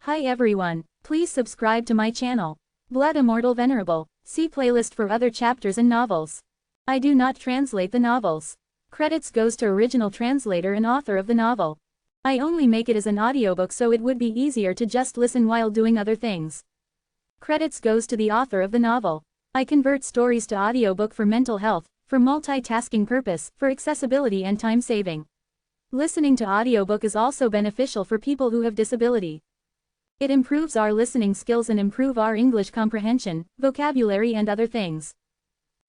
Hi everyone, please subscribe to my channel. Blood Immortal Venerable. See playlist for other chapters and novels. I do not translate the novels. Credits goes to original translator and author of the novel. I only make it as an audiobook so it would be easier to just listen while doing other things. Credits goes to the author of the novel. I convert stories to audiobook for mental health, for multitasking purpose, for accessibility and time saving. Listening to audiobook is also beneficial for people who have disability. It improves our listening skills and improve our English comprehension, vocabulary and other things.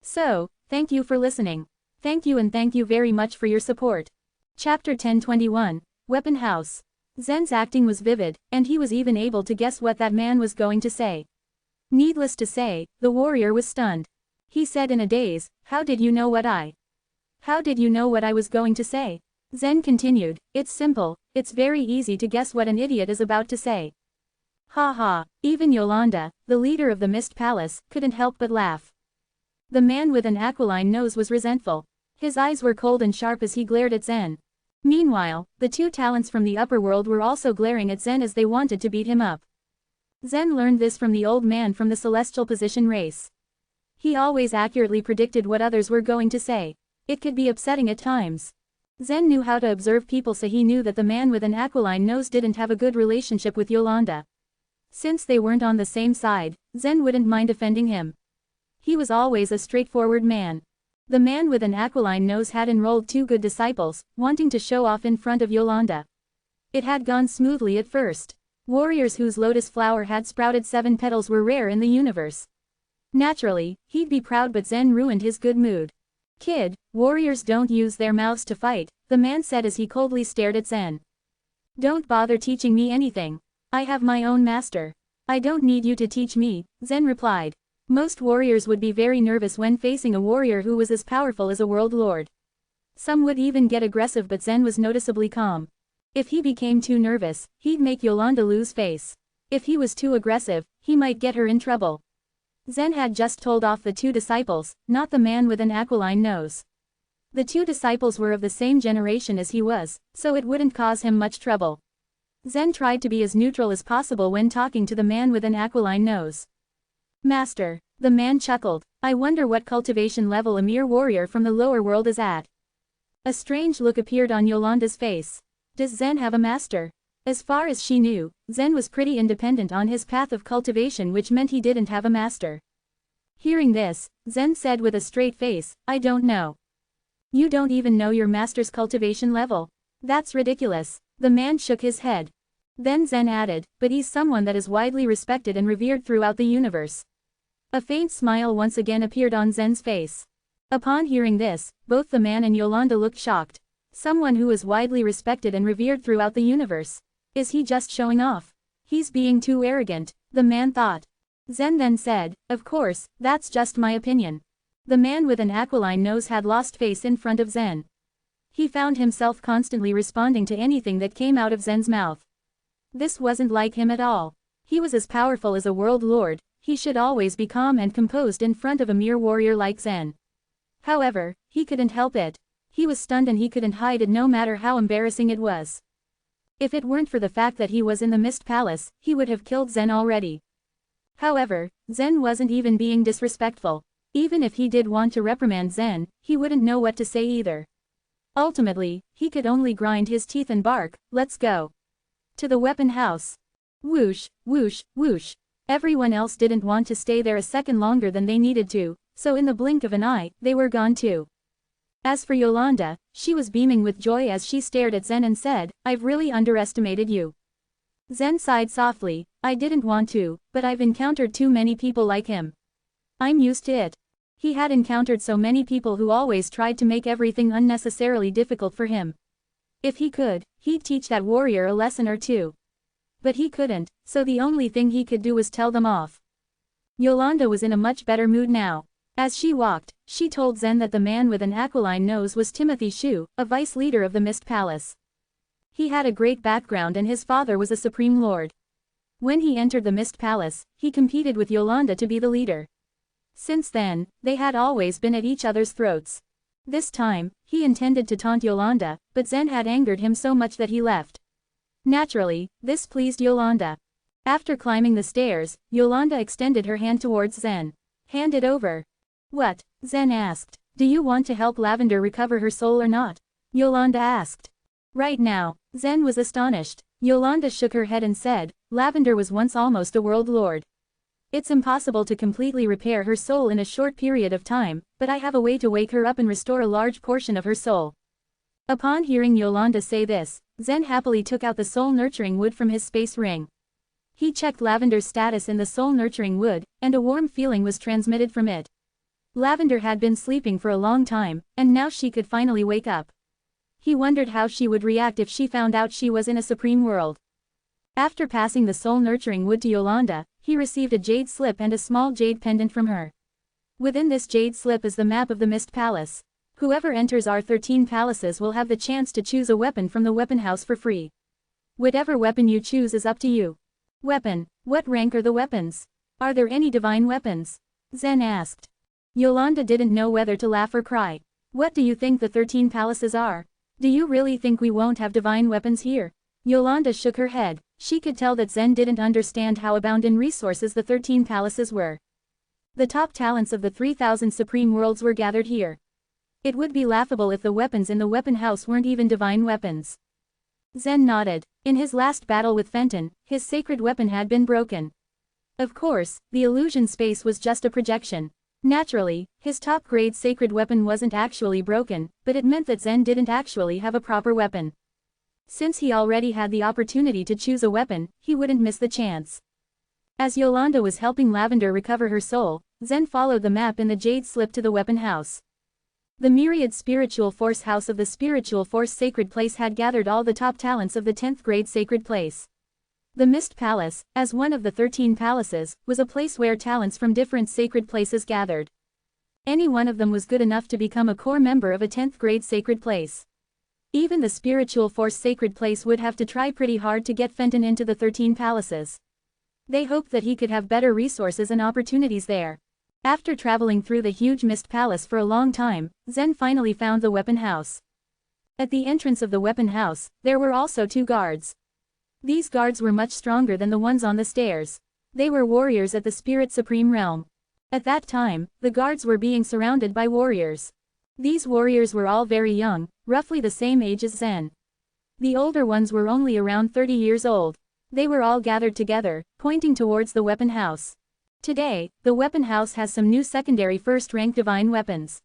So, thank you for listening. Thank you and thank you very much for your support. Chapter 1021, Weapon House. Zen's acting was vivid, and he was even able to guess what that man was going to say. Needless to say, the warrior was stunned. He said in a daze, How did you know what I was going to say? Zen continued, It's simple, it's very easy to guess what an idiot is about to say. Ha ha, even Yolanda, the leader of the Mist Palace, couldn't help but laugh. The man with an aquiline nose was resentful. His eyes were cold and sharp as he glared at Zen. Meanwhile, the two talents from the upper world were also glaring at Zen as they wanted to beat him up. Zen learned this from the old man from the celestial position race. He always accurately predicted what others were going to say. It could be upsetting at times. Zen knew how to observe people, so he knew that the man with an aquiline nose didn't have a good relationship with Yolanda. Since they weren't on the same side, Zen wouldn't mind offending him. He was always a straightforward man. The man with an aquiline nose had enrolled two good disciples, wanting to show off in front of Yolanda. It had gone smoothly at first. Warriors whose lotus flower had sprouted 7 petals were rare in the universe. Naturally, he'd be proud, but Zen ruined his good mood. Kid, warriors don't use their mouths to fight, the man said as he coldly stared at Zen. Don't bother teaching me anything. I have my own master. I don't need you to teach me, Zen replied. Most warriors would be very nervous when facing a warrior who was as powerful as a world lord. Some would even get aggressive, but Zen was noticeably calm. If he became too nervous, he'd make Yolanda lose face. If he was too aggressive, he might get her in trouble. Zen had just told off the two disciples, not the man with an aquiline nose. The two disciples were of the same generation as he was, so it wouldn't cause him much trouble. Zen tried to be as neutral as possible when talking to the man with an aquiline nose. Master, the man chuckled, I wonder what cultivation level a mere warrior from the lower world is at. A strange look appeared on Yolanda's face. Does Zen have a master? As far as she knew, Zen was pretty independent on his path of cultivation, which meant he didn't have a master. Hearing this, Zen said with a straight face, I don't know. You don't even know your master's cultivation level? That's ridiculous. The man shook his head. Then Zen added, but he's someone that is widely respected and revered throughout the universe. A faint smile once again appeared on Zen's face. Upon hearing this, both the man and Yolanda looked shocked. Someone who is widely respected and revered throughout the universe. Is he just showing off? He's being too arrogant, the man thought. Zen then said, Of course, that's just my opinion. The man with an aquiline nose had lost face in front of Zen. He found himself constantly responding to anything that came out of Zen's mouth. This wasn't like him at all. He was as powerful as a world lord, he should always be calm and composed in front of a mere warrior like Zen. However, he couldn't help it. He was stunned and he couldn't hide it no matter how embarrassing it was. If it weren't for the fact that he was in the Mist Palace, he would have killed Zen already. However, Zen wasn't even being disrespectful. Even if he did want to reprimand Zen, he wouldn't know what to say either. Ultimately, he could only grind his teeth and bark, Let's go. To the weapon house. Whoosh, whoosh, whoosh. Everyone else didn't want to stay there a second longer than they needed to, so in the blink of an eye, they were gone too. As for Yolanda, she was beaming with joy as she stared at Zen and said, I've really underestimated you. Zen sighed softly, I didn't want to, but I've encountered too many people like him. I'm used to it. He had encountered so many people who always tried to make everything unnecessarily difficult for him. If he could, he'd teach that warrior a lesson or two. But he couldn't, so the only thing he could do was tell them off. Yolanda was in a much better mood now. As she walked, she told Zen that the man with an aquiline nose was Timothy Shu, a vice leader of the Mist Palace. He had a great background and his father was a supreme lord. When he entered the Mist Palace, he competed with Yolanda to be the leader. Since then, they had always been at each other's throats. This time, he intended to taunt Yolanda, but Zen had angered him so much that he left. Naturally, this pleased Yolanda. After climbing the stairs, Yolanda extended her hand towards Zen. "Hand it over." "What?" Zen asked. "Do you want to help Lavender recover her soul or not?" Yolanda asked. "Right now." Zen was astonished. Yolanda shook her head and said, "Lavender was once almost a world lord. It's impossible to completely repair her soul in a short period of time, but I have a way to wake her up and restore a large portion of her soul." Upon hearing Yolanda say this, Zen happily took out the soul-nurturing wood from his space ring. He checked Lavender's status in the soul-nurturing wood, and a warm feeling was transmitted from it. Lavender had been sleeping for a long time, and now she could finally wake up. He wondered how she would react if she found out she was in a supreme world. After passing the soul-nurturing wood to Yolanda, he received a jade slip and a small jade pendant from her. Within this jade slip is the map of the Mist Palace. Whoever enters our 13 palaces will have the chance to choose a weapon from the weapon house for free. Whatever weapon you choose is up to you. Weapon. What rank are the weapons? Are there any divine weapons? Zen asked. Yolanda didn't know whether to laugh or cry. What do you think the 13 palaces are? Do you really think we won't have divine weapons here? Yolanda shook her head. She could tell that Zen didn't understand how abound in resources the 13 palaces were. The top talents of the 3,000 supreme worlds were gathered here. It would be laughable if the weapons in the weapon house weren't even divine weapons. Zen nodded. In his last battle with Fenton, his sacred weapon had been broken. Of course, the illusion space was just a projection. Naturally, his top-grade sacred weapon wasn't actually broken, but it meant that Zen didn't actually have a proper weapon. Since he already had the opportunity to choose a weapon, he wouldn't miss the chance. As Yolanda was helping Lavender recover her soul, Zen followed the map in the jade slip to the weapon house. The myriad spiritual force house of the spiritual force sacred place had gathered all the top talents of the 10th grade sacred place. The Mist Palace, as one of the 13 palaces, was a place where talents from different sacred places gathered. Any one of them was good enough to become a core member of a 10th grade sacred place. Even the spiritual force sacred place would have to try pretty hard to get Fenton into the 13 palaces. They hoped that he could have better resources and opportunities there. After traveling through the huge Mist Palace for a long time, Zen finally found the weapon house. At the entrance of the weapon house, there were also 2 guards. These guards were much stronger than the ones on the stairs. They were warriors at the Spirit Supreme Realm. At that time, the guards were being surrounded by warriors. These warriors were all very young, roughly the same age as Zen. The older ones were only around 30 years old. They were all gathered together, pointing towards the weapon house. Today, the weapon house has some new secondary first-rank divine weapons.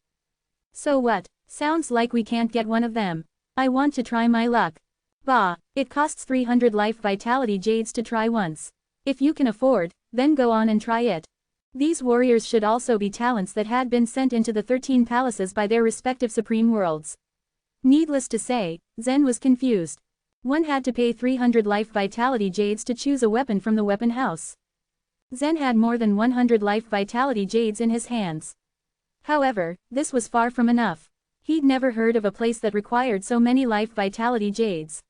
So what? Sounds like we can't get one of them. I want to try my luck. Bah, it costs 300 life vitality jades to try once. If you can afford, then go on and try it. These warriors should also be talents that had been sent into the 13 palaces by their respective supreme worlds. Needless to say, Zen was confused. One had to pay 300 life vitality jades to choose a weapon from the weapon house. Zen had more than 100 life vitality jades in his hands. However, this was far from enough. He'd never heard of a place that required so many life vitality jades.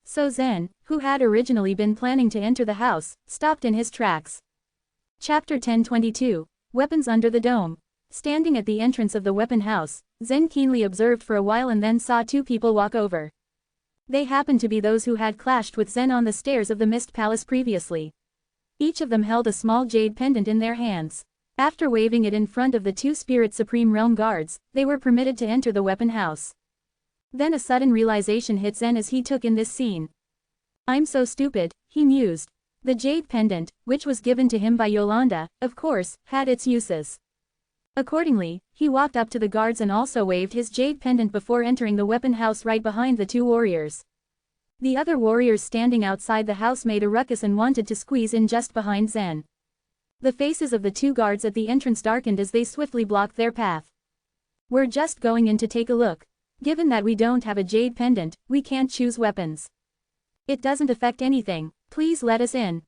So Zen, who had originally been planning to enter the house, stopped in his tracks. Chapter 1022, Weapons Under the Dome. Standing at the entrance of the weapon house, Zen keenly observed for a while and then saw 2 people walk over. They happened to be those who had clashed with Zen on the stairs of the Mist Palace previously. Each of them held a small jade pendant in their hands. After waving it in front of the 2 Spirit Supreme Realm guards, they were permitted to enter the weapon house. Then a sudden realization hit Zen as he took in this scene. I'm so stupid, he mused. The jade pendant, which was given to him by Yolanda, of course, had its uses. Accordingly, he walked up to the guards and also waved his jade pendant before entering the weapon house right behind the 2 warriors. The other warriors standing outside the house made a ruckus and wanted to squeeze in just behind Zen. The faces of the 2 guards at the entrance darkened as they swiftly blocked their path. We're just going in to take a look. Given that we don't have a jade pendant, we can't choose weapons. It doesn't affect anything, please let us in.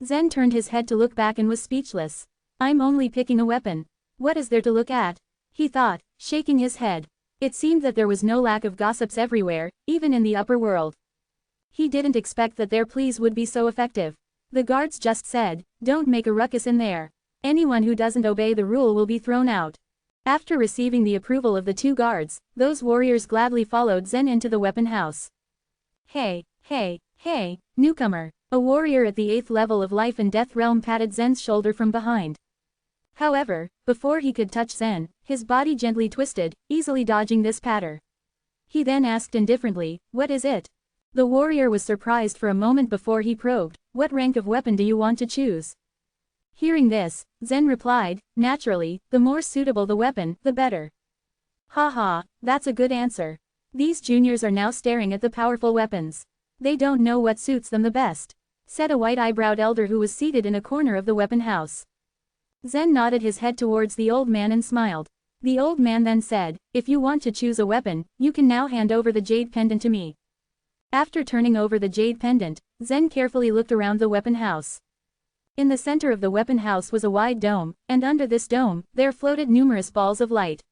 Zen turned his head to look back and was speechless. I'm only picking a weapon. What is there to look at? He thought, shaking his head. It seemed that there was no lack of gossips everywhere, even in the upper world. He didn't expect that their pleas would be so effective. The guards just said, don't make a ruckus in there. Anyone who doesn't obey the rule will be thrown out. After receiving the approval of the 2 guards, those warriors gladly followed Zen into the weapon house. Hey, newcomer. A warrior at the 8th level of life and death realm patted Zen's shoulder from behind. However, before he could touch Zen, his body gently twisted, easily dodging this patter. He then asked indifferently, "What is it?" The warrior was surprised for a moment before he probed, "What rank of weapon do you want to choose?" Hearing this, Zen replied, "Naturally, the more suitable the weapon, the better." "Ha, that's a good answer." These juniors are now staring at the powerful weapons. They don't know what suits them the best, said a white-eyebrowed elder who was seated in a corner of the weapon house. Zen nodded his head towards the old man and smiled. The old man then said, "If you want to choose a weapon, you can now hand over the jade pendant to me." After turning over the jade pendant, Zen carefully looked around the weapon house. In the center of the weapon house was a wide dome, and under this dome, there floated numerous balls of light.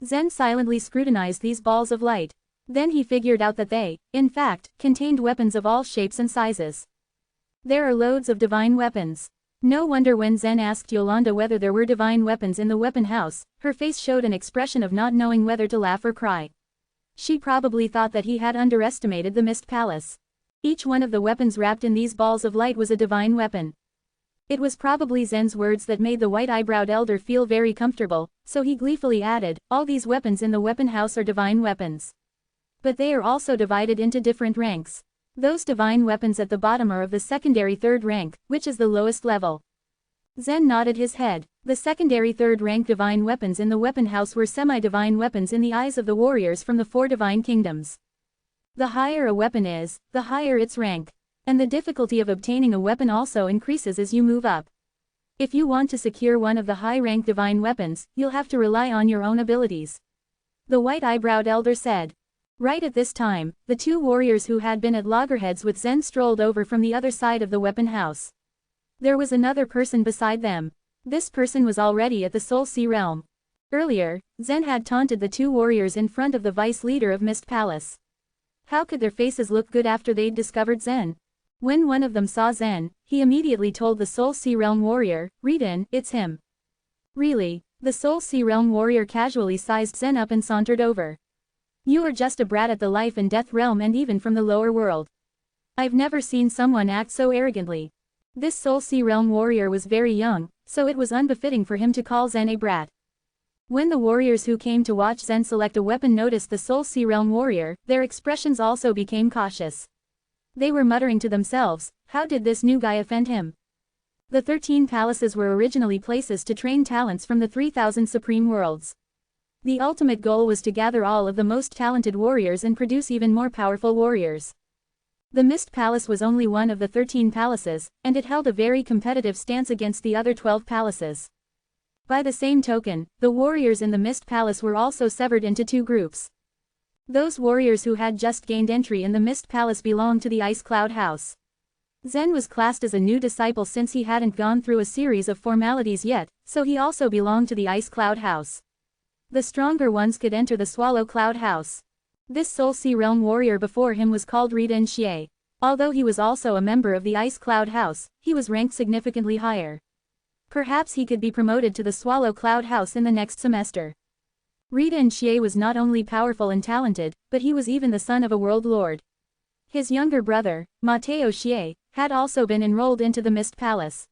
Zen silently scrutinized these balls of light. Then he figured out that they, in fact, contained weapons of all shapes and sizes. There are loads of divine weapons. No wonder when Zen asked Yolanda whether there were divine weapons in the weapon house, her face showed an expression of not knowing whether to laugh or cry. She probably thought that he had underestimated the Mist Palace. Each one of the weapons wrapped in these balls of light was a divine weapon. It was probably Zen's words that made the white-eyebrowed elder feel very comfortable, so he gleefully added, "All these weapons in the weapon house are divine weapons. But they are also divided into different ranks. Those divine weapons at the bottom are of the secondary 3rd rank, which is the lowest level." Zen nodded his head. The secondary 3rd rank divine weapons in the weapon house were semi-divine weapons in the eyes of the warriors from the 4 divine kingdoms. The higher a weapon is, the higher its rank. And the difficulty of obtaining a weapon also increases as you move up. If you want to secure one of the high-rank divine weapons, you'll have to rely on your own abilities. The white-eyebrowed elder said. Right at this time, the 2 warriors who had been at loggerheads with Zen strolled over from the other side of the weapon house. There was another person beside them. This person was already at the Soul Sea realm. Earlier, Zen had taunted the 2 warriors in front of the vice leader of Mist Palace. How could their faces look good after they'd discovered Zen? When one of them saw Zen, he immediately told the Soul Sea realm warrior, "Readin, it's him." Really? The Soul Sea realm warrior casually sized Zen up and sauntered over. "You are just a brat at the life and death realm and even from the lower world. I've never seen someone act so arrogantly." This Soul Sea realm warrior was very young, so it was unbefitting for him to call Zen a brat. When the warriors who came to watch Zen select a weapon noticed the Soul Sea realm warrior, their expressions also became cautious. They were muttering to themselves, how did this new guy offend him? The 13 palaces were originally places to train talents from the 3,000 supreme worlds. The ultimate goal was to gather all of the most talented warriors and produce even more powerful warriors. The Mist Palace was only one of the 13 palaces, and it held a very competitive stance against the other 12 palaces. By the same token, the warriors in the Mist Palace were also severed into 2 groups. Those warriors who had just gained entry in the Mist Palace belonged to the Ice Cloud House. Zen was classed as a new disciple since he hadn't gone through a series of formalities yet, so he also belonged to the Ice Cloud House. The stronger ones could enter the Swallow Cloud House. This Soul Sea realm warrior before him was called Rita Xie. Although he was also a member of the Ice Cloud House, he was ranked significantly higher. Perhaps he could be promoted to the Swallow Cloud House in the next semester. Rita Xie was not only powerful and talented, but he was even the son of a world lord. His younger brother, Mateo Xie, had also been enrolled into the Mist Palace.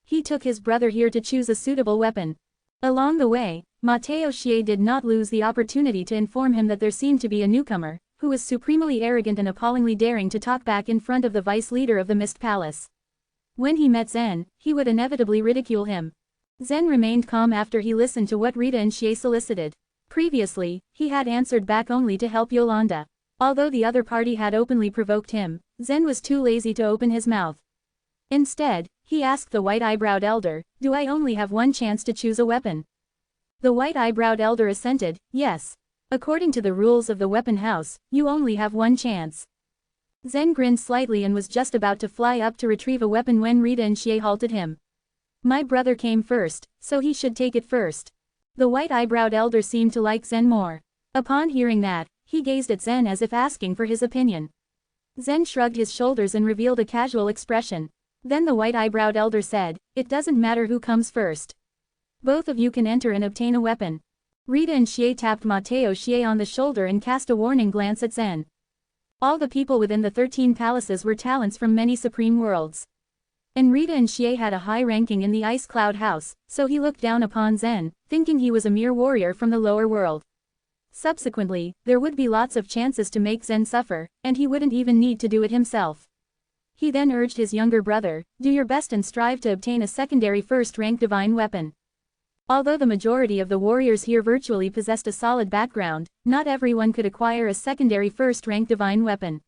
He took his brother here to choose a suitable weapon. Along the way, Mateo Xie did not lose the opportunity to inform him that there seemed to be a newcomer, who was supremely arrogant and appallingly daring to talk back in front of the vice leader of the Mist Palace. When he met Zen, he would inevitably ridicule him. Zen remained calm after he listened to what Rita Xie solicited. Previously, he had answered back only to help Yolanda. Although the other party had openly provoked him, Zen was too lazy to open his mouth. Instead, he asked the white-eyebrowed elder, "Do I only have one chance to choose a weapon?" The white-eyebrowed elder assented, "Yes. According to the rules of the weapon house, you only have one chance." Zen grinned slightly and was just about to fly up to retrieve a weapon when Rita Xie halted him. "My brother came first, so he should take it first." The white-eyebrowed elder seemed to like Zen more. Upon hearing that, he gazed at Zen as if asking for his opinion. Zen shrugged his shoulders and revealed a casual expression. Then the white-eyebrowed elder said, "It doesn't matter who comes first. Both of you can enter and obtain a weapon." Rita Xie tapped Mateo Xie on the shoulder and cast a warning glance at Zen. All the people within the 13 palaces were talents from many supreme worlds. And Rita and Xie had a high ranking in the Ice Cloud House, so he looked down upon Zen, thinking he was a mere warrior from the lower world. Subsequently, there would be lots of chances to make Zen suffer, and he wouldn't even need to do it himself. He then urged his younger brother, do your best and strive to obtain a secondary first-rank divine weapon. Although the majority of the warriors here virtually possessed a solid background, not everyone could acquire a secondary first-rank divine weapon.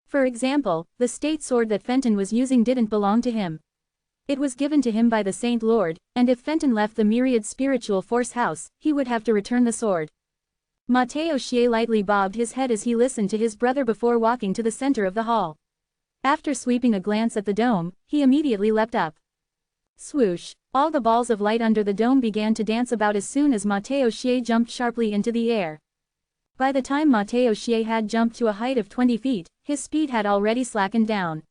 For example, the state sword that Fenton was using didn't belong to him. It was given to him by the Saint Lord, and if Fenton left the Myriad Spiritual Force house, he would have to return the sword. Mateo Xie lightly bobbed his head as he listened to his brother before walking to the center of the hall. After sweeping a glance at the dome, he immediately leapt up. Swoosh! All the balls of light under the dome began to dance about as soon as Mateo Xie jumped sharply into the air. By the time Mateo Xie had jumped to a height of 20 feet, his speed had already slackened down.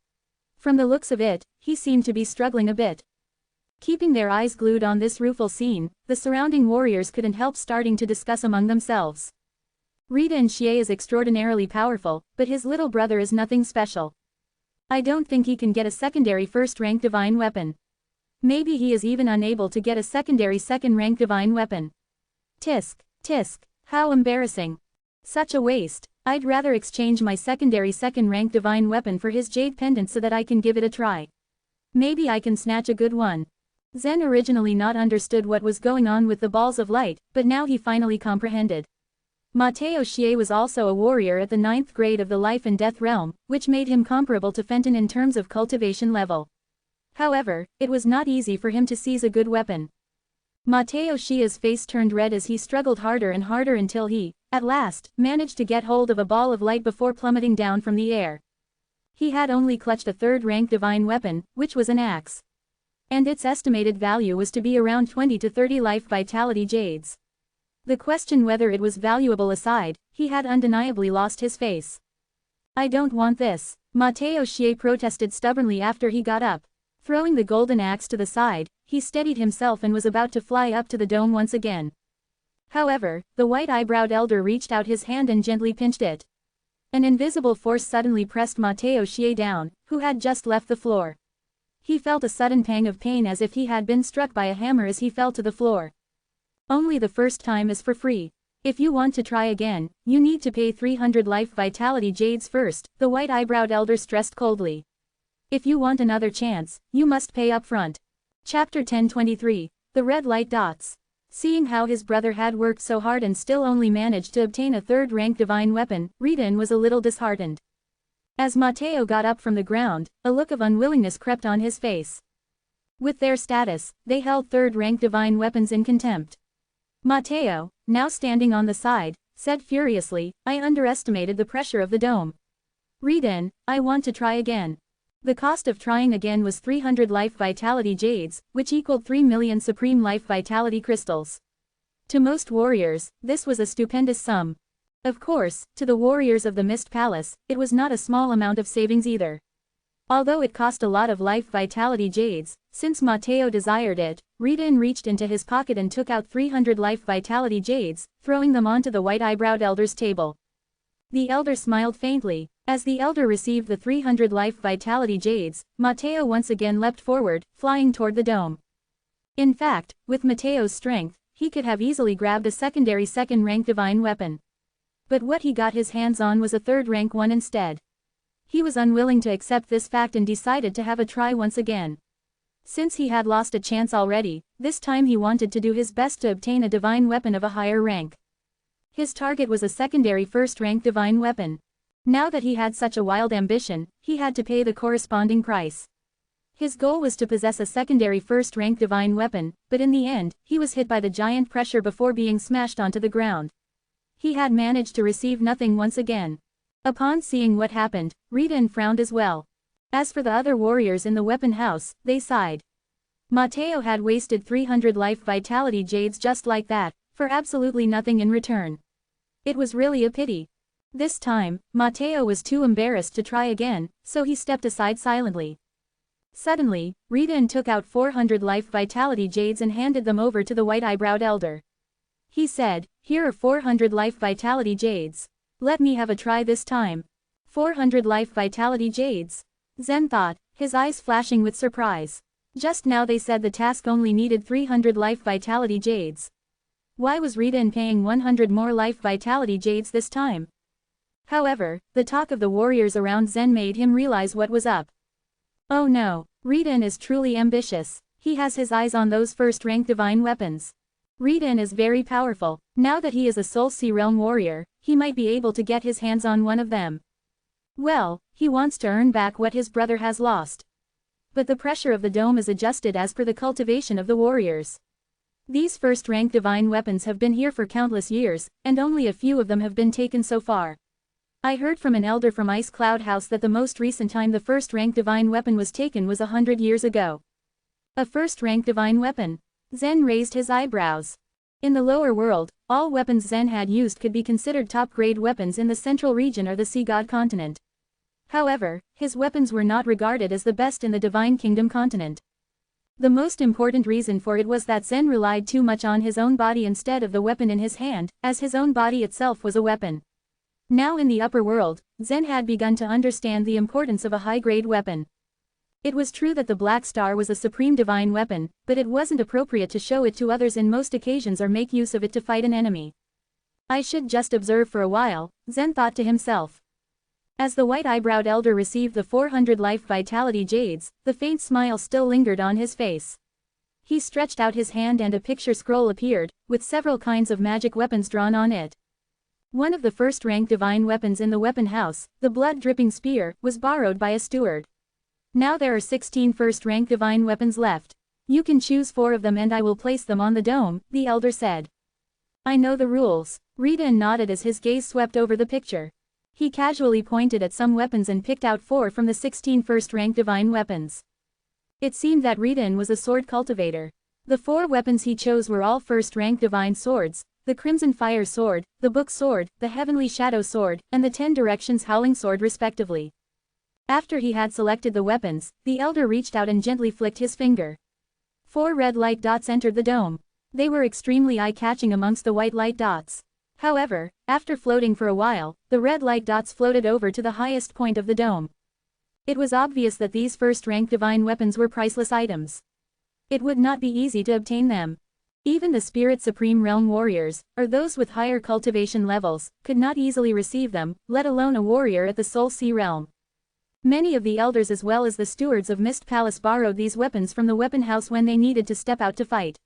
From the looks of it, he seemed to be struggling a bit. Keeping their eyes glued on this rueful scene, the surrounding warriors couldn't help starting to discuss among themselves. Rita and Xie is extraordinarily powerful, but his little brother is nothing special. I don't think he can get a secondary first-rank divine weapon. Maybe he is even unable to get a secondary second-rank divine weapon. Tisk, tisk, how embarrassing. Such a waste. I'd rather exchange my secondary second-rank divine weapon for his jade pendant so that I can give it a try. Maybe I can snatch a good one. Zen originally not understood what was going on with the balls of light, but now he finally comprehended. Mateo Xie was also a warrior at the 9th grade of the life and death realm, which made him comparable to Fenton in terms of cultivation level. However, it was not easy for him to seize a good weapon. Mateo Xie's face turned red as he struggled harder and harder until he, at last, managed to get hold of a ball of light before plummeting down from the air. He had only clutched a third-rank divine weapon, which was an axe. And its estimated value was to be around 20 to 30 life vitality jades. The question whether it was valuable aside, he had undeniably lost his face. I don't want this, Mateo Xie protested stubbornly after he got up. Throwing the golden axe to the side, he steadied himself and was about to fly up to the dome once again. However, the white-eyebrowed elder reached out his hand and gently pinched it. An invisible force suddenly pressed Mateo Xie down, who had just left the floor. He felt a sudden pang of pain as if he had been struck by a hammer as he fell to the floor. Only the first time is for free. If you want to try again, you need to pay 300 life vitality jades first, the white-eyebrowed elder stressed coldly. If you want another chance, you must pay up front. Chapter 1023. The Red Light Dots. Seeing how his brother had worked so hard and still only managed to obtain a third-rank divine weapon, Rita was a little disheartened. As Mateo got up from the ground, a look of unwillingness crept on his face. With their status, they held third-rank divine weapons in contempt. Mateo, now standing on the side, said furiously, I underestimated the pressure of the dome. Rita, I want to try again. The cost of trying again was 300 life vitality jades, which equaled 3 million supreme life vitality crystals. To most warriors, this was a stupendous sum. Of course, to the warriors of the Mist Palace, it was not a small amount of savings either. Although it cost a lot of life vitality jades, since Mateo desired it, Rita reached into his pocket and took out 300 life vitality jades, throwing them onto the white-eyebrowed elder's table. The elder smiled faintly. As the elder received the 300 life vitality jades, Mateo once again leapt forward, flying toward the dome. In fact, with Mateo's strength, he could have easily grabbed a secondary second-rank divine weapon. But what he got his hands on was a third-rank one instead. He was unwilling to accept this fact and decided to have a try once again. Since he had lost a chance already, this time he wanted to do his best to obtain a divine weapon of a higher rank. His target was a secondary first-rank divine weapon. Now that he had such a wild ambition, he had to pay the corresponding price. His goal was to possess a secondary first-rank divine weapon, but in the end, he was hit by the giant pressure before being smashed onto the ground. He had managed to receive nothing once again. Upon seeing what happened, Rita frowned as well. As for the other warriors in the weapon house, they sighed. Mateo had wasted 300 life vitality jades just like that, for absolutely nothing in return. It was really a pity. This time, Mateo was too embarrassed to try again, so he stepped aside silently. Suddenly, Rita took out 400 life vitality jades and handed them over to the white-eyebrowed elder. He said, here are 400 life vitality jades. Let me have a try this time. 400 life vitality jades. Zen thought, his eyes flashing with surprise. Just now they said the task only needed 300 life vitality jades. Why was Rita paying 100 more life vitality jades this time? However, the talk of the warriors around Zen made him realize what was up. Oh no, Rita is truly ambitious. He has his eyes on those first-rank divine weapons. Rita is very powerful. Now that he is a Soul Sea Realm warrior, he might be able to get his hands on one of them. Well, he wants to earn back what his brother has lost. But the pressure of the dome is adjusted as per the cultivation of the warriors. These first-rank divine weapons have been here for countless years, and only a few of them have been taken so far. I heard from an elder from Ice Cloud House that the most recent time the first-rank divine weapon was taken was 100 years ago. A first-rank divine weapon? Zen raised his eyebrows. In the lower world, all weapons Zen had used could be considered top-grade weapons in the central region or the Sea God continent. However, his weapons were not regarded as the best in the Divine Kingdom continent. The most important reason for it was that Zen relied too much on his own body instead of the weapon in his hand, as his own body itself was a weapon. Now in the upper world, Zen had begun to understand the importance of a high-grade weapon. It was true that the Black Star was a supreme divine weapon, but it wasn't appropriate to show it to others in most occasions or make use of it to fight an enemy. I should just observe for a while, Zen thought to himself. As the white-eyebrowed elder received the 400 life vitality jades, the faint smile still lingered on his face. He stretched out his hand and a picture scroll appeared, with several kinds of magic weapons drawn on it. One of the first-rank divine weapons in the weapon house, the blood-dripping spear, was borrowed by a steward. Now there are 16 first-rank divine weapons left. You can choose 4 of them and I will place them on the dome, the elder said. I know the rules. Rita nodded as his gaze swept over the picture. He casually pointed at some weapons and picked out 4 from the 16 first-rank divine weapons. It seemed that Rita was a sword cultivator. The 4 weapons he chose were all first-rank divine swords, the Crimson Fire Sword, the Book Sword, the Heavenly Shadow Sword, and the 10 Directions Howling Sword respectively. After he had selected the weapons, the elder reached out and gently flicked his finger. 4 red light dots entered the dome. They were extremely eye-catching amongst the white light dots. However, after floating for a while, the red light dots floated over to the highest point of the dome. It was obvious that these first-rank divine weapons were priceless items. It would not be easy to obtain them. Even the Spirit Supreme Realm warriors, or those with higher cultivation levels, could not easily receive them, let alone a warrior at the Soul Sea Realm. Many of the elders as well as the stewards of Mist Palace borrowed these weapons from the weapon house when they needed to step out to fight.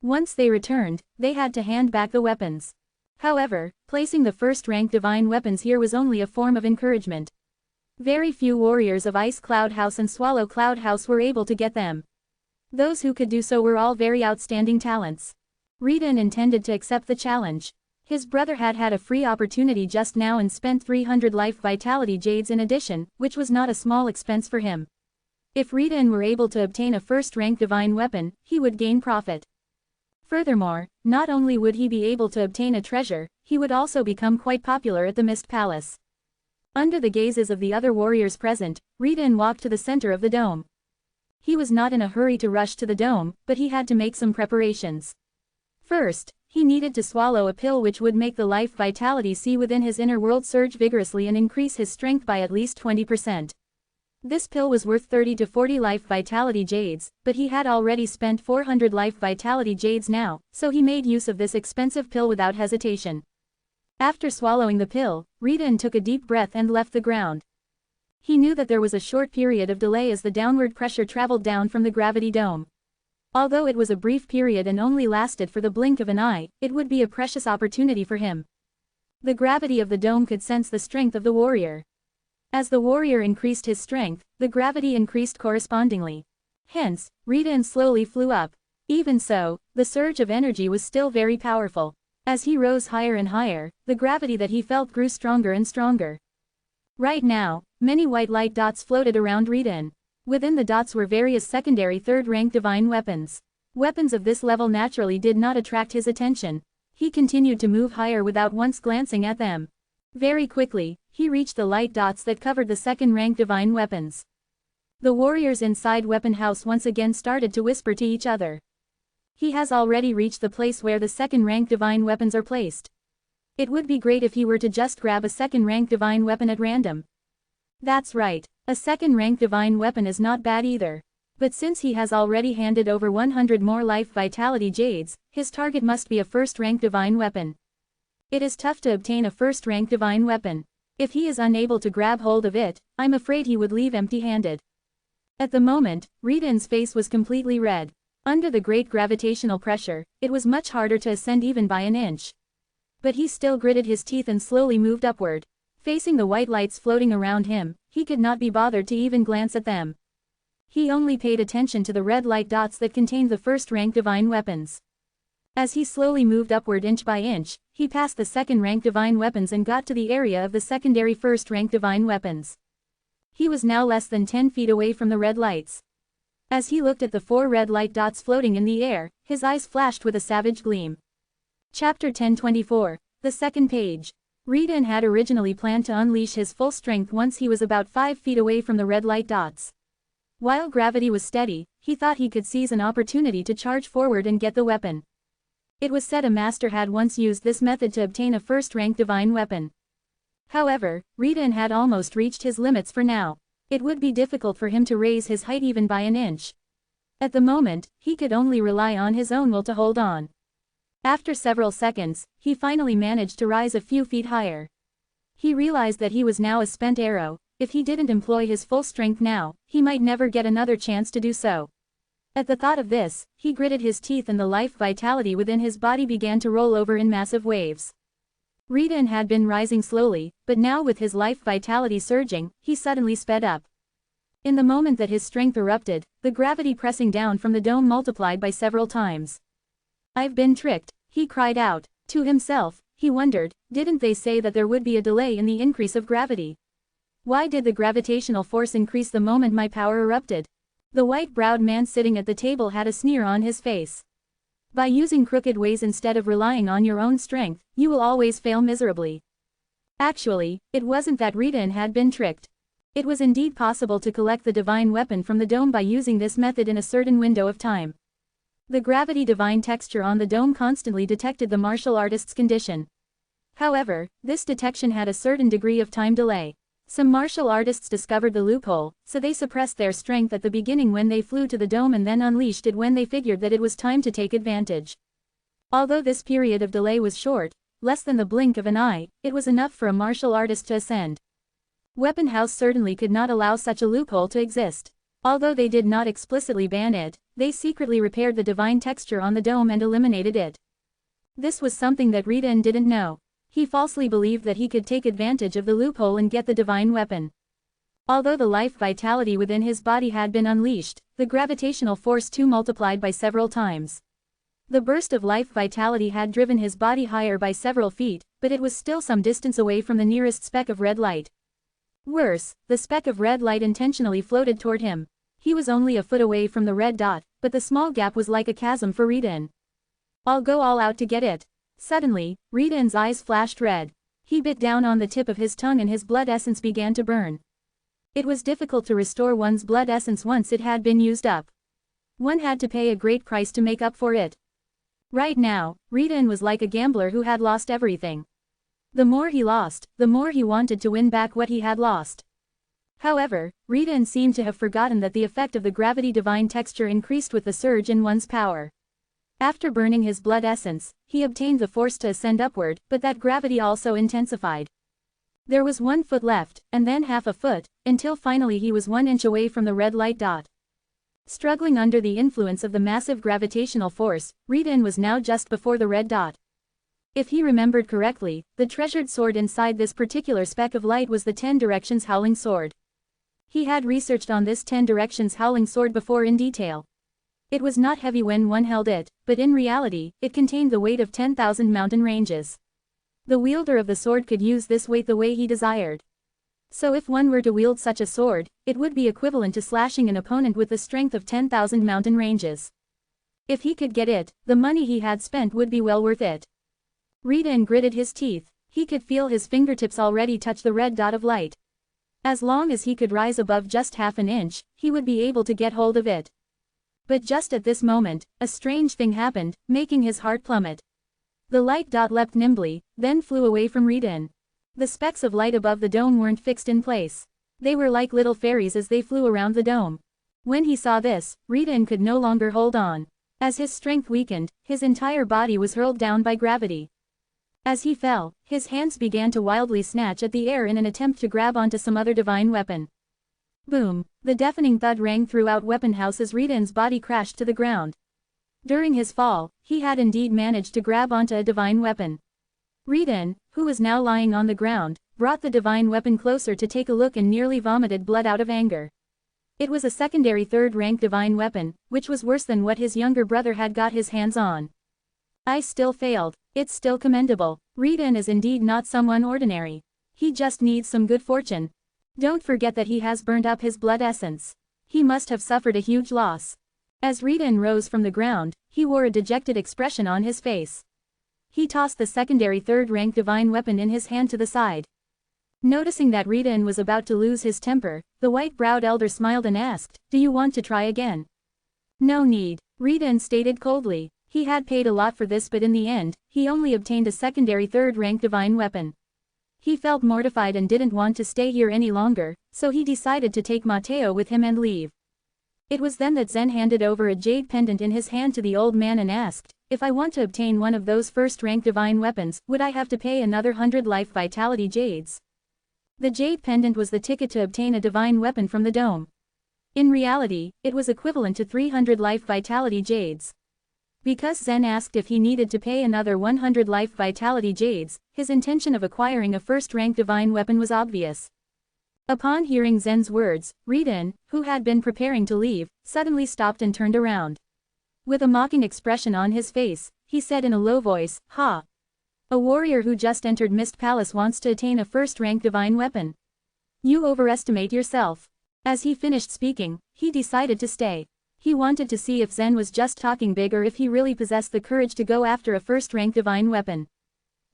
Once they returned, they had to hand back the weapons. However, placing the first-rank divine weapons here was only a form of encouragement. Very few warriors of Ice Cloud House and Swallow Cloud House were able to get them. Those who could do so were all very outstanding talents. Rita intended to accept the challenge. His brother had had a free opportunity just now and spent 300 life vitality jades in addition, which was not a small expense for him. If Rita were able to obtain a first-rank divine weapon, he would gain profit. Furthermore, not only would he be able to obtain a treasure, he would also become quite popular at the Mist Palace. Under the gazes of the other warriors present, Rita walked to the center of the dome. He was not in a hurry to rush to the dome, but he had to make some preparations. First, he needed to swallow a pill which would make the life vitality sea within his inner world surge vigorously and increase his strength by at least 20%. This pill was worth 30 to 40 life vitality jades, but he had already spent 400 life vitality jades now, so he made use of this expensive pill without hesitation. After swallowing the pill, Rita took a deep breath and left the ground. He knew that there was a short period of delay as the downward pressure traveled down from the gravity dome. Although it was a brief period and only lasted for the blink of an eye, it would be a precious opportunity for him. The gravity of the dome could sense the strength of the warrior. As the warrior increased his strength, the gravity increased correspondingly. Hence, Rita slowly flew up. Even so, the surge of energy was still very powerful. As he rose higher and higher, the gravity that he felt grew stronger and stronger. Right now, many white light dots floated around Rita. Within the dots were various secondary third-rank divine weapons. Weapons of this level naturally did not attract his attention. He continued to move higher without once glancing at them. Very quickly, he reached the light dots that covered the second-rank divine weapons. The warriors inside Weapon House once again started to whisper to each other. He has already reached the place where the second-rank divine weapons are placed. It would be great if he were to just grab a second-rank divine weapon at random. That's right, a second rank divine weapon is not bad either. But since he has already handed over 100 more life vitality jades, his target must be a first rank divine weapon. It is tough to obtain a first rank divine weapon. If he is unable to grab hold of it, I'm afraid he would leave empty-handed. At the moment, Riden's face was completely red. Under the great gravitational pressure, it was much harder to ascend even by an inch. But he still gritted his teeth and slowly moved upward. Facing the white lights floating around him, he could not be bothered to even glance at them. He only paid attention to the red light dots that contained the first-rank divine weapons. As he slowly moved upward inch by inch, he passed the second-rank divine weapons and got to the area of the secondary first-rank divine weapons. He was now less than 10 feet away from the red lights. As he looked at the 4 red light dots floating in the air, his eyes flashed with a savage gleam. Chapter 1024, the second page. Riden had originally planned to unleash his full strength once he was about 5 feet away from the red light dots. While gravity was steady, he thought he could seize an opportunity to charge forward and get the weapon. It was said a master had once used this method to obtain a first-rank divine weapon. However, Riden had almost reached his limits for now. It would be difficult for him to raise his height even by an inch. At the moment, he could only rely on his own will to hold on. After several seconds, he finally managed to rise a few feet higher. He realized that he was now a spent arrow. If he didn't employ his full strength now, he might never get another chance to do so. At the thought of this, he gritted his teeth and the life vitality within his body began to roll over in massive waves. Riden had been rising slowly, but now with his life vitality surging, he suddenly sped up. In the moment that his strength erupted, the gravity pressing down from the dome multiplied by several times. "I've been tricked," he cried out. To himself, he wondered, didn't they say that there would be a delay in the increase of gravity? Why did the gravitational force increase the moment my power erupted? The white-browed man sitting at the table had a sneer on his face. By using crooked ways instead of relying on your own strength, you will always fail miserably. Actually, it wasn't that Riden had been tricked. It was indeed possible to collect the divine weapon from the dome by using this method in a certain window of time. The gravity divine texture on the dome constantly detected the martial artist's condition. However, this detection had a certain degree of time delay. Some martial artists discovered the loophole, so they suppressed their strength at the beginning when they flew to the dome and then unleashed it when they figured that it was time to take advantage. Although this period of delay was short, less than the blink of an eye, it was enough for a martial artist to ascend. Weapon House certainly could not allow such a loophole to exist. Although they did not explicitly ban it, they secretly repaired the divine texture on the dome and eliminated it. This was something that Riden didn't know. He falsely believed that he could take advantage of the loophole and get the divine weapon. Although the life vitality within his body had been unleashed, the gravitational force too multiplied by several times. The burst of life vitality had driven his body higher by several feet, but it was still some distance away from the nearest speck of red light. Worse, the speck of red light intentionally floated toward him. He was only a foot away from the red dot, but the small gap was like a chasm for Riden. "I'll go all out to get it." Suddenly, Riden's eyes flashed red. He bit down on the tip of his tongue and his blood essence began to burn. It was difficult to restore one's blood essence once it had been used up. One had to pay a great price to make up for it. Right now, Riden was like a gambler who had lost everything. The more he lost, the more he wanted to win back what he had lost. However, Riden seemed to have forgotten that the effect of the gravity divine texture increased with the surge in one's power. After burning his blood essence, he obtained the force to ascend upward, but that gravity also intensified. There was 1 foot left, and then half a foot, until finally he was 1 inch away from the red light dot. Struggling under the influence of the massive gravitational force, Riden was now just before the red dot. If he remembered correctly, the treasured sword inside this particular speck of light was the 10 Directions Howling Sword. He had researched on this 10 Directions Howling Sword before in detail. It was not heavy when one held it, but in reality, it contained the weight of 10,000 mountain ranges. The wielder of the sword could use this weight the way he desired. So if one were to wield such a sword, it would be equivalent to slashing an opponent with the strength of 10,000 mountain ranges. If he could get it, the money he had spent would be well worth it. Riden gritted his teeth. He could feel his fingertips already touch the red dot of light. As long as he could rise above just half an inch, he would be able to get hold of it. But just at this moment, a strange thing happened, making his heart plummet. The light dot leapt nimbly, then flew away from Riden. The specks of light above the dome weren't fixed in place. They were like little fairies as they flew around the dome. When he saw this, Ridan could no longer hold on. As his strength weakened, his entire body was hurled down by gravity. As he fell, his hands began to wildly snatch at the air in an attempt to grab onto some other divine weapon. Boom! The deafening thud rang throughout Weapon House as Ridan's body crashed to the ground. During his fall, he had indeed managed to grab onto a divine weapon. Ridan, who was now lying on the ground, brought the divine weapon closer to take a look and nearly vomited blood out of anger. It was a secondary third-rank divine weapon, which was worse than what his younger brother had got his hands on. I still failed. It's still commendable. Ridan is indeed not someone ordinary. He just needs some good fortune. Don't forget that he has burned up his blood essence. He must have suffered a huge loss. As Ridan rose from the ground, he wore a dejected expression on his face. He tossed the secondary third-rank divine weapon in his hand to the side. Noticing that Ridan was about to lose his temper, the white-browed elder smiled and asked, "Do you want to try again?" "No need," Ridan stated coldly. He had paid a lot for this, but in the end, he only obtained a secondary third-rank divine weapon. He felt mortified and didn't want to stay here any longer, so he decided to take Mateo with him and leave. It was then that Zen handed over a jade pendant in his hand to the old man and asked, "If I want to obtain one of those first-rank divine weapons, would I have to pay another 100 life vitality jades?" The jade pendant was the ticket to obtain a divine weapon from the dome. In reality, it was equivalent to 300 life vitality jades. Because Zen asked if he needed to pay another 100 life vitality jades, his intention of acquiring a first-rank divine weapon was obvious. Upon hearing Zen's words, Ridan, who had been preparing to leave, suddenly stopped and turned around. With a mocking expression on his face, he said in a low voice, "Ha! A warrior who just entered Mist Palace wants to attain a first-rank divine weapon. You overestimate yourself." As he finished speaking, he decided to stay. He wanted to see if Zen was just talking big or if he really possessed the courage to go after a first-rank divine weapon.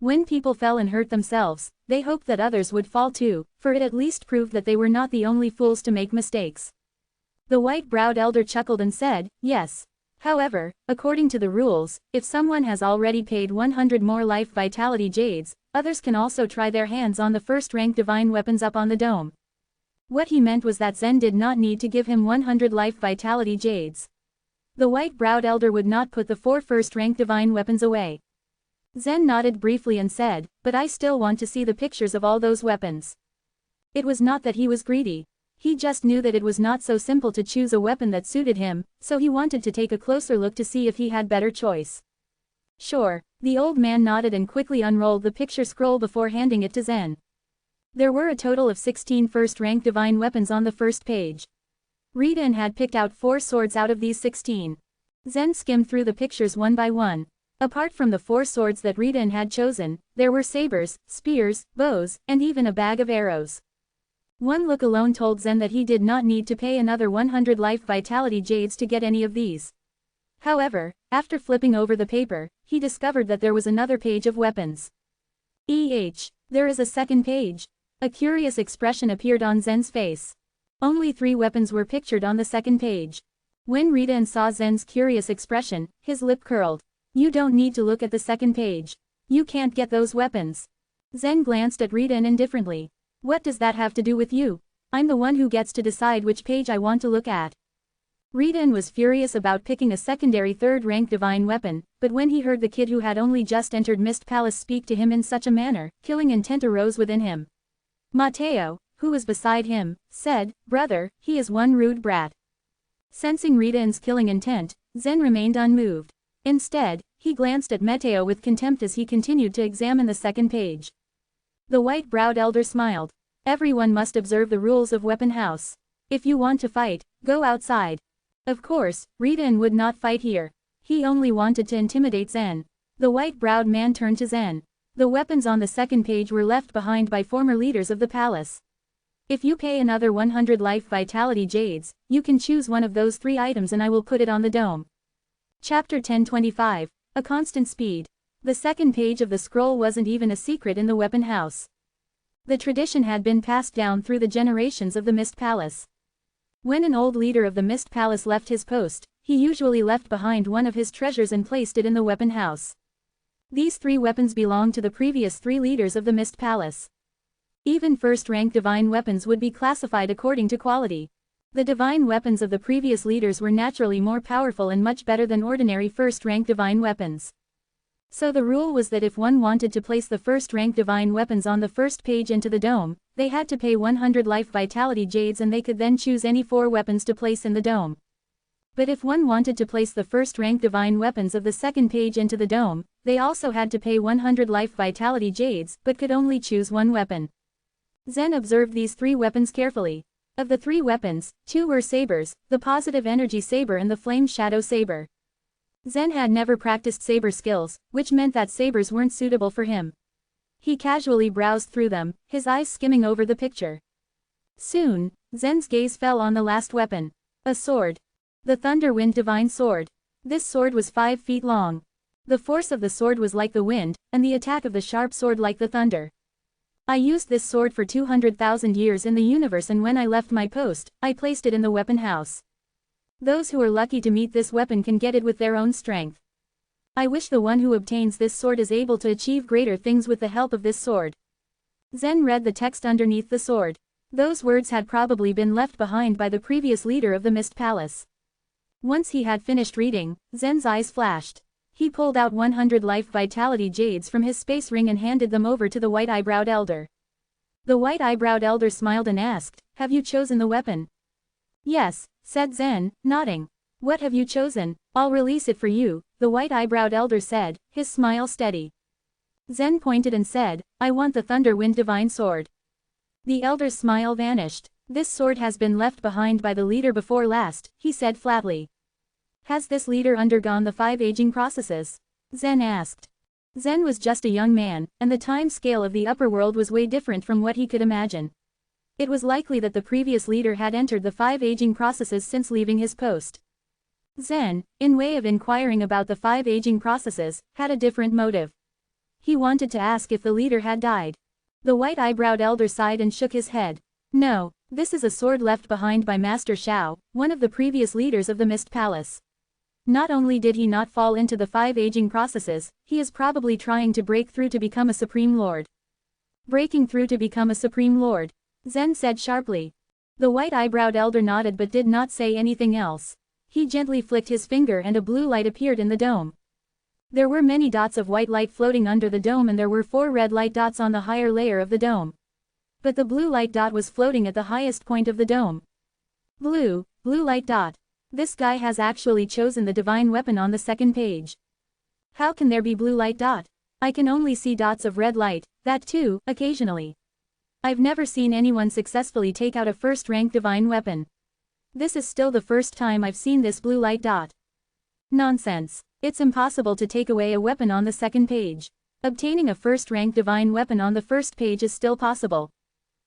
When people fell and hurt themselves, they hoped that others would fall too, for it at least proved that they were not the only fools to make mistakes. The white-browed elder chuckled and said, "Yes. However, according to the rules, if someone has already paid 100 more life vitality jades, others can also try their hands on the first-rank divine weapons up on the dome." What he meant was that Zen did not need to give him 100 life vitality jades. The white-browed elder would not put the 4 first-rank divine weapons away. Zen nodded briefly and said, "But I still want to see the pictures of all those weapons." It was not that he was greedy. He just knew that it was not so simple to choose a weapon that suited him, so he wanted to take a closer look to see if he had better choice. "Sure." The old man nodded and quickly unrolled the picture scroll before handing it to Zen. There were a total of 16 first-rank divine weapons on the first page. Ridan had picked out 4 swords out of these 16. Zen skimmed through the pictures one by one. Apart from the 4 swords that Ridan had chosen, there were sabers, spears, bows, and even a bag of arrows. One look alone told Zen that he did not need to pay another 100 life vitality jades to get any of these. However, after flipping over the paper, he discovered that there was another page of weapons. There is a second page. A curious expression appeared on Zen's face. Only 3 weapons were pictured on the second page. When Ridan saw Zen's curious expression, his lip curled. "You don't need to look at the second page. You can't get those weapons." Zen glanced at Ridan indifferently. "What does that have to do with you? I'm the one who gets to decide which page I want to look at." Ridan was furious about picking a secondary third-rank divine weapon, but when he heard the kid who had only just entered Mist Palace speak to him in such a manner, killing intent arose within him. Mateo, who was beside him, said, "Brother, he is one rude brat." Sensing Ridan's killing intent, Zen remained unmoved. Instead, he glanced at Mateo with contempt as he continued to examine the second page. The white-browed elder smiled. "Everyone must observe the rules of Weapon House. If you want to fight, go outside." Of course, Ridan would not fight here. He only wanted to intimidate Zen. The white-browed man turned to Zen. The weapons on the second page were left behind by former leaders of the palace. If you pay another 100 life vitality jades, you can choose one of those 3 items and I will put it on the dome. Chapter 1025, A Constant Speed. The second page of the scroll wasn't even a secret in the Weapon House. The tradition had been passed down through the generations of the Mist Palace. When an old leader of the Mist Palace left his post, he usually left behind one of his treasures and placed it in the Weapon House. These 3 weapons belonged to the previous 3 leaders of the Mist Palace. Even first-rank divine weapons would be classified according to quality. The divine weapons of the previous leaders were naturally more powerful and much better than ordinary first-rank divine weapons. So the rule was that if one wanted to place the first-rank divine weapons on the first page into the dome, they had to pay 100 life vitality jades, and they could then choose any 4 weapons to place in the dome. But if one wanted to place the first-rank divine weapons of the second page into the dome, they also had to pay 100 life vitality jades, but could only choose 1 weapon. Zen observed these 3 weapons carefully. Of the 3 weapons, 2 were sabers, the positive energy saber and the flame shadow saber. Zen had never practiced saber skills, which meant that sabers weren't suitable for him. He casually browsed through them, his eyes skimming over the picture. Soon, Zen's gaze fell on the last weapon. A sword. The Thunderwind Divine Sword. This sword was 5 feet long. The force of the sword was like the wind, and the attack of the sharp sword like the thunder. I used this sword for 200,000 years in the universe, and when I left my post, I placed it in the weapon house. Those who are lucky to meet this weapon can get it with their own strength. I wish the one who obtains this sword is able to achieve greater things with the help of this sword. Zen read the text underneath the sword. Those words had probably been left behind by the previous leader of the Mist Palace. Once he had finished reading, Zen's eyes flashed. He pulled out 100 life vitality jades from his space ring and handed them over to the white-eyebrow elder. The white-eyebrow elder smiled and asked, "Have you chosen the weapon?" "Yes," said Zen, nodding. "What have you chosen? I'll release it for you," the white-eyebrow elder said, his smile steady. Zen pointed and said, "I want the Thunderwind Divine Sword." The elder's smile vanished. "This sword has been left behind by the leader before last," he said flatly. "Has this leader undergone the 5 aging processes?" Zen asked. Zen was just a young man, and the time scale of the upper world was way different from what he could imagine. It was likely that the previous leader had entered the 5 aging processes since leaving his post. Zen, in way of inquiring about the 5 aging processes, had a different motive. He wanted to ask if the leader had died. The white-eyebrowed elder sighed and shook his head. "No, this is a sword left behind by Master Shao, one of the previous leaders of the Mist Palace. Not only did he not fall into the 5 aging processes, he is probably trying to break through to become a Supreme Lord." "Breaking through to become a Supreme Lord," Zen said sharply. The white-eyebrowed elder nodded but did not say anything else. He gently flicked his finger and a blue light appeared in the dome. There were many dots of white light floating under the dome, and there were 4 red light dots on the higher layer of the dome. But the blue light dot was floating at the highest point of the dome. Blue light dot. This guy has actually chosen the divine weapon on the second page. How can there be blue light dot? I can only see dots of red light, that too, occasionally. I've never seen anyone successfully take out a first-rank divine weapon. This is still the first time I've seen this blue light dot. Nonsense. It's impossible to take away a weapon on the second page. Obtaining a first-rank divine weapon on the first page is still possible.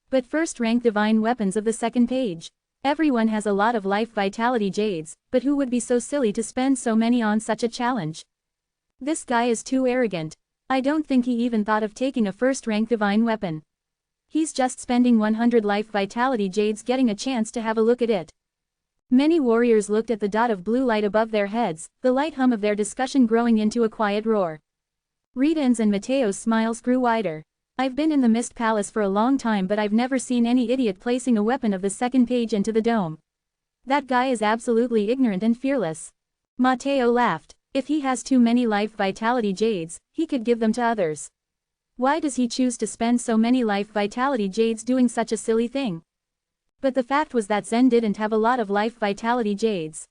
But first-rank divine weapons of the second page? Everyone has a lot of life vitality jades, but who would be so silly to spend so many on such a challenge? This guy is too arrogant. I don't think he even thought of taking a first-rank divine weapon. He's just spending 100 life vitality jades getting a chance to have a look at it. Many warriors looked at the dot of blue light above their heads, the light hum of their discussion growing into a quiet roar. Riden's and Mateo's smiles grew wider. I've been in the Mist Palace for a long time, but I've never seen any idiot placing a weapon of the second page into the dome. That guy is absolutely ignorant and fearless. Mateo laughed. If he has too many life vitality jades, he could give them to others. Why does he choose to spend so many life vitality jades doing such a silly thing? But the fact was that Zen didn't have a lot of life vitality jades.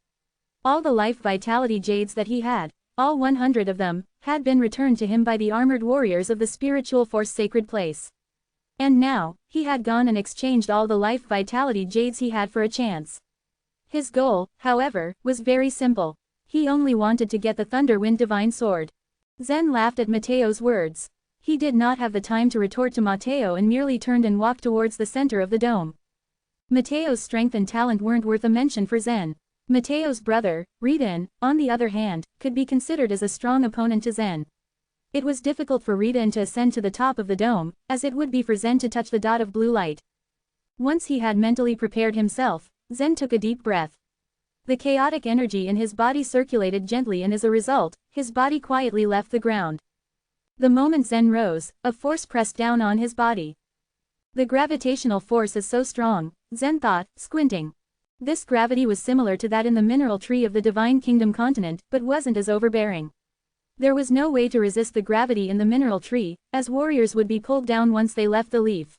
All the life vitality jades that he had, all 100 of them, had been returned to him by the armored warriors of the spiritual force sacred place. And now, he had gone and exchanged all the life vitality jades he had for a chance. His goal, however, was very simple. He only wanted to get the Thunderwind Divine Sword. Zen laughed at Mateo's words. He did not have the time to retort to Mateo and merely turned and walked towards the center of the dome. Mateo's strength and talent weren't worth a mention for Zen. Mateo's brother, Riden, on the other hand, could be considered as a strong opponent to Zen. It was difficult for Riden to ascend to the top of the dome, as it would be for Zen to touch the dot of blue light. Once he had mentally prepared himself, Zen took a deep breath. The chaotic energy in his body circulated gently, and as a result, his body quietly left the ground. The moment Zen rose, a force pressed down on his body. The gravitational force is so strong, Zen thought, squinting. This gravity was similar to that in the mineral tree of the Divine Kingdom continent, but wasn't as overbearing. There was no way to resist the gravity in the mineral tree, as warriors would be pulled down once they left the leaf.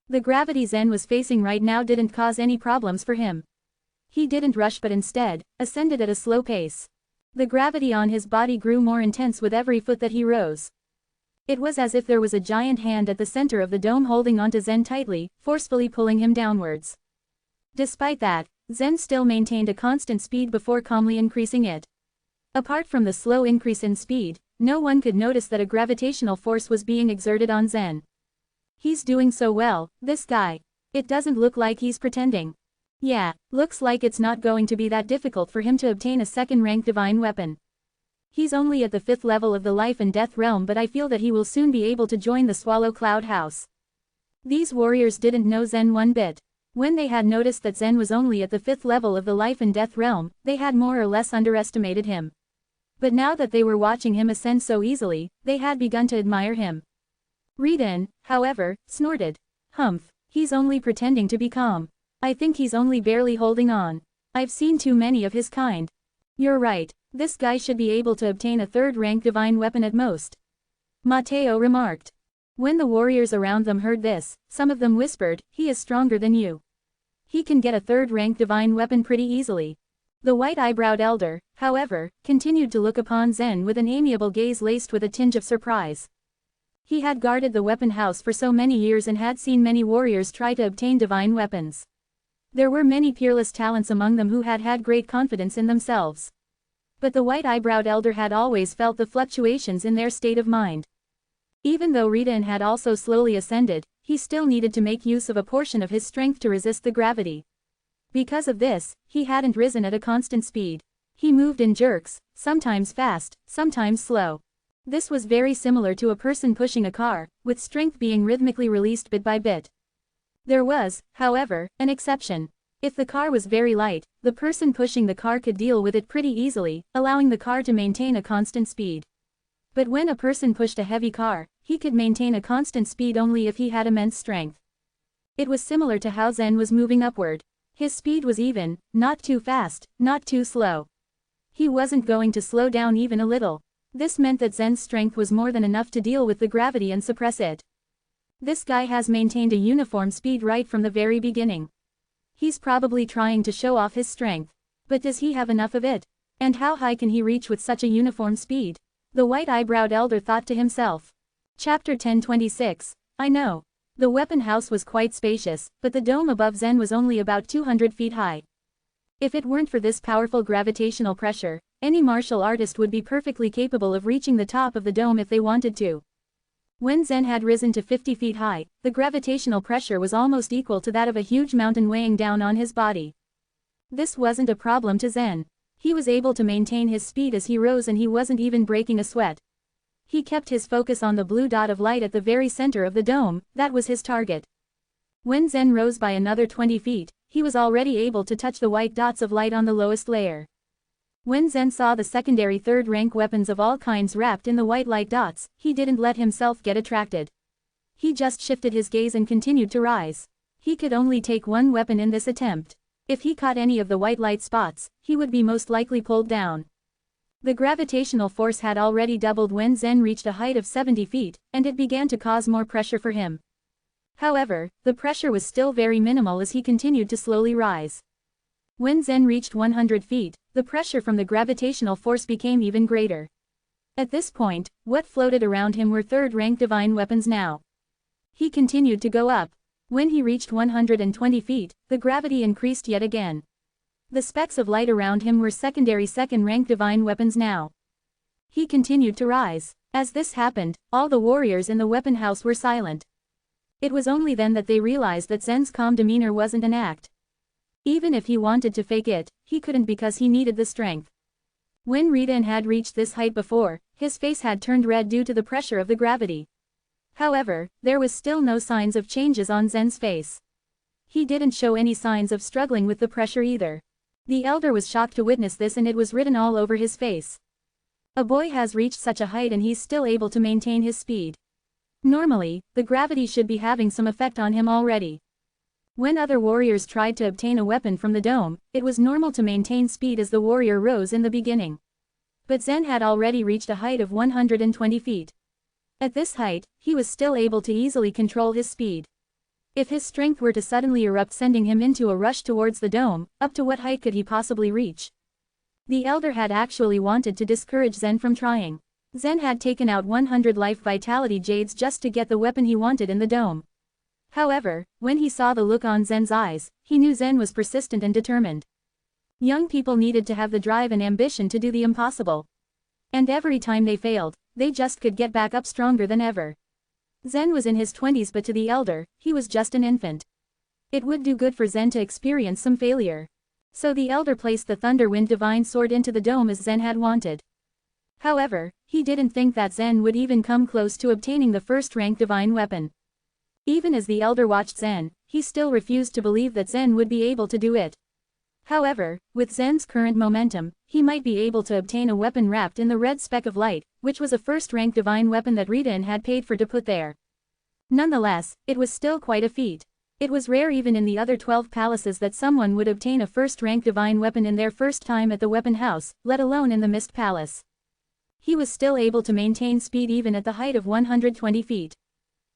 The gravity Zen was facing right now didn't cause any problems for him. He didn't rush but instead, ascended at a slow pace. The gravity on his body grew more intense with every foot that he rose. It was as if there was a giant hand at the center of the dome holding onto Zen tightly, forcefully pulling him downwards. Despite that, Zen still maintained a constant speed before calmly increasing it. Apart from the slow increase in speed, no one could notice that a gravitational force was being exerted on Zen. He's doing so well, this guy. It doesn't look like he's pretending. Yeah, looks like it's not going to be that difficult for him to obtain a second-rank divine weapon. He's only at the 5th level of the life and death realm, but I feel that he will soon be able to join the Swallow Cloud House. These warriors didn't know Zen one bit. When they had noticed that Zen was only at the 5th level of the life and death realm, they had more or less underestimated him. But now that they were watching him ascend so easily, they had begun to admire him. Ridan, however, snorted. Humph, he's only pretending to be calm. I think he's only barely holding on. I've seen too many of his kind. You're right, this guy should be able to obtain a 3rd-rank divine weapon at most. Mateo remarked. When the warriors around them heard this, some of them whispered, he is stronger than you. He can get a 3rd-rank divine weapon pretty easily. The white-eyebrowed elder, however, continued to look upon Zen with an amiable gaze laced with a tinge of surprise. He had guarded the weapon house for so many years and had seen many warriors try to obtain divine weapons. There were many peerless talents among them who had had great confidence in themselves. But the white-eyebrowed elder had always felt the fluctuations in their state of mind. Even though Ridan had also slowly ascended, he still needed to make use of a portion of his strength to resist the gravity. Because of this, he hadn't risen at a constant speed. He moved in jerks, sometimes fast, sometimes slow. This was very similar to a person pushing a car, with strength being rhythmically released bit by bit. There was, however, an exception. If the car was very light, the person pushing the car could deal with it pretty easily, allowing the car to maintain a constant speed. But when a person pushed a heavy car, he could maintain a constant speed only if he had immense strength. It was similar to how Zen was moving upward. His speed was even, not too fast, not too slow. He wasn't going to slow down even a little. This meant that Zen's strength was more than enough to deal with the gravity and suppress it. This guy has maintained a uniform speed right from the very beginning. He's probably trying to show off his strength. But does he have enough of it? And how high can he reach with such a uniform speed? The white-eyebrowed elder thought to himself. Chapter 1026. I know. The weapon house was quite spacious, but the dome above Zen was only about 200 feet high. If it weren't for this powerful gravitational pressure, any martial artist would be perfectly capable of reaching the top of the dome if they wanted to. When Zen had risen to 50 feet high, the gravitational pressure was almost equal to that of a huge mountain weighing down on his body. This wasn't a problem to Zen. He was able to maintain his speed as he rose and he wasn't even breaking a sweat. He kept his focus on the blue dot of light at the very center of the dome, that was his target. When Zen rose by another 20 feet, he was already able to touch the white dots of light on the lowest layer. When Zen saw the secondary 3rd-rank weapons of all kinds wrapped in the white light dots, he didn't let himself get attracted. He just shifted his gaze and continued to rise. He could only take one weapon in this attempt. If he caught any of the white light spots, he would be most likely pulled down. The gravitational force had already doubled when Zen reached a height of 70 feet, and it began to cause more pressure for him. However, the pressure was still very minimal as he continued to slowly rise. When Zen reached 100 feet, the pressure from the gravitational force became even greater. At this point, what floated around him were 3rd-rank divine weapons now. He continued to go up. When he reached 120 feet, the gravity increased yet again. The specks of light around him were secondary 2nd-rank divine weapons now. He continued to rise. As this happened, all the warriors in the weapon house were silent. It was only then that they realized that Zen's calm demeanor wasn't an act. Even if he wanted to fake it, he couldn't because he needed the strength. When Ridan had reached this height before, his face had turned red due to the pressure of the gravity. However, there was still no signs of changes on Zen's face. He didn't show any signs of struggling with the pressure either. The elder was shocked to witness this, and it was written all over his face. A boy has reached such a height and he's still able to maintain his speed. Normally, the gravity should be having some effect on him already. When other warriors tried to obtain a weapon from the dome, it was normal to maintain speed as the warrior rose in the beginning. But Zen had already reached a height of 120 feet. At this height, he was still able to easily control his speed. If his strength were to suddenly erupt sending him into a rush towards the dome, up to what height could he possibly reach? The elder had actually wanted to discourage Zen from trying. Zen had taken out 100 life vitality jades just to get the weapon he wanted in the dome. However, when he saw the look on Zen's eyes, he knew Zen was persistent and determined. Young people needed to have the drive and ambition to do the impossible. And every time they failed, they just could get back up stronger than ever. Zen was in his 20s, but to the elder, he was just an infant. It would do good for Zen to experience some failure. So the elder placed the Thunderwind Divine Sword into the dome as Zen had wanted. However, he didn't think that Zen would even come close to obtaining the first-rank divine weapon. Even as the elder watched Zen, he still refused to believe that Zen would be able to do it. However, with Zen's current momentum, he might be able to obtain a weapon wrapped in the red speck of light, which was a first-rank divine weapon that Ridan had paid for to put there. Nonetheless, it was still quite a feat. It was rare even in the other 12 palaces that someone would obtain a first-rank divine weapon in their first time at the weapon house, let alone in the Mist Palace. He was still able to maintain speed even at the height of 120 feet.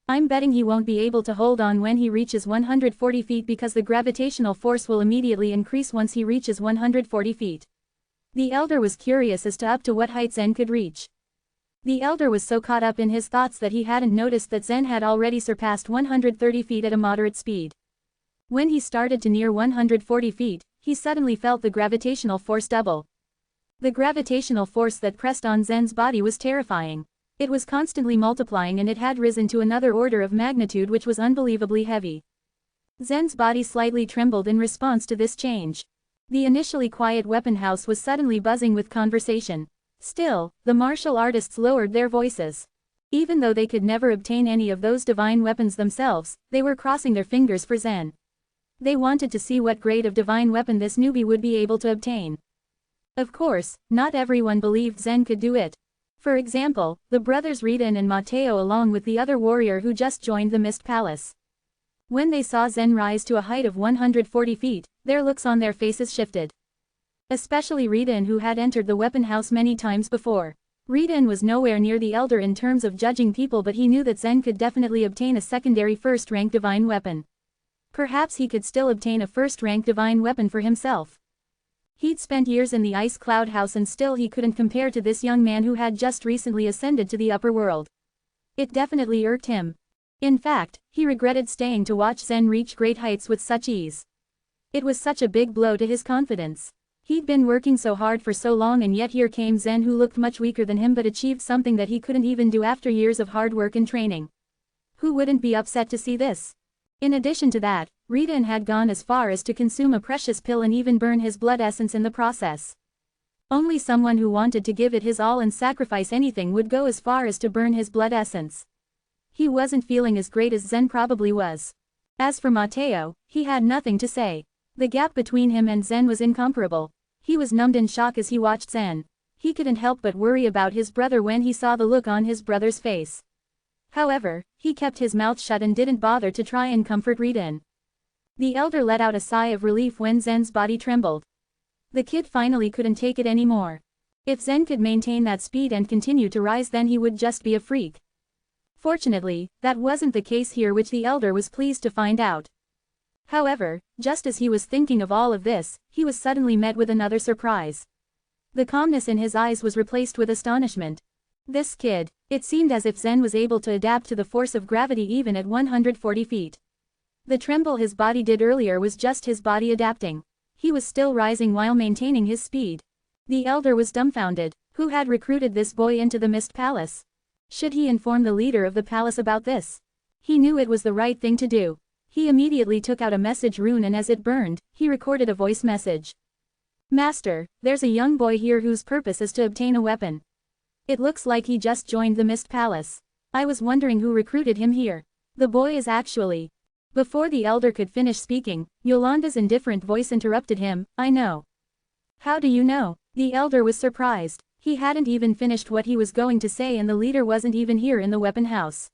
I'm betting he won't be able to hold on when he reaches 140 feet because the gravitational force will immediately increase once he reaches 140 feet. The elder was curious as to up to what height Zen could reach. The elder was so caught up in his thoughts that he hadn't noticed that Zen had already surpassed 130 feet at a moderate speed. When he started to near 140 feet, he suddenly felt the gravitational force double. The gravitational force that pressed on Zen's body was terrifying. It was constantly multiplying and it had risen to another order of magnitude which was unbelievably heavy. Zen's body slightly trembled in response to this change. The initially quiet weapon house was suddenly buzzing with conversation. Still, the martial artists lowered their voices. Even though they could never obtain any of those divine weapons themselves, they were crossing their fingers for Zen. They wanted to see what grade of divine weapon this newbie would be able to obtain. Of course, not everyone believed Zen could do it. For example, the brothers Ridan and Mateo along with the other warrior who just joined the Mist Palace. When they saw Zen rise to a height of 140 feet, their looks on their faces shifted. Especially Ridan, who had entered the weapon house many times before. Ridan was nowhere near the elder in terms of judging people, but he knew that Zen could definitely obtain a secondary first-rank divine weapon. Perhaps he could still obtain a first-rank divine weapon for himself. He'd spent years in the Ice Cloud House and still he couldn't compare to this young man who had just recently ascended to the upper world. It definitely irked him. In fact, he regretted staying to watch Zen reach great heights with such ease. It was such a big blow to his confidence. He'd been working so hard for so long and yet here came Zen who looked much weaker than him but achieved something that he couldn't even do after years of hard work and training. Who wouldn't be upset to see this? In addition to that, Ridan had gone as far as to consume a precious pill and even burn his blood essence in the process. Only someone who wanted to give it his all and sacrifice anything would go as far as to burn his blood essence. He wasn't feeling as great as Zen probably was. As for Mateo, he had nothing to say. The gap between him and Zen was incomparable. He was numbed in shock as he watched Zen. He couldn't help but worry about his brother when he saw the look on his brother's face. However, he kept his mouth shut and didn't bother to try and comfort Ridan. The elder let out a sigh of relief when Zen's body trembled. The kid finally couldn't take it anymore. If Zen could maintain that speed and continue to rise, then he would just be a freak. Fortunately, that wasn't the case here, which the elder was pleased to find out. However, just as he was thinking of all of this, he was suddenly met with another surprise. The calmness in his eyes was replaced with astonishment. This kid, it seemed as if Zen was able to adapt to the force of gravity even at 140 feet. The tremble his body did earlier was just his body adapting. He was still rising while maintaining his speed. The elder was dumbfounded. Who had recruited this boy into the Mist Palace? Should he inform the leader of the palace about this? He knew it was the right thing to do. He immediately took out a message rune and as it burned, he recorded a voice message. Master, there's a young boy here whose purpose is to obtain a weapon. It looks like he just joined the Mist Palace. I was wondering who recruited him here. The boy is actually... Before the elder could finish speaking, Yolanda's indifferent voice interrupted him. I know. How do you know? The elder was surprised. He hadn't even finished what he was going to say and the leader wasn't even here in the weapon house.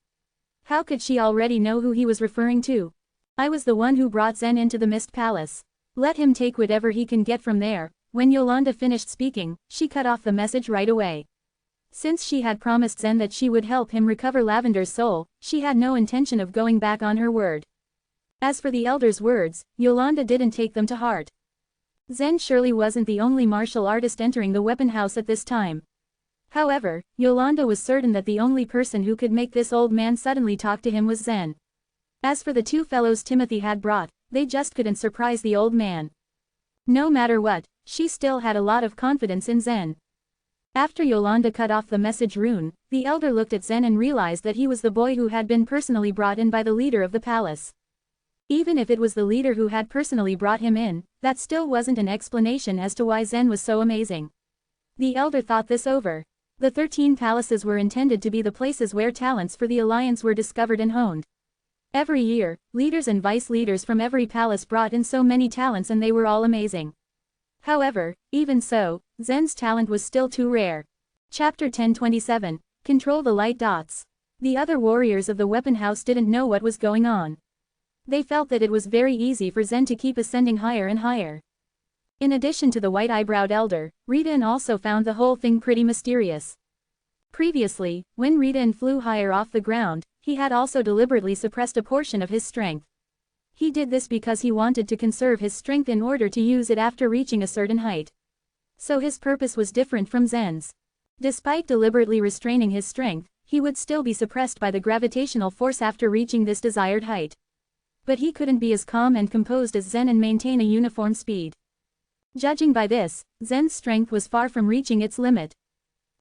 How could she already know who he was referring to? I was the one who brought Zen into the Mist Palace. Let him take whatever he can get from there. When Yolanda finished speaking, she cut off the message right away. Since she had promised Zen that she would help him recover Lavender's soul, she had no intention of going back on her word. As for the elder's words, Yolanda didn't take them to heart. Zen surely wasn't the only martial artist entering the weapon house at this time. However, Yolanda was certain that the only person who could make this old man suddenly talk to him was Zen. As for the two fellows Timothy had brought, they just couldn't surprise the old man. No matter what, she still had a lot of confidence in Zen. After Yolanda cut off the message rune, the elder looked at Zen and realized that he was the boy who had been personally brought in by the leader of the palace. Even if it was the leader who had personally brought him in, that still wasn't an explanation as to why Zen was so amazing. The elder thought this over. The 13 palaces were intended to be the places where talents for the alliance were discovered and honed. Every year, leaders and vice leaders from every palace brought in so many talents and they were all amazing. However, even so, Zen's talent was still too rare. Chapter 1027, Control the Light Dots. The other warriors of the weapon house didn't know what was going on. They felt that it was very easy for Zen to keep ascending higher and higher. In addition to the white-eyebrowed elder, Rita-in also found the whole thing pretty mysterious. Previously, when Rita-in flew higher off the ground, he had also deliberately suppressed a portion of his strength. He did this because he wanted to conserve his strength in order to use it after reaching a certain height. So his purpose was different from Zen's. Despite deliberately restraining his strength, he would still be suppressed by the gravitational force after reaching this desired height. But he couldn't be as calm and composed as Zen and maintain a uniform speed. Judging by this, Zen's strength was far from reaching its limit.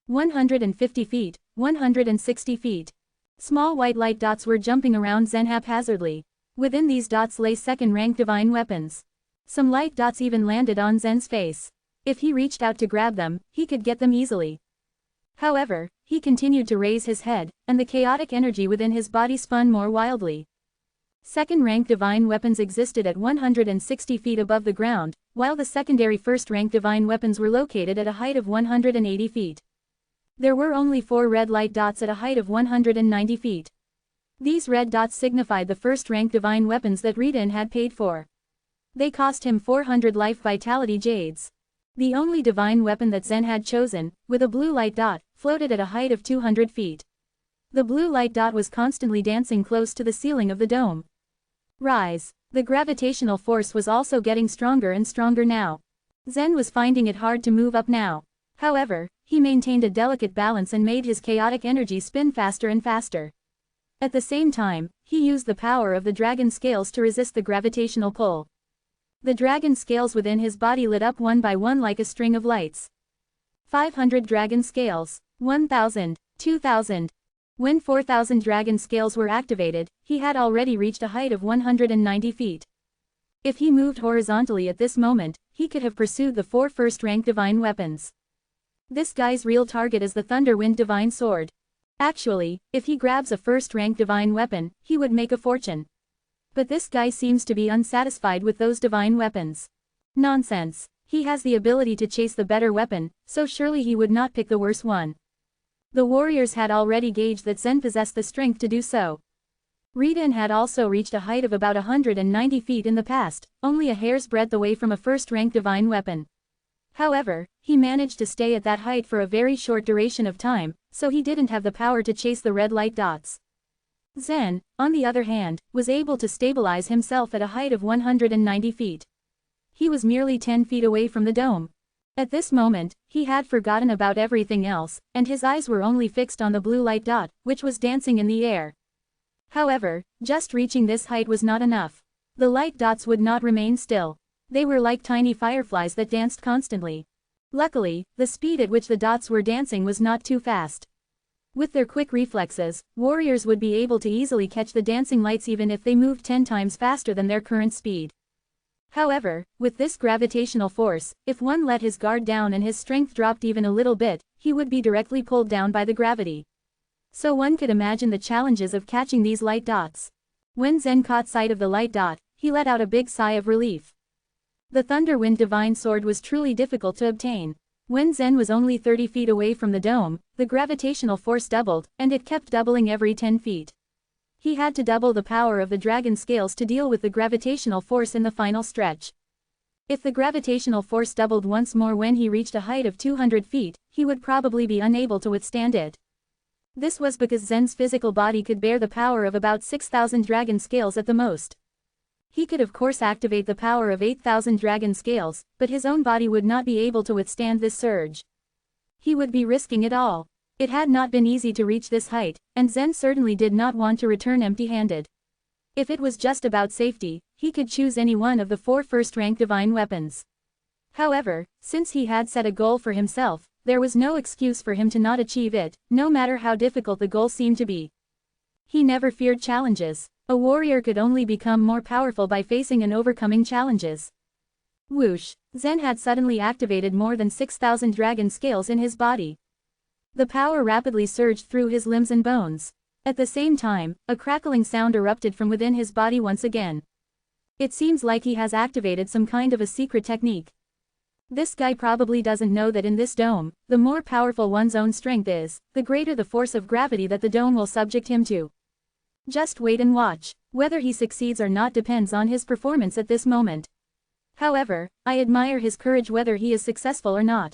150 feet, 160 feet. Small white light dots were jumping around Zen haphazardly. Within these dots lay second-rank divine weapons. Some light dots even landed on Zen's face. If he reached out to grab them, he could get them easily. However, he continued to raise his head, and the chaotic energy within his body spun more wildly. Second-rank divine weapons existed at 160 feet above the ground, while the secondary first-rank divine weapons were located at a height of 180 feet. There were only 4 red light dots at a height of 190 feet. These red dots signified the first-rank divine weapons that Rita-in had paid for. They cost him 400 life vitality jades. The only divine weapon that Zen had chosen, with a blue light dot, floated at a height of 200 feet. The blue light dot was constantly dancing close to the ceiling of the dome. Rise. The gravitational force was also getting stronger and stronger now. Zen was finding it hard to move up now. However, he maintained a delicate balance and made his chaotic energy spin faster and faster. At the same time, he used the power of the dragon scales to resist the gravitational pull. The dragon scales within his body lit up one by one like a string of lights. 500 dragon scales, 1,000, 2,000. When 4,000 dragon scales were activated, he had already reached a height of 190 feet. If he moved horizontally at this moment, he could have pursued the 4 first-rank divine weapons. This guy's real target is the Thunderwind Divine Sword. Actually, if he grabs a first-rank divine weapon, he would make a fortune. But this guy seems to be unsatisfied with those divine weapons. Nonsense. He has the ability to chase the better weapon, so surely he would not pick the worse one. The warriors had already gauged that Zen possessed the strength to do so. Rita-in had also reached a height of about 190 feet in the past, only a hair's breadth away from a first-rank divine weapon. However, he managed to stay at that height for a very short duration of time, so he didn't have the power to chase the red light dots. Zen, on the other hand, was able to stabilize himself at a height of 190 feet. He was merely 10 feet away from the dome. At this moment, he had forgotten about everything else, and his eyes were only fixed on the blue light dot, which was dancing in the air. However, just reaching this height was not enough. The light dots would not remain still. They were like tiny fireflies that danced constantly. Luckily, the speed at which the dots were dancing was not too fast. With their quick reflexes, warriors would be able to easily catch the dancing lights even if they moved 10 times faster than their current speed. However, with this gravitational force, if one let his guard down and his strength dropped even a little bit, he would be directly pulled down by the gravity. So one could imagine the challenges of catching these light dots. When Zen caught sight of the light dot, he let out a big sigh of relief. The Thunderwind Divine Sword was truly difficult to obtain. When Zen was only 30 feet away from the dome, the gravitational force doubled, and it kept doubling every 10 feet. He had to double the power of the dragon scales to deal with the gravitational force in the final stretch. If the gravitational force doubled once more when he reached a height of 200 feet, he would probably be unable to withstand it. This was because Zen's physical body could bear the power of about 6,000 dragon scales at the most. He could of course activate the power of 8,000 dragon scales, but his own body would not be able to withstand this surge. He would be risking it all. It had not been easy to reach this height, and Zen certainly did not want to return empty-handed. If it was just about safety, he could choose any one of the 4 first-rank divine weapons. However, since he had set a goal for himself, there was no excuse for him to not achieve it, no matter how difficult the goal seemed to be. He never feared challenges. A warrior could only become more powerful by facing and overcoming challenges. Whoosh! Zen had suddenly activated more than 6,000 dragon scales in his body. The power rapidly surged through his limbs and bones. At the same time, a crackling sound erupted from within his body once again. It seems like he has activated some kind of a secret technique. This guy probably doesn't know that in this dome, the more powerful one's own strength is, the greater the force of gravity that the dome will subject him to. Just wait and watch. Whether he succeeds or not depends on his performance at this moment. However, I admire his courage whether he is successful or not.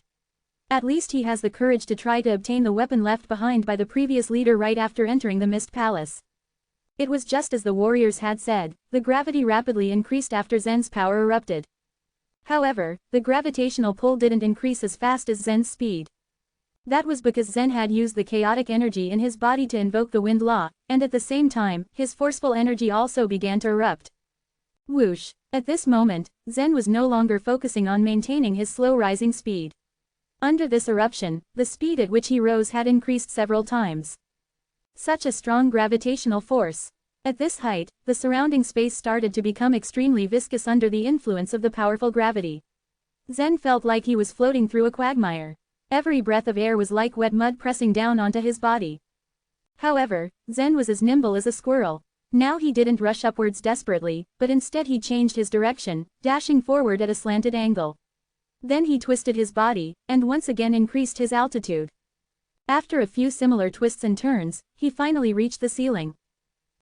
At least he has the courage to try to obtain the weapon left behind by the previous leader right after entering the Mist Palace. It was just as the warriors had said, the gravity rapidly increased after Zen's power erupted. However, the gravitational pull didn't increase as fast as Zen's speed. That was because Zen had used the chaotic energy in his body to invoke the wind law, and at the same time, his forceful energy also began to erupt. Whoosh! At this moment, Zen was no longer focusing on maintaining his slow rising speed. Under this eruption, the speed at which he rose had increased several times. Such a strong gravitational force. At this height, the surrounding space started to become extremely viscous under the influence of the powerful gravity. Zen felt like he was floating through a quagmire. Every breath of air was like wet mud pressing down onto his body. However, Zen was as nimble as a squirrel. Now he didn't rush upwards desperately, but instead he changed his direction, dashing forward at a slanted angle. Then he twisted his body, and once again increased his altitude. After a few similar twists and turns, he finally reached the ceiling.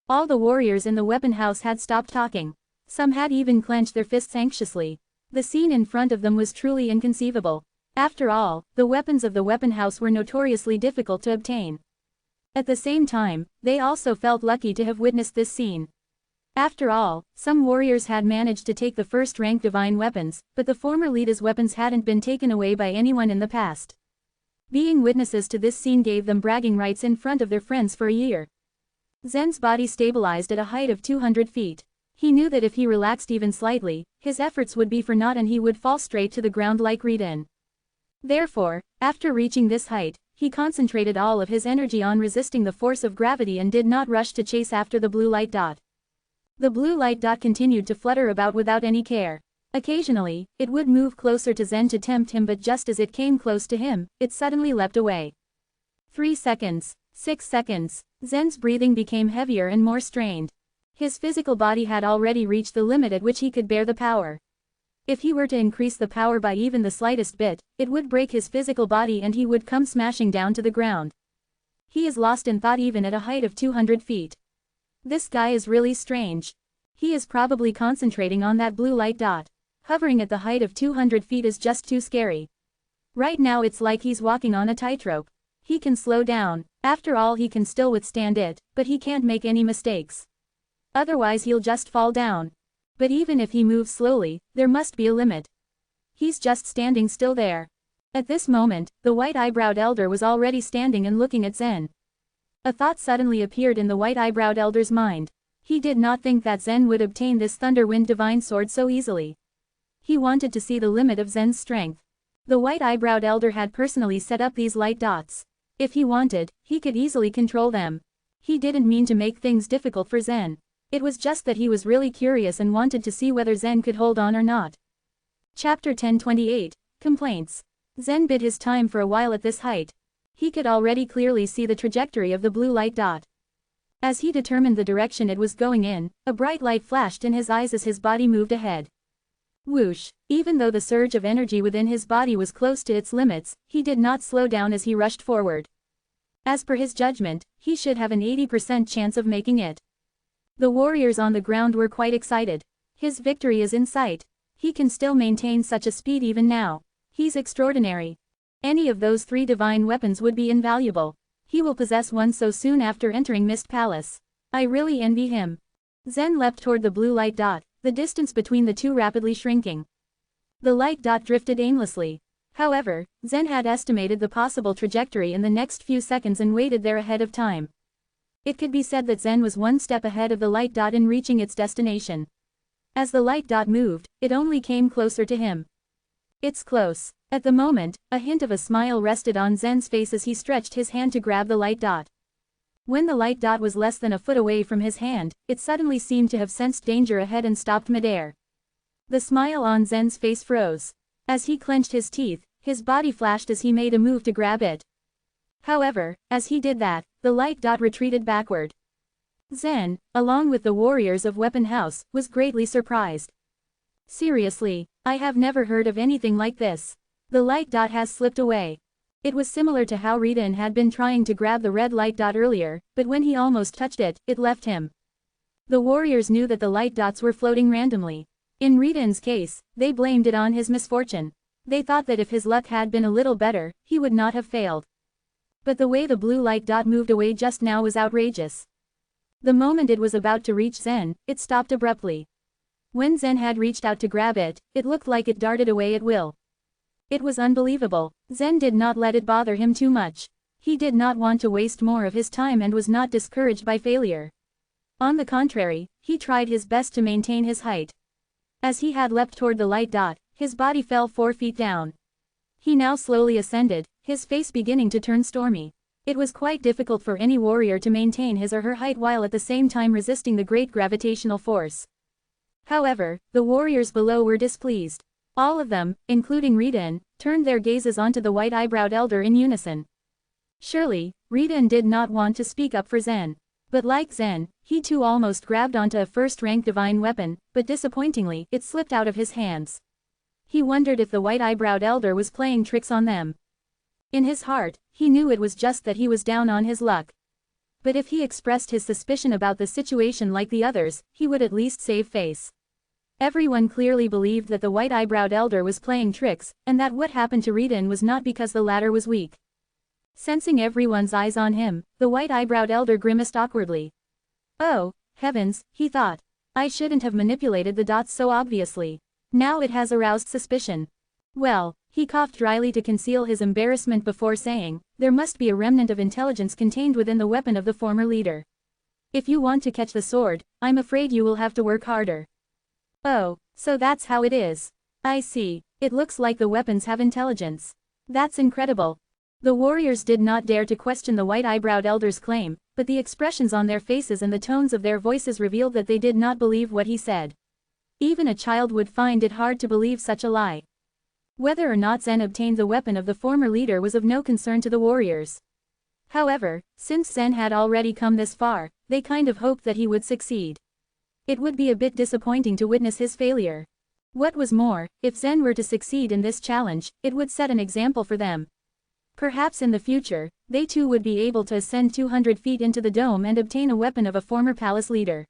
All the warriors in the weapon house had stopped talking. Some had even clenched their fists anxiously. The scene in front of them was truly inconceivable. After all, the weapons of the weapon house were notoriously difficult to obtain. At the same time, they also felt lucky to have witnessed this scene. After all, some warriors had managed to take the first-rank divine weapons, but the former leader's weapons hadn't been taken away by anyone in the past. Being witnesses to this scene gave them bragging rights in front of their friends for a year. Zen's body stabilized at a height of 200 feet. He knew that if he relaxed even slightly, his efforts would be for naught and he would fall straight to the ground like reed-in. Therefore, after reaching this height, he concentrated all of his energy on resisting the force of gravity and did not rush to chase after the blue light dot. The blue light dot continued to flutter about without any care. Occasionally, it would move closer to Zen to tempt him, but just as it came close to him, it suddenly leapt away. 3 seconds. 6 seconds. Zen's breathing became heavier and more strained. His physical body had already reached the limit at which he could bear the power. If he were to increase the power by even the slightest bit, it would break his physical body and he would come smashing down to the ground. He is lost in thought even at a height of 200 feet. This guy is really strange. He is probably concentrating on that blue light dot. Hovering at the height of 200 feet is just too scary. Right now it's like he's walking on a tightrope. He can slow down, after all he can still withstand it, but he can't make any mistakes. Otherwise he'll just fall down. But even if he moves slowly, there must be a limit. He's just standing still there. At this moment, the white-eyebrowed elder was already standing and looking at Zen. A thought suddenly appeared in the white-eyebrowed elder's mind. He did not think that Zen would obtain this Thunderwind divine sword so easily. He wanted to see the limit of Zen's strength. The white-eyebrowed elder had personally set up these light dots. If he wanted, he could easily control them. He didn't mean to make things difficult for Zen. It was just that he was really curious and wanted to see whether Zen could hold on or not. Chapter 1028, Complaints. Zen bid his time for a while at this height. He could already clearly see the trajectory of the blue light dot. As he determined the direction it was going in, a bright light flashed in his eyes as his body moved ahead. Whoosh! Even though the surge of energy within his body was close to its limits, he did not slow down as he rushed forward. As per his judgment, he should have an 80% chance of making it. The warriors on the ground were quite excited. His victory is in sight. He can still maintain such a speed even now. He's extraordinary. Any of those 3 divine weapons would be invaluable. He will possess one so soon after entering Mist Palace. I really envy him. Zen leapt toward the blue light dot, the distance between the two rapidly shrinking. The light dot drifted aimlessly. However, Zen had estimated the possible trajectory in the next few seconds and waited there ahead of time. It could be said that Zen was one step ahead of the light dot in reaching its destination. As the light dot moved, it only came closer to him. It's close. At the moment, a hint of a smile rested on Zen's face as he stretched his hand to grab the light dot. When the light dot was less than a foot away from his hand, it suddenly seemed to have sensed danger ahead and stopped midair. The smile on Zen's face froze. As he clenched his teeth, his body flashed as he made a move to grab it. However, as he did that, the light dot retreated backward. Zen, along with the warriors of Weapon House, was greatly surprised. Seriously, I have never heard of anything like this. The light dot has slipped away. It was similar to how Ridan had been trying to grab the red light dot earlier, but when he almost touched it, it left him. The warriors knew that the light dots were floating randomly. In Ridan's case, they blamed it on his misfortune. They thought that if his luck had been a little better, he would not have failed. But the way the blue light dot moved away just now was outrageous. The moment it was about to reach Zen, it stopped abruptly. When Zen had reached out to grab it, it looked like it darted away at will. It was unbelievable. Zen did not let it bother him too much. He did not want to waste more of his time and was not discouraged by failure. On the contrary, he tried his best to maintain his height. As he had leapt toward the light dot, his body fell 4 feet down. He now slowly ascended, his face beginning to turn stormy. It was quite difficult for any warrior to maintain his or her height while at the same time resisting the great gravitational force. However, the warriors below were displeased. All of them, including Ridan, turned their gazes onto the white-eyebrowed elder in unison. Surely, Ridan did not want to speak up for Zen. But like Zen, he too almost grabbed onto a first-rank divine weapon, but disappointingly, it slipped out of his hands. He wondered if the white-eyebrowed elder was playing tricks on them. In his heart, he knew it was just that he was down on his luck. But if he expressed his suspicion about the situation like the others, he would at least save face. Everyone clearly believed that the white-eyebrowed elder was playing tricks, and that what happened to Ridan was not because the latter was weak. Sensing everyone's eyes on him, the white-eyebrowed elder grimaced awkwardly. Oh, heavens, he thought. I shouldn't have manipulated the dots so obviously. Now it has aroused suspicion. Well, he coughed dryly to conceal his embarrassment before saying, there must be a remnant of intelligence contained within the weapon of the former leader. If you want to catch the sword, I'm afraid you will have to work harder. Oh, so that's how it is. I see, it looks like the weapons have intelligence. That's incredible. The warriors did not dare to question the white-eyebrowed elder's claim, but the expressions on their faces and the tones of their voices revealed that they did not believe what he said. Even a child would find it hard to believe such a lie. Whether or not Zen obtained the weapon of the former leader was of no concern to the warriors. However, since Zen had already come this far, they kind of hoped that he would succeed. It would be a bit disappointing to witness his failure. What was more, if Zen were to succeed in this challenge, it would set an example for them. Perhaps in the future, they too would be able to ascend 200 feet into the dome and obtain a weapon of a former palace leader.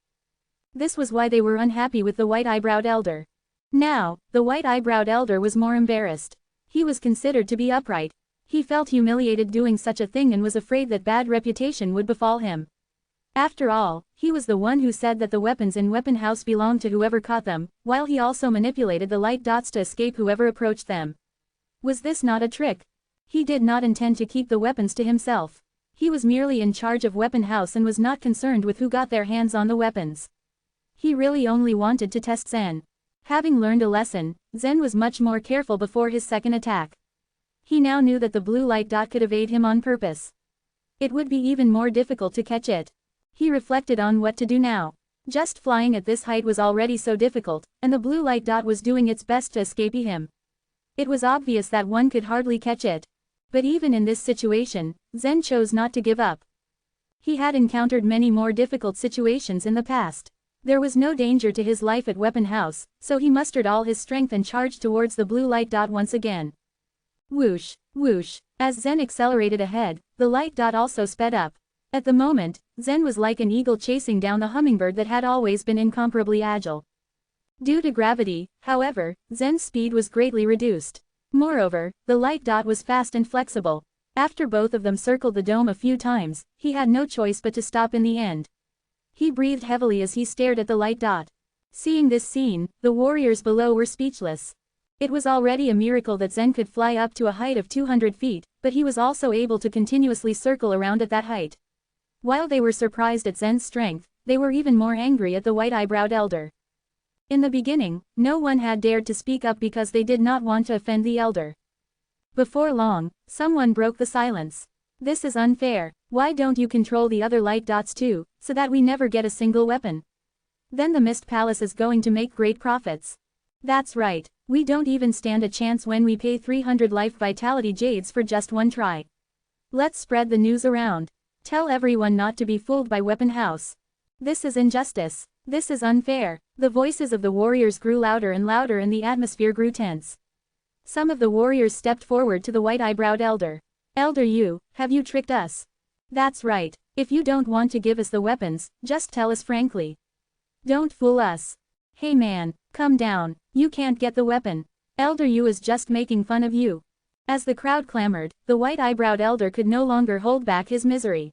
This was why they were unhappy with the white-eyebrowed elder. Now, the white-eyebrowed elder was more embarrassed. He was considered to be upright. He felt humiliated doing such a thing and was afraid that bad reputation would befall him. After all, he was the one who said that the weapons in Weapon House belonged to whoever caught them, while he also manipulated the light dots to escape whoever approached them. Was this not a trick? He did not intend to keep the weapons to himself. He was merely in charge of Weapon House and was not concerned with who got their hands on the weapons. He really only wanted to test Zen. Having learned a lesson, Zen was much more careful before his second attack. He now knew that the blue light dot could evade him on purpose. It would be even more difficult to catch it. He reflected on what to do now. Just flying at this height was already so difficult, and the blue light dot was doing its best to escape him. It was obvious that one could hardly catch it. But even in this situation, Zen chose not to give up. He had encountered many more difficult situations in the past. There was no danger to his life at Weapon House, so he mustered all his strength and charged towards the blue light dot once again. Whoosh, whoosh. As Zen accelerated ahead, the light dot also sped up. At the moment, Zen was like an eagle chasing down the hummingbird that had always been incomparably agile. Due to gravity, however, Zen's speed was greatly reduced. Moreover, the light dot was fast and flexible. After both of them circled the dome a few times, he had no choice but to stop in the end. He breathed heavily as he stared at the light dot. Seeing this scene, the warriors below were speechless. It was already a miracle that Zen could fly up to a height of 200 feet, but he was also able to continuously circle around at that height. While they were surprised at Zen's strength, they were even more angry at the white-eyebrowed elder. In the beginning, no one had dared to speak up because they did not want to offend the elder. Before long, someone broke the silence. This is unfair. Why don't you control the other light dots too, so that we never get a single weapon? Then the Mist Palace is going to make great profits. That's right, we don't even stand a chance when we pay 300 life vitality jades for just one try. Let's spread the news around. Tell everyone not to be fooled by Weapon House. This is injustice. This is unfair. The voices of the warriors grew louder and louder and the atmosphere grew tense. Some of the warriors stepped forward to the white-eyebrowed elder. Elder Yu, have you tricked us? That's right. If you don't want to give us the weapons, just tell us frankly. Don't fool us. Hey man, come down. You can't get the weapon. Elder Yu is just making fun of you. As the crowd clamored, the white-eyebrowed elder could no longer hold back his misery.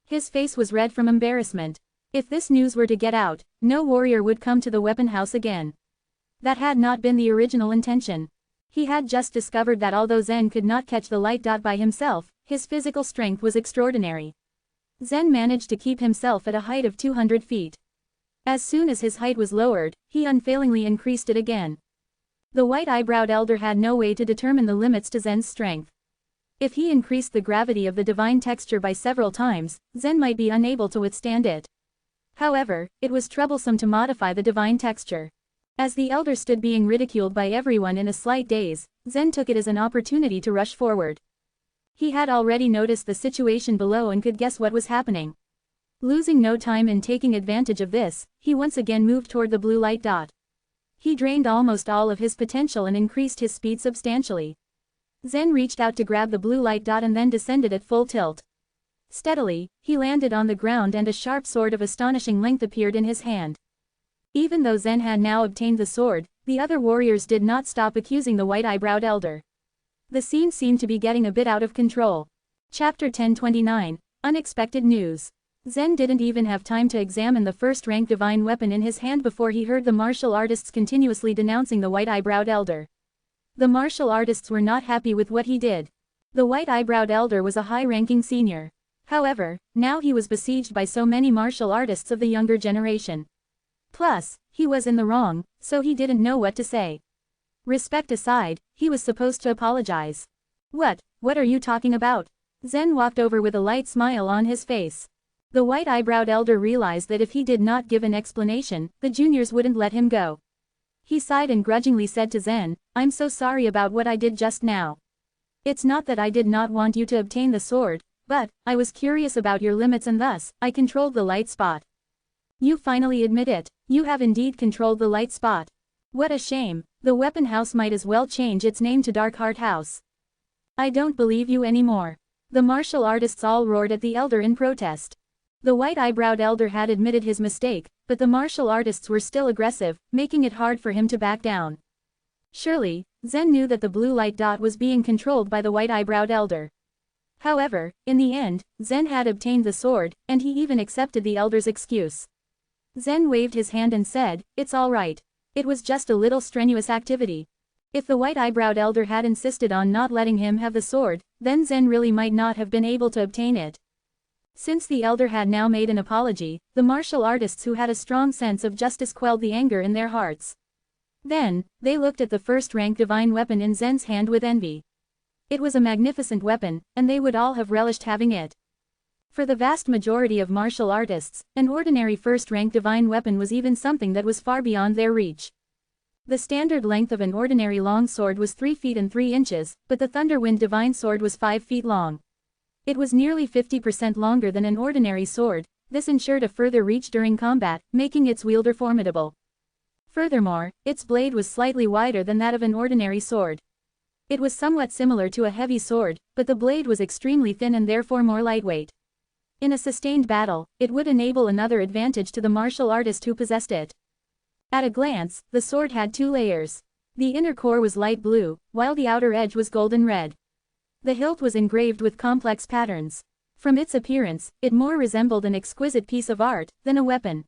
His face was red from embarrassment. If this news were to get out, no warrior would come to the weapon house again. That had not been the original intention. He had just discovered that although Zen could not catch the light dot by himself, his physical strength was extraordinary. Zen managed to keep himself at a height of 200 feet. As soon as his height was lowered, he unfailingly increased it again. The white-eyebrowed elder had no way to determine the limits to Zen's strength. If he increased the gravity of the divine texture by several times, Zen might be unable to withstand it. However, it was troublesome to modify the divine texture. As the elder stood being ridiculed by everyone in a slight daze, Zen took it as an opportunity to rush forward. He had already noticed the situation below and could guess what was happening. Losing no time in taking advantage of this, he once again moved toward the blue light dot. He drained almost all of his potential and increased his speed substantially. Zen reached out to grab the blue light dot and then descended at full tilt. Steadily, he landed on the ground and a sharp sword of astonishing length appeared in his hand. Even though Zen had now obtained the sword, the other warriors did not stop accusing the white-eyebrowed elder. The scene seemed to be getting a bit out of control. Chapter 1029, Unexpected News. Zen didn't even have time to examine the first-rank divine weapon in his hand before he heard the martial artists continuously denouncing the white-eyebrowed elder. The martial artists were not happy with what he did. The white-eyebrowed elder was a high-ranking senior. However, now he was besieged by so many martial artists of the younger generation. Plus, he was in the wrong, so he didn't know what to say. Respect aside, he was supposed to apologize. What are you talking about? Zen walked over with a light smile on his face. The white-eyebrowed elder realized that if he did not give an explanation, the juniors wouldn't let him go. He sighed and grudgingly said to Zen, "I'm so sorry about what I did just now. It's not that I did not want you to obtain the sword, but I was curious about your limits and thus, I controlled the light spot." You finally admit it. You have indeed controlled the light spot. What a shame. The weapon house might as well change its name to Dark Heart House. I don't believe you anymore. The martial artists all roared at the elder in protest. The white-eyebrowed elder had admitted his mistake, but the martial artists were still aggressive, making it hard for him to back down. Surely, Zen knew that the blue light dot was being controlled by the white-eyebrowed elder. However, in the end, Zen had obtained the sword, and he even accepted the elder's excuse. Zen waved his hand and said, "It's all right. It was just a little strenuous activity." If the white-eyebrowed elder had insisted on not letting him have the sword, then Zen really might not have been able to obtain it. Since the elder had now made an apology, the martial artists who had a strong sense of justice quelled the anger in their hearts. Then, they looked at the first-rank divine weapon in Zen's hand with envy. It was a magnificent weapon, and they would all have relished having it. For the vast majority of martial artists, an ordinary first-rank divine weapon was even something that was far beyond their reach. The standard length of an ordinary long sword was 3 feet and 3 inches, but the Thunderwind divine sword was 5 feet long. It was nearly 50% longer than an ordinary sword. This ensured a further reach during combat, making its wielder formidable. Furthermore, its blade was slightly wider than that of an ordinary sword. It was somewhat similar to a heavy sword, but the blade was extremely thin and therefore more lightweight. In a sustained battle, it would enable another advantage to the martial artist who possessed it. At a glance, the sword had 2 layers. The inner core was light blue, while the outer edge was golden red. The hilt was engraved with complex patterns. From its appearance, it more resembled an exquisite piece of art than a weapon.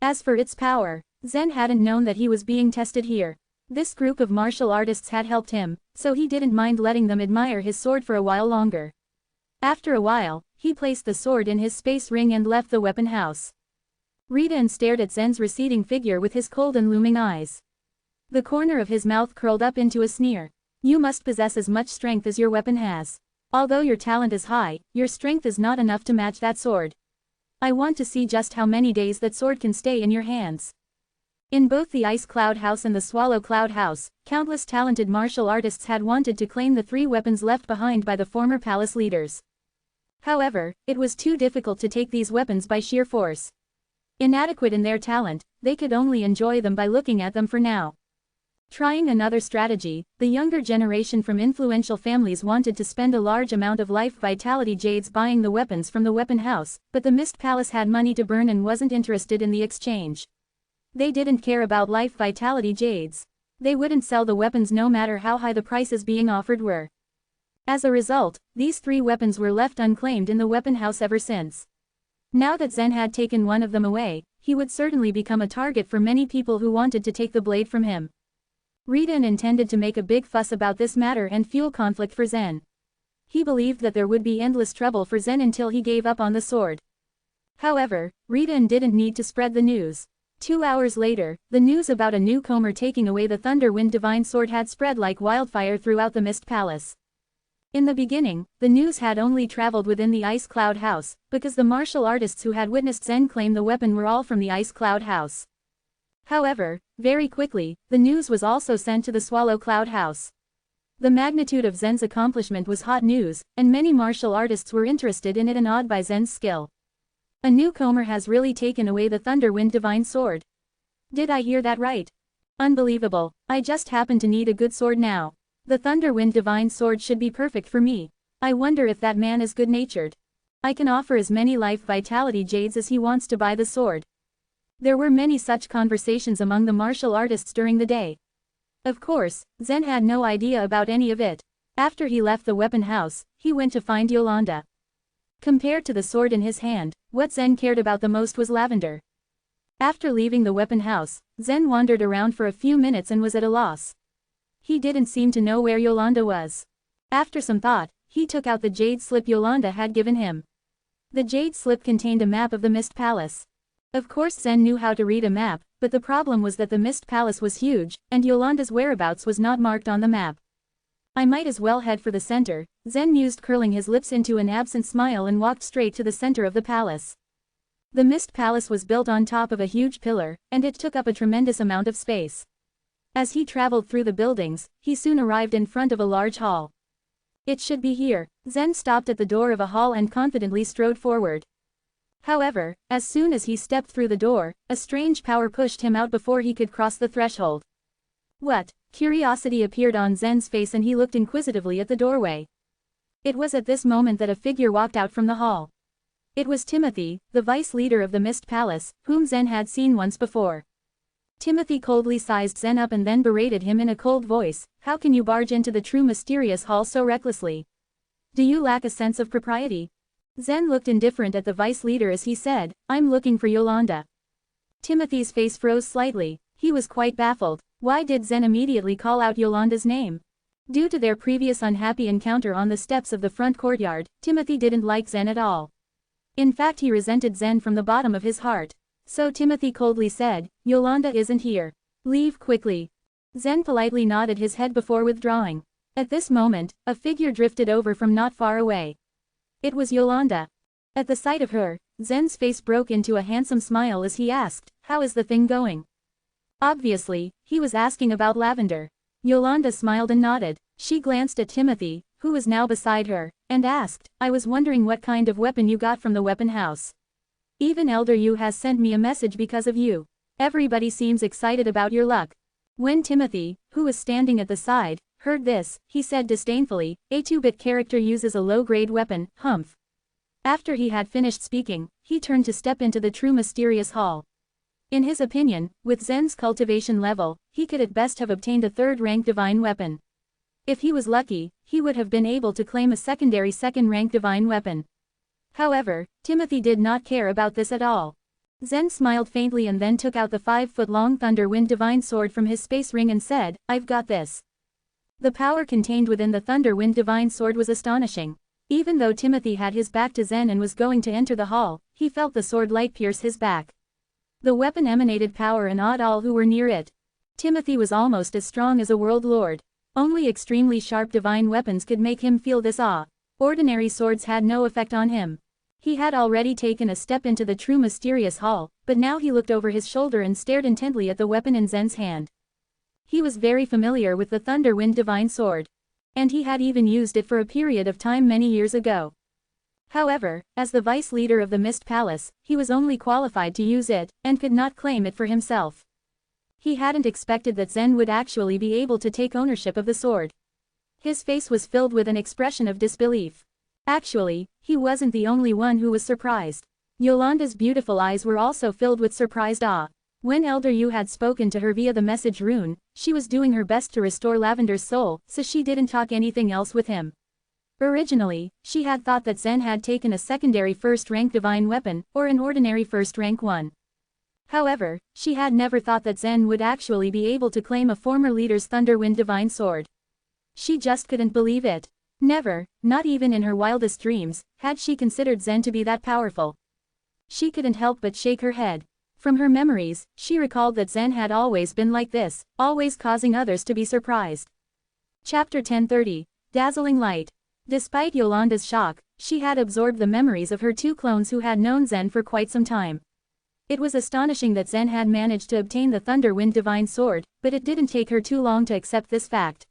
As for its power, Zen hadn't known that he was being tested here. This group of martial artists had helped him, so he didn't mind letting them admire his sword for a while longer. After a while, he placed the sword in his space ring and left the weapon house. Rita stared at Zen's receding figure with his cold and looming eyes. The corner of his mouth curled up into a sneer. You must possess as much strength as your weapon has. Although your talent is high, your strength is not enough to match that sword. I want to see just how many days that sword can stay in your hands. In both the Ice Cloud House and the Swallow Cloud House, countless talented martial artists had wanted to claim the 3 weapons left behind by the former palace leaders. However, it was too difficult to take these weapons by sheer force. Inadequate in their talent, they could only enjoy them by looking at them for now. Trying another strategy, the younger generation from influential families wanted to spend a large amount of life vitality jades buying the weapons from the weapon house, but the Mist Palace had money to burn and wasn't interested in the exchange. They didn't care about life vitality jades. They wouldn't sell the weapons no matter how high the prices being offered were. As a result, these 3 weapons were left unclaimed in the weapon house ever since. Now that Zen had taken one of them away, he would certainly become a target for many people who wanted to take the blade from him. Rita intended to make a big fuss about this matter and fuel conflict for Zen. He believed that there would be endless trouble for Zen until he gave up on the sword. However, Rita didn't need to spread the news. 2 hours later, the news about a newcomer taking away the Thunderwind Divine Sword had spread like wildfire throughout the Mist Palace. In the beginning, the news had only traveled within the Ice Cloud House, because the martial artists who had witnessed Zen claim the weapon were all from the Ice Cloud House. However, very quickly, the news was also sent to the Swallow Cloud House. The magnitude of Zen's accomplishment was hot news, and many martial artists were interested in it and awed by Zen's skill. A newcomer has really taken away the Thunderwind Divine Sword. Did I hear that right? Unbelievable, I just happen to need a good sword now. The Thunderwind Divine Sword should be perfect for me. I wonder if that man is good-natured. I can offer as many life vitality jades as he wants to buy the sword. There were many such conversations among the martial artists during the day. Of course, Zen had no idea about any of it. After he left the weapon house, he went to find Yolanda. Compared to the sword in his hand, what Zen cared about the most was lavender. After leaving the weapon house, Zen wandered around for a few minutes and was at a loss. He didn't seem to know where Yolanda was. After some thought, he took out the jade slip Yolanda had given him. The jade slip contained a map of the Mist Palace. Of course Zen knew how to read a map, but the problem was that the Mist Palace was huge, and Yolanda's whereabouts was not marked on the map. I might as well head for the center, Zen mused, curling his lips into an absent smile, and walked straight to the center of the palace. The Mist Palace was built on top of a huge pillar, and it took up a tremendous amount of space. As he traveled through the buildings, he soon arrived in front of a large hall. It should be here. Zen stopped at the door of a hall and confidently strode forward. However, as soon as he stepped through the door, a strange power pushed him out before he could cross the threshold. What? Curiosity appeared on Zen's face and he looked inquisitively at the doorway. It was at this moment that a figure walked out from the hall. It was Timothy, the vice leader of the Mist Palace, whom Zen had seen once before. Timothy coldly sized Zen up and then berated him in a cold voice. How can you barge into the true mysterious hall so recklessly? Do you lack a sense of propriety? Zen looked indifferent at the vice leader as he said, I'm looking for Yolanda. Timothy's face froze slightly. He was quite baffled. Why did Zen immediately call out Yolanda's name? Due to their previous unhappy encounter on the steps of the front courtyard, Timothy didn't like Zen at all. In fact, he resented Zen from the bottom of his heart. So Timothy coldly said, Yolanda isn't here. Leave quickly. Zen politely nodded his head before withdrawing. At this moment, a figure drifted over from not far away. It was Yolanda. At the sight of her, Zen's face broke into a handsome smile as he asked, how is the thing going? Obviously, he was asking about lavender. Yolanda smiled and nodded. She glanced at Timothy, who was now beside her, and asked, I was wondering what kind of weapon you got from the weapon house. Even Elder Yu has sent me a message because of you. Everybody seems excited about your luck. When Timothy, who was standing at the side, heard this, he said disdainfully, a 2-bit character uses a low-grade weapon, humph. After he had finished speaking, he turned to step into the true mysterious hall. In his opinion, with Zen's cultivation level, he could at best have obtained a third-rank divine weapon. If he was lucky, he would have been able to claim a secondary second-rank divine weapon. However, Timothy did not care about this at all. Zen smiled faintly and then took out the 5-foot-long Thunderwind divine sword from his space ring and said, "I've got this." The power contained within the Thunderwind divine sword was astonishing. Even though Timothy had his back to Zen and was going to enter the hall, he felt the sword light pierce his back. The weapon emanated power and awed all who were near it. Timothy was almost as strong as a world lord. Only extremely sharp divine weapons could make him feel this awe. Ordinary swords had no effect on him. He had already taken a step into the true mysterious hall, but now he looked over his shoulder and stared intently at the weapon in Zen's hand. He was very familiar with the Thunderwind divine sword. And he had even used it for a period of time many years ago. However, as the vice leader of the Mist Palace, he was only qualified to use it, and could not claim it for himself. He hadn't expected that Zen would actually be able to take ownership of the sword. His face was filled with an expression of disbelief. Actually, he wasn't the only one who was surprised. Yolanda's beautiful eyes were also filled with surprised awe. When Elder Yu had spoken to her via the message rune, she was doing her best to restore Lavender's soul, so she didn't talk anything else with him. Originally, she had thought that Zen had taken a secondary first-rank divine weapon, or an ordinary first-rank one. However, she had never thought that Zen would actually be able to claim a former leader's Thunderwind divine sword. She just couldn't believe it. Never, not even in her wildest dreams, had she considered Zen to be that powerful. She couldn't help but shake her head. From her memories, she recalled that Zen had always been like this, always causing others to be surprised. Chapter 1030, Dazzling Light. Despite Yolanda's shock, she had absorbed the memories of her two clones who had known Zen for quite some time. It was astonishing that Zen had managed to obtain the Thunderwind divine sword, but it didn't take her too long to accept this fact.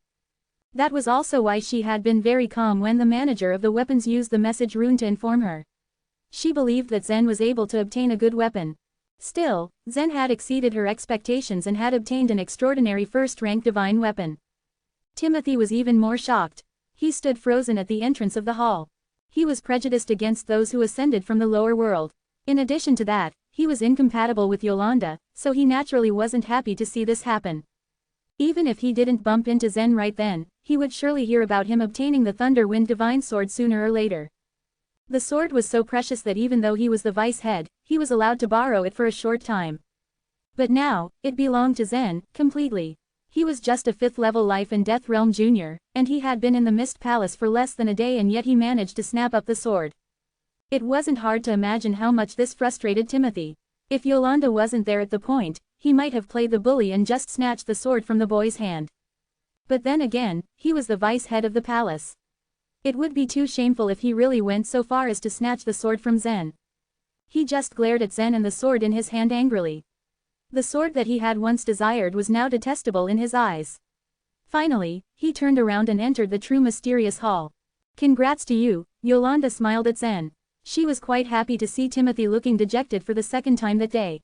That was also why she had been very calm when the manager of the weapons used the message rune to inform her. She believed that Zen was able to obtain a good weapon. Still, Zen had exceeded her expectations and had obtained an extraordinary first-rank divine weapon. Timothy was even more shocked. He stood frozen at the entrance of the hall. He was prejudiced against those who ascended from the lower world. In addition to that, he was incompatible with Yolanda, so he naturally wasn't happy to see this happen. Even if he didn't bump into Zen right then, he would surely hear about him obtaining the Thunderwind divine sword sooner or later. The sword was so precious that even though he was the vice head, he was allowed to borrow it for a short time. But now, it belonged to Zen, completely. He was just a 5th-level Life and Death Realm junior, and he had been in the Mist Palace for less than a day and yet he managed to snap up the sword. It wasn't hard to imagine how much this frustrated Timothy. If Yolanda wasn't there at the point, he might have played the bully and just snatched the sword from the boy's hand. But then again, he was the vice head of the palace. It would be too shameful if he really went so far as to snatch the sword from Zen. He just glared at Zen and the sword in his hand angrily. The sword that he had once desired was now detestable in his eyes. Finally, he turned around and entered the true mysterious hall. "Congrats to you," Yolanda smiled at Zen. She was quite happy to see Timothy looking dejected for the second time that day.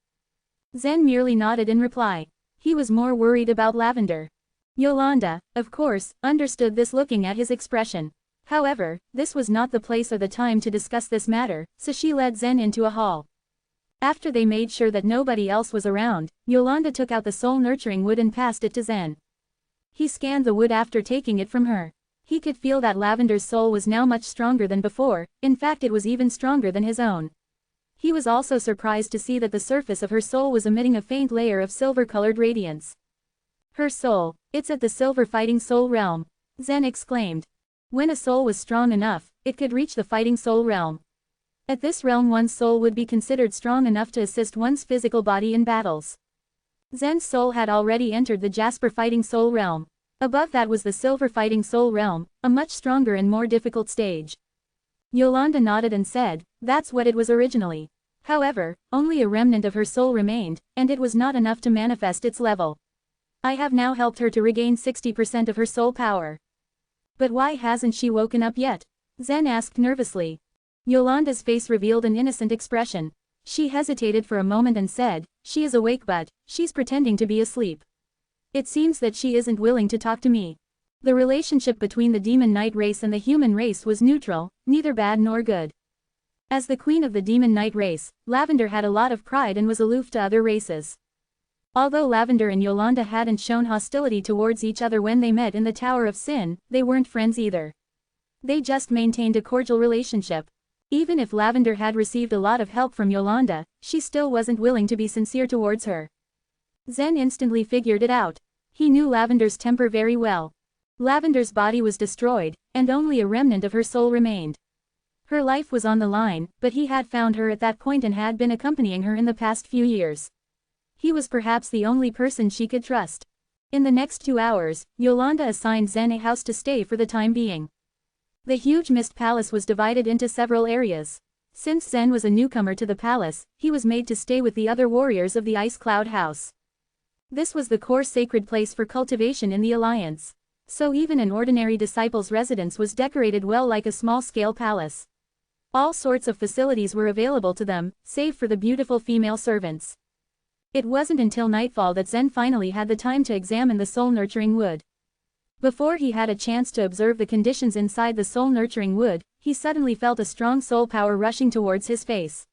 Zen merely nodded in reply. He was more worried about Lavender. Yolanda, of course, understood this looking at his expression. However, this was not the place or the time to discuss this matter, so she led Zen into a hall. After they made sure that nobody else was around, Yolanda took out the soul-nurturing wood and passed it to Zen. He scanned the wood after taking it from her. He could feel that Lavender's soul was now much stronger than before, in fact it was even stronger than his own. He was also surprised to see that the surface of her soul was emitting a faint layer of silver-colored radiance. "Her soul, it's at the Silver Fighting Soul realm," Zen exclaimed. When a soul was strong enough, it could reach the Fighting Soul realm. At this realm one's soul would be considered strong enough to assist one's physical body in battles. Zen's soul had already entered the Jasper Fighting Soul realm. Above that was the Silver Fighting Soul realm, a much stronger and more difficult stage. Yolanda nodded and said, "That's what it was originally." However, only a remnant of her soul remained, and it was not enough to manifest its level. I have now helped her to regain 60% of her soul power. "But why hasn't she woken up yet?" Zen asked nervously. Yolanda's face revealed an innocent expression. She hesitated for a moment and said, "She is awake but, she's pretending to be asleep. It seems that she isn't willing to talk to me." The relationship between the demon knight race and the human race was neutral, neither bad nor good. As the queen of the demon knight race, Lavender had a lot of pride and was aloof to other races. Although Lavender and Yolanda hadn't shown hostility towards each other when they met in the Tower of Sin, they weren't friends either. They just maintained a cordial relationship. Even if Lavender had received a lot of help from Yolanda, she still wasn't willing to be sincere towards her. Zen instantly figured it out. He knew Lavender's temper very well. Lavender's body was destroyed, and only a remnant of her soul remained. Her life was on the line, but he had found her at that point and had been accompanying her in the past few years. He was perhaps the only person she could trust. In the next 2 hours, Yolanda assigned Zen a house to stay for the time being. The huge mist palace was divided into several areas. Since Zen was a newcomer to the palace, he was made to stay with the other warriors of the Ice Cloud House. This was the core sacred place for cultivation in the Alliance. So even an ordinary disciple's residence was decorated well like a small-scale palace. All sorts of facilities were available to them, save for the beautiful female servants. It wasn't until nightfall that Zen finally had the time to examine the soul-nurturing wood. Before he had a chance to observe the conditions inside the soul-nurturing wood, he suddenly felt a strong soul power rushing towards his face.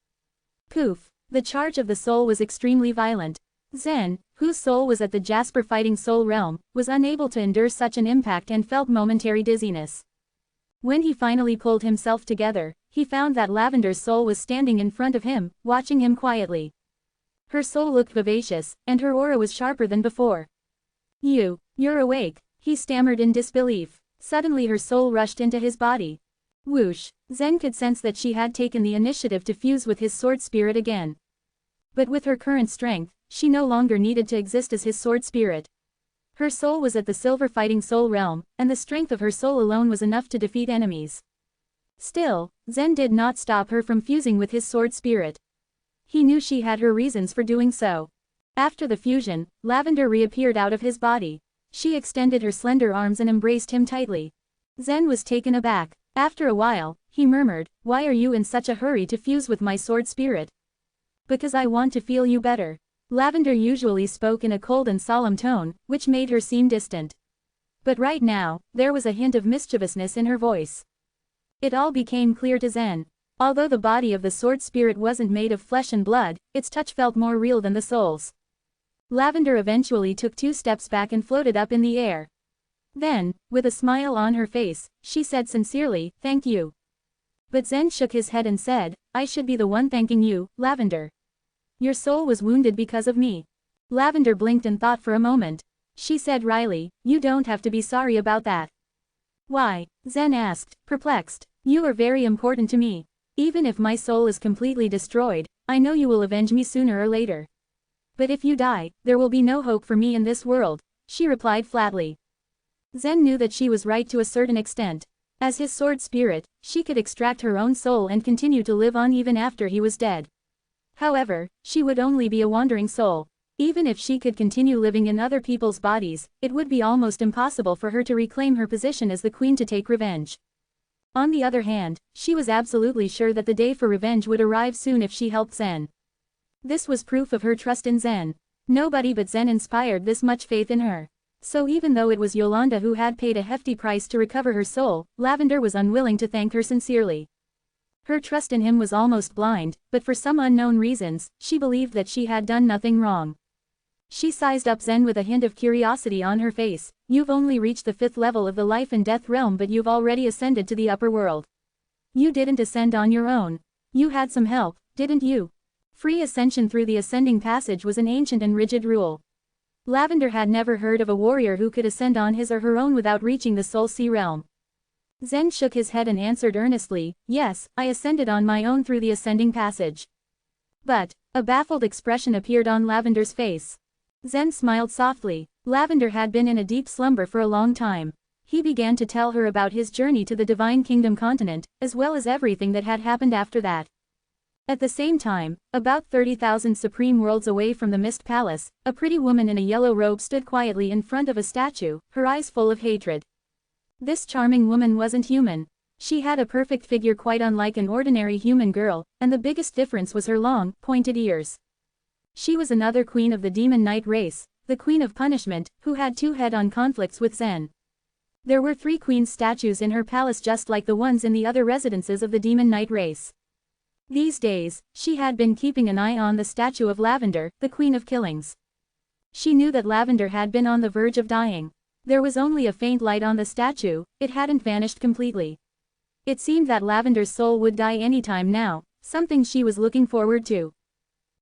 Poof! The charge of the soul was extremely violent. Zen, whose soul was at the Jasper fighting soul realm, was unable to endure such an impact and felt momentary dizziness. When he finally pulled himself together, he found that Lavender's soul was standing in front of him, watching him quietly. Her soul looked vivacious, and her aura was sharper than before. You're awake, he stammered in disbelief. Suddenly her soul rushed into his body. Whoosh! Zen could sense that she had taken the initiative to fuse with his sword spirit again. But with her current strength, she no longer needed to exist as his sword spirit. Her soul was at the silver fighting soul realm, and the strength of her soul alone was enough to defeat enemies. Still, Zen did not stop her from fusing with his sword spirit. He knew she had her reasons for doing so. After the fusion, Lavender reappeared out of his body. She extended her slender arms and embraced him tightly. Zen was taken aback. After a while, he murmured, "Why are you in such a hurry to fuse with my sword spirit?" "Because I want to feel you better." Lavender usually spoke in a cold and solemn tone, which made her seem distant. But right now, there was a hint of mischievousness in her voice. It all became clear to Zen. Although the body of the sword spirit wasn't made of flesh and blood, its touch felt more real than the soul's. Lavender eventually took 2 steps back and floated up in the air. Then, with a smile on her face, she said sincerely, "Thank you." But Zen shook his head and said, "I should be the one thanking you, Lavender. Your soul was wounded because of me." Lavender blinked and thought for a moment. She said wryly, "You don't have to be sorry about that." "Why?" Zen asked, perplexed. "You are very important to me. Even if my soul is completely destroyed, I know you will avenge me sooner or later. But if you die, there will be no hope for me in this world," she replied flatly. Zen knew that she was right to a certain extent. As his sword spirit, she could extract her own soul and continue to live on even after he was dead. However, she would only be a wandering soul. Even if she could continue living in other people's bodies, it would be almost impossible for her to reclaim her position as the queen to take revenge. On the other hand, she was absolutely sure that the day for revenge would arrive soon if she helped Zen. This was proof of her trust in Zen. Nobody but Zen inspired this much faith in her. So even though it was Yolanda who had paid a hefty price to recover her soul, Lavender was unwilling to thank her sincerely. Her trust in him was almost blind, but for some unknown reasons, she believed that she had done nothing wrong. She sized up Zen with a hint of curiosity on her face. "You've only reached the 5th level of the life and death realm, but you've already ascended to the upper world. You didn't ascend on your own. You had some help, didn't you?" Free ascension through the ascending passage was an ancient and rigid rule. Lavender had never heard of a warrior who could ascend on his or her own without reaching the Soul Sea realm. Zen shook his head and answered earnestly, "Yes, I ascended on my own through the ascending passage." But, a baffled expression appeared on Lavender's face. Zen smiled softly. Lavender had been in a deep slumber for a long time. He began to tell her about his journey to the Divine Kingdom continent, as well as everything that had happened after that. At the same time, about 30,000 supreme worlds away from the Mist Palace, a pretty woman in a yellow robe stood quietly in front of a statue, her eyes full of hatred. This charming woman wasn't human. She had a perfect figure quite unlike an ordinary human girl, and the biggest difference was her long, pointed ears. She was another queen of the Demon Knight race, the Queen of Punishment, who had 2 head-on conflicts with Zen. There were 3 queen statues in her palace just like the ones in the other residences of the Demon Knight race. These days, she had been keeping an eye on the statue of Lavender, the Queen of Killings. She knew that Lavender had been on the verge of dying. There was only a faint light on the statue, it hadn't vanished completely. It seemed that Lavender's soul would die anytime now, something she was looking forward to.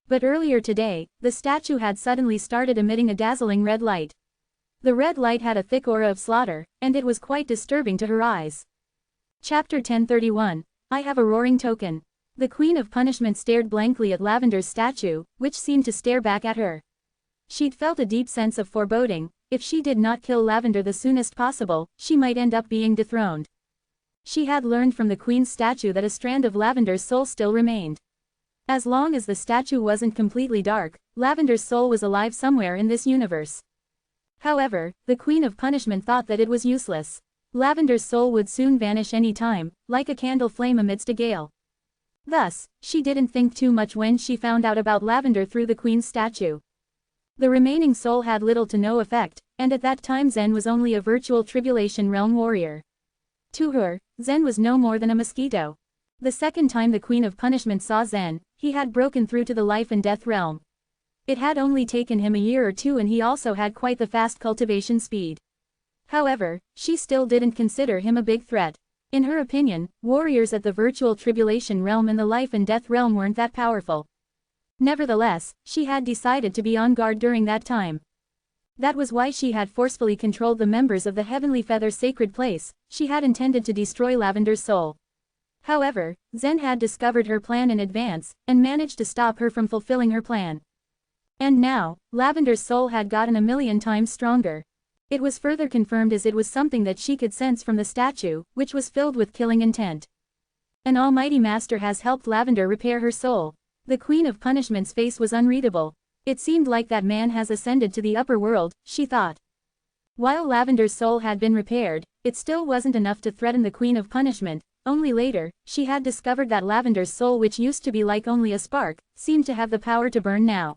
But earlier today, the statue had suddenly started emitting a dazzling red light. The red light had a thick aura of slaughter, and it was quite disturbing to her eyes. Chapter 1031. I have a roaring token. The Queen of Punishment stared blankly at Lavender's statue, which seemed to stare back at her. She'd felt a deep sense of foreboding. If she did not kill Lavender the soonest possible, she might end up being dethroned. She had learned from the Queen's statue that a strand of Lavender's soul still remained. As long as the statue wasn't completely dark, Lavender's soul was alive somewhere in this universe. However, the Queen of Punishment thought that it was useless. Lavender's soul would soon vanish any time, like a candle flame amidst a gale. Thus, she didn't think too much when she found out about Lavender through the Queen's statue. The remaining soul had little to no effect, and at that time Zen was only a virtual tribulation realm warrior. To her, Zen was no more than a mosquito. The second time the Queen of Punishment saw Zen, he had broken through to the life and death realm. It had only taken him a year or two, and he also had quite the fast cultivation speed. However, she still didn't consider him a big threat. In her opinion, warriors at the virtual tribulation realm and the life and death realm weren't that powerful. Nevertheless, she had decided to be on guard during that time. That was why she had forcefully controlled the members of the Heavenly Feather Sacred Place. She had intended to destroy Lavender's soul. However, Zen had discovered her plan in advance, and managed to stop her from fulfilling her plan. And now, Lavender's soul had gotten a million times stronger. It was further confirmed as it was something that she could sense from the statue, which was filled with killing intent. An almighty master has helped Lavender repair her soul. The Queen of Punishment's face was unreadable. It seemed like that man has ascended to the upper world, she thought. While Lavender's soul had been repaired, it still wasn't enough to threaten the Queen of Punishment. Only later, she had discovered that Lavender's soul, which used to be like only a spark, seemed to have the power to burn now.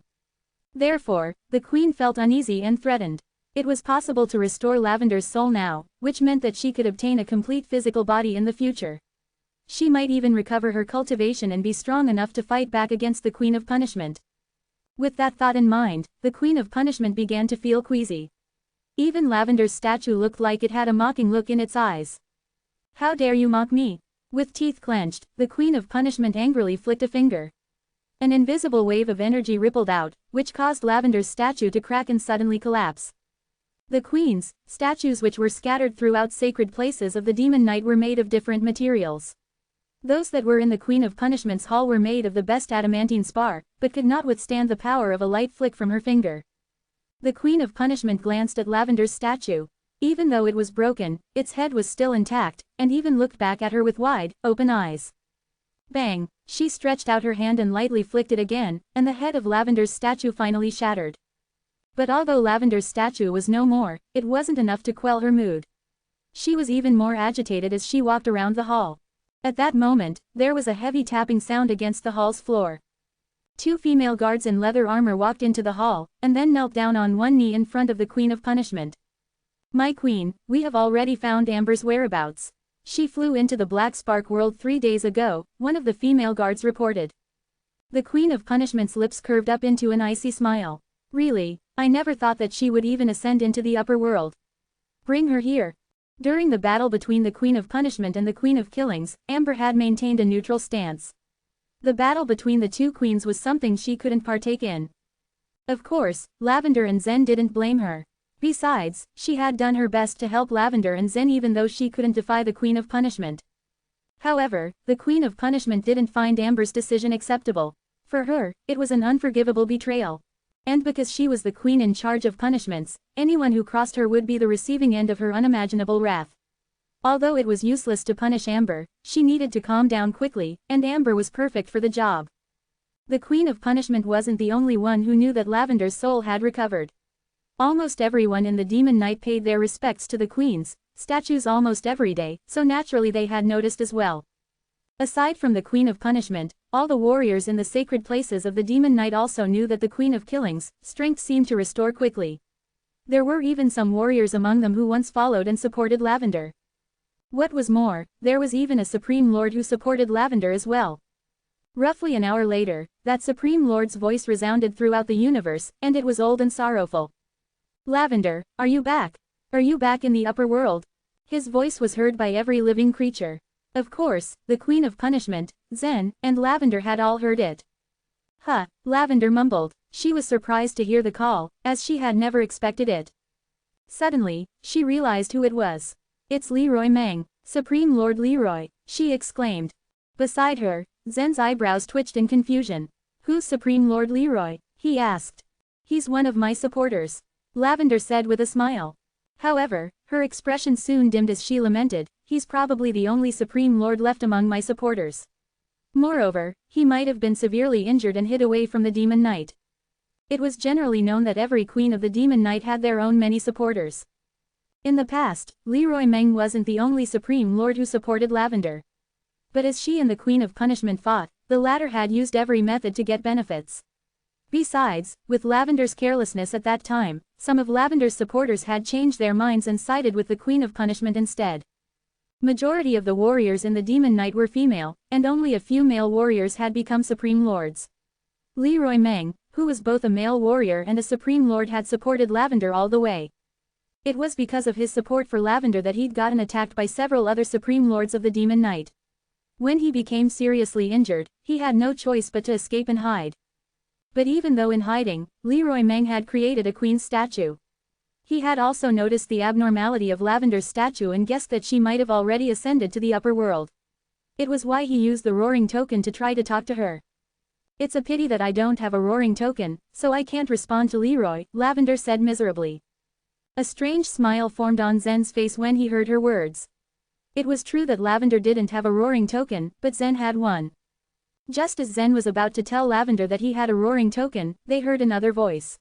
Therefore, the Queen felt uneasy and threatened. It was possible to restore Lavender's soul now, which meant that she could obtain a complete physical body in the future. She might even recover her cultivation and be strong enough to fight back against the Queen of Punishment. With that thought in mind, the Queen of Punishment began to feel queasy. Even Lavender's statue looked like it had a mocking look in its eyes. How dare you mock me? With teeth clenched, the Queen of Punishment angrily flicked a finger. An invisible wave of energy rippled out, which caused Lavender's statue to crack and suddenly collapse. The Queen's statues, which were scattered throughout sacred places of the Demon Knight, were made of different materials. Those that were in the Queen of Punishment's hall were made of the best adamantine spar, but could not withstand the power of a light flick from her finger. The Queen of Punishment glanced at Lavender's statue. Even though it was broken, its head was still intact, and even looked back at her with wide, open eyes. Bang! She stretched out her hand and lightly flicked it again, and the head of Lavender's statue finally shattered. But although Lavender's statue was no more, it wasn't enough to quell her mood. She was even more agitated as she walked around the hall. At that moment, there was a heavy tapping sound against the hall's floor. Two female guards in leather armor walked into the hall, and then knelt down on one knee in front of the Queen of Punishment. My queen, we have already found Amber's whereabouts. She flew into the Black Spark world 3 days ago, one of the female guards reported. The Queen of Punishment's lips curved up into an icy smile. Really, I never thought that she would even ascend into the upper world. Bring her here. During the battle between the Queen of Punishment and the Queen of Killings, Amber had maintained a neutral stance. The battle between the two queens was something she couldn't partake in. Of course, Lavender and Zen didn't blame her. Besides, she had done her best to help Lavender and Zen even though she couldn't defy the Queen of Punishment. However, the Queen of Punishment didn't find Amber's decision acceptable. For her, it was an unforgivable betrayal. And because she was the queen in charge of punishments, anyone who crossed her would be the receiving end of her unimaginable wrath. Although it was useless to punish Amber, she needed to calm down quickly, and Amber was perfect for the job. The Queen of Punishment wasn't the only one who knew that Lavender's soul had recovered. Almost everyone in the Demon Knight paid their respects to the queens statues almost every day, so naturally they had noticed as well. Aside from the Queen of Punishment, all the warriors in the sacred places of the Demon Knight also knew that the Queen of Killings' strength seemed to restore quickly. There were even some warriors among them who once followed and supported Lavender. What was more, there was even a Supreme Lord who supported Lavender as well. Roughly an hour later, that Supreme Lord's voice resounded throughout the universe, and it was old and sorrowful. Lavender, are you back? Are you back in the upper world? His voice was heard by every living creature. Of course, the Queen of Punishment, Zen, and Lavender had all heard it. Huh, Lavender mumbled. She was surprised to hear the call, as she had never expected it. Suddenly, she realized who it was. It's Leroy Meng, Supreme Lord Leroy, she exclaimed. Beside her, Zen's eyebrows twitched in confusion. Who's Supreme Lord Leroy? He asked. He's one of my supporters, Lavender said with a smile. However, her expression soon dimmed as she lamented, he's probably the only Supreme Lord left among my supporters. Moreover, he might have been severely injured and hid away from the Demon Knight. It was generally known that every queen of the Demon Knight had their own many supporters. In the past, Leroy Meng wasn't the only Supreme Lord who supported Lavender. But as she and the Queen of Punishment fought, the latter had used every method to get benefits. Besides, with Lavender's carelessness at that time, some of Lavender's supporters had changed their minds and sided with the Queen of Punishment instead. Majority of the warriors in the Demon Knight were female, and only a few male warriors had become Supreme Lords. Leroy Meng, who was both a male warrior and a Supreme Lord, had supported Lavender all the way. It was because of his support for Lavender that he'd gotten attacked by several other Supreme Lords of the Demon Knight. When he became seriously injured, he had no choice but to escape and hide. But even though in hiding, Leroy Meng had created a queen's statue. He had also noticed the abnormality of Lavender's statue and guessed that she might have already ascended to the upper world. It was why he used the roaring token to try to talk to her. It's a pity that I don't have a roaring token, so I can't respond to Leroy, Lavender said miserably. A strange smile formed on Zen's face when he heard her words. It was true that Lavender didn't have a roaring token, but Zen had one. Just as Zen was about to tell Lavender that he had a roaring token, they heard another voice.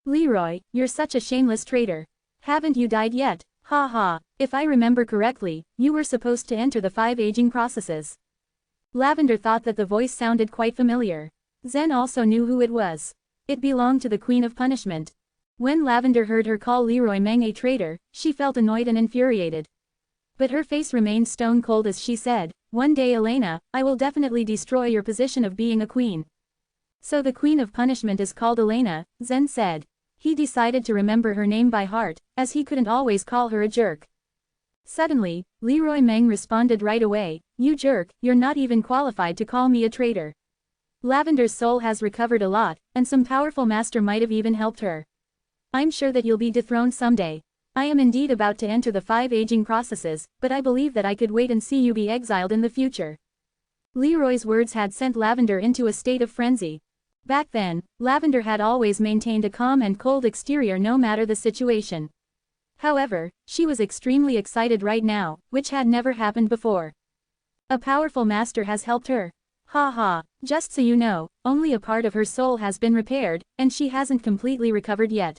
Leroy, you're such a shameless traitor. Haven't you died yet? Ha ha, if I remember correctly, you were supposed to enter the 5 aging processes. Lavender thought that the voice sounded quite familiar. Zen also knew who it was. It belonged to the Queen of Punishment. When Lavender heard her call Leroy Meng a traitor, she felt annoyed and infuriated. But her face remained stone cold as she said, one day Elena, I will definitely destroy your position of being a queen. So the Queen of Punishment is called Elena, Zen said. He decided to remember her name by heart, as he couldn't always call her a jerk. Suddenly, Leroy Meng responded right away, you jerk, you're not even qualified to call me a traitor. Lavender's soul has recovered a lot, and some powerful master might have even helped her. I'm sure that you'll be dethroned someday. I am indeed about to enter the 5 aging processes, but I believe that I could wait and see you be exiled in the future. Leroy's words had sent Lavender into a state of frenzy. Back then, Lavender had always maintained a calm and cold exterior no matter the situation. However, she was extremely excited right now, which had never happened before. A powerful master has helped her. Ha ha, just so you know, only a part of her soul has been repaired, and she hasn't completely recovered yet.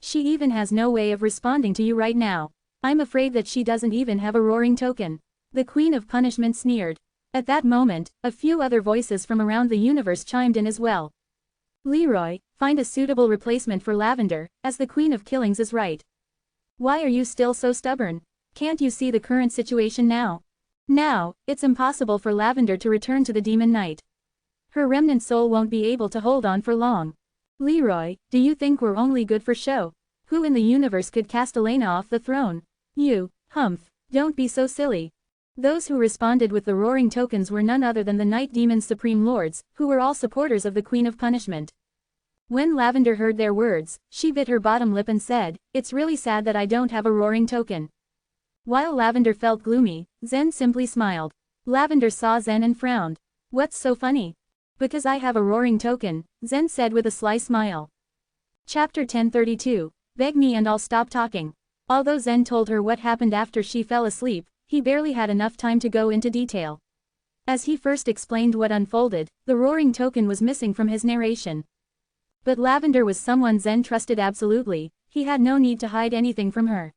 She even has no way of responding to you right now. I'm afraid that she doesn't even have a roaring token. The Queen of Punishment sneered. At that moment, a few other voices from around the universe chimed in as well. Leroy, find a suitable replacement for Lavender, as the Queen of Killings is right. Why are you still so stubborn? Can't you see the current situation now? Now, it's impossible for Lavender to return to the Demon Knight. Her remnant soul won't be able to hold on for long. Leroy, do you think we're only good for show? Who in the universe could cast Elena off the throne? You, Humph, don't be so silly. Those who responded with the roaring tokens were none other than the Night Demon's Supreme Lords, who were all supporters of the Queen of Punishment. When Lavender heard their words, she bit her bottom lip and said, it's really sad that I don't have a roaring token. While Lavender felt gloomy, Zen simply smiled. Lavender saw Zen and frowned. What's so funny? Because I have a roaring token, Zen said with a sly smile. Chapter 1032, Beg me and I'll stop talking. Although Zen told her what happened after she fell asleep, he barely had enough time to go into detail. As he first explained what unfolded, the roaring token was missing from his narration. But Lavender was someone Zen trusted absolutely, he had no need to hide anything from her.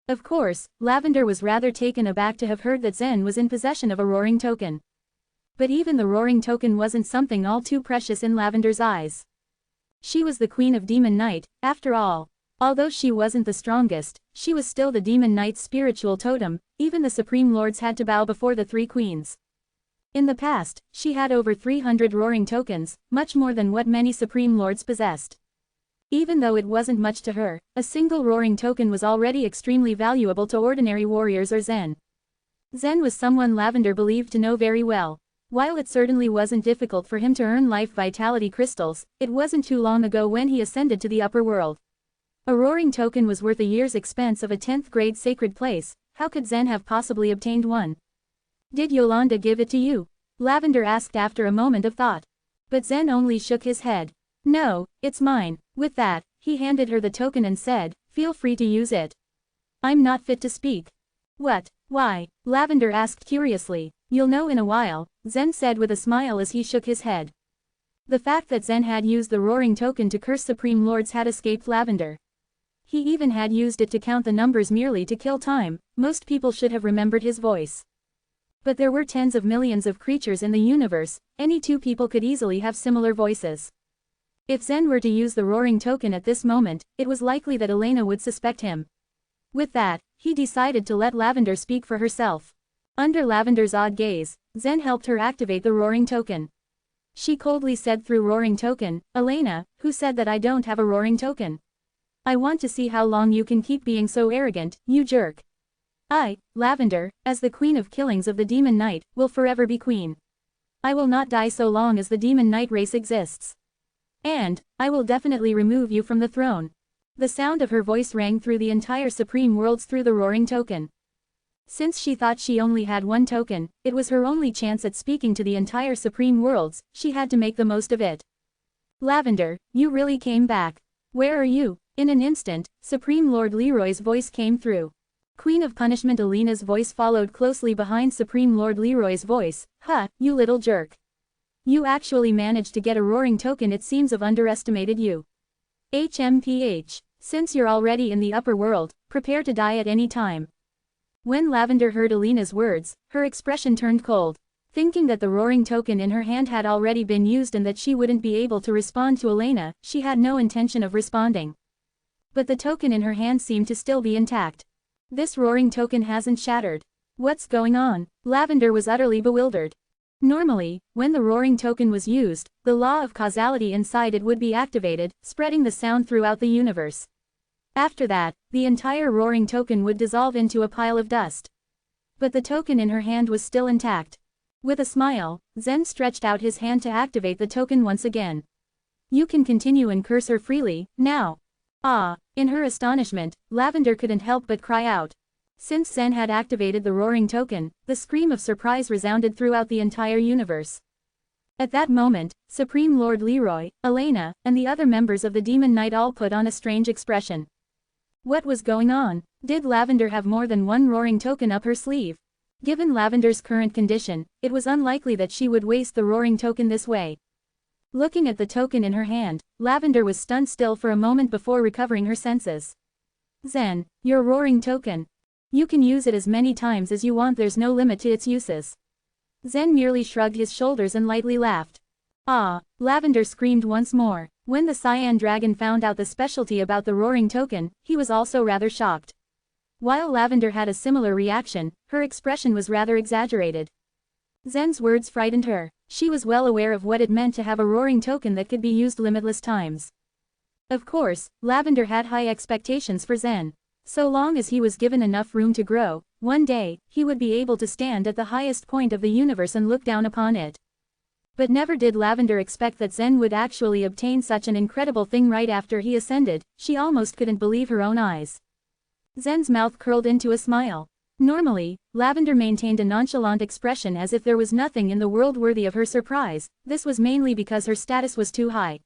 Of course, Lavender was rather taken aback to have heard that Zen was in possession of a roaring token. But even the roaring token wasn't something all too precious in Lavender's eyes. She was the Queen of Demon Knight, after all. Although she wasn't the strongest, she was still the Demon Knight's spiritual totem, even the Supreme Lords had to bow before the 3 queens. In the past, she had over 300 roaring tokens, much more than what many Supreme Lords possessed. Even though it wasn't much to her, a single roaring token was already extremely valuable to ordinary warriors or Zen. Zen was someone Lavender believed to know very well. While it certainly wasn't difficult for him to earn life vitality crystals, it wasn't too long ago when he ascended to the upper world. A roaring token was worth a year's expense of a 10th grade sacred place. How could Zen have possibly obtained one? Did Yolanda give it to you? Lavender asked after a moment of thought. But Zen only shook his head. No, it's mine. With that, he handed her the token and said, feel free to use it. I'm not fit to speak. What? Why? Lavender asked curiously. You'll know in a while, Zen said with a smile as he shook his head. The fact that Zen had used the roaring token to curse Supreme Lords had escaped Lavender. He even had used it to count the numbers merely to kill time. Most people should have remembered his voice. But there were tens of millions of creatures in the universe, any two people could easily have similar voices. If Zen were to use the roaring token at this moment, it was likely that Elena would suspect him. With that, he decided to let Lavender speak for herself. Under Lavender's odd gaze, Zen helped her activate the roaring token. She coldly said through roaring token, Elena, who said that I don't have a roaring token? I want to see how long you can keep being so arrogant, you jerk. I, Lavender, as the queen of killings of the Demon Knight, will forever be queen. I will not die so long as the Demon Knight race exists. And, I will definitely remove you from the throne. The sound of her voice rang through the entire Supreme Worlds through the roaring token. Since she thought she only had one token, it was her only chance at speaking to the entire Supreme Worlds, she had to make the most of it. Lavender, you really came back. Where are you? In an instant, Supreme Lord Leroy's voice came through. Queen of Punishment Elena's voice followed closely behind Supreme Lord Leroy's voice. Huh, you little jerk. You actually managed to get a roaring token. It seems I've underestimated you. HMPH. Since you're already in the upper world, prepare to die at any time. When Lavender heard Elena's words, her expression turned cold. Thinking that the roaring token in her hand had already been used and that she wouldn't be able to respond to Elena, she had no intention of responding. But the token in her hand seemed to still be intact. This roaring token hasn't shattered. What's going on? Lavender was utterly bewildered. Normally, when the roaring token was used, the law of causality inside it would be activated, spreading the sound throughout the universe. After that, the entire roaring token would dissolve into a pile of dust. But the token in her hand was still intact. With a smile, Zen stretched out his hand to activate the token once again. You can continue and curse her freely, now. Ah! In her astonishment, Lavender couldn't help but cry out. Since Zen had activated the roaring token, the scream of surprise resounded throughout the entire universe. At that moment, Supreme Lord Leroy, Elena, and the other members of the Demon Knight all put on a strange expression. What was going on? Did Lavender have more than one roaring token up her sleeve? Given Lavender's current condition, it was unlikely that she would waste the roaring token this way. Looking at the token in her hand, Lavender was stunned still for a moment before recovering her senses. Zen, your roaring token. You can use it as many times as you want, there's no limit to its uses. Zen merely shrugged his shoulders and lightly laughed. Ah! Lavender screamed once more. When the Cyan Dragon found out the specialty about the roaring token, he was also rather shocked. While Lavender had a similar reaction, her expression was rather exaggerated. Zen's words frightened her. She was well aware of what it meant to have a roaring token that could be used limitless times. Of course, Lavender had high expectations for Zen. So long as he was given enough room to grow, one day, he would be able to stand at the highest point of the universe and look down upon it. But never did Lavender expect that Zen would actually obtain such an incredible thing right after he ascended. She almost couldn't believe her own eyes. Zen's mouth curled into a smile. Normally, Lavender maintained a nonchalant expression as if there was nothing in the world worthy of her surprise. This was mainly because her status was too high.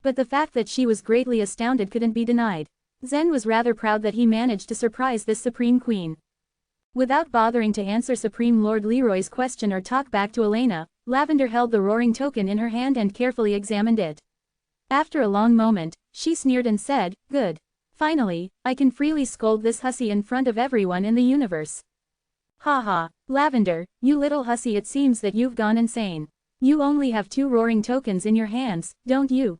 But the fact that she was greatly astounded couldn't be denied. Zen was rather proud that he managed to surprise this Supreme Queen. Without bothering to answer Supreme Lord Leroy's question or talk back to Elena, Lavender held the roaring token in her hand and carefully examined it. After a long moment, she sneered and said, "Good. Finally, I can freely scold this hussy in front of everyone in the universe." Ha ha, Lavender, you little hussy, it seems that you've gone insane. You only have 2 roaring tokens in your hands, don't you?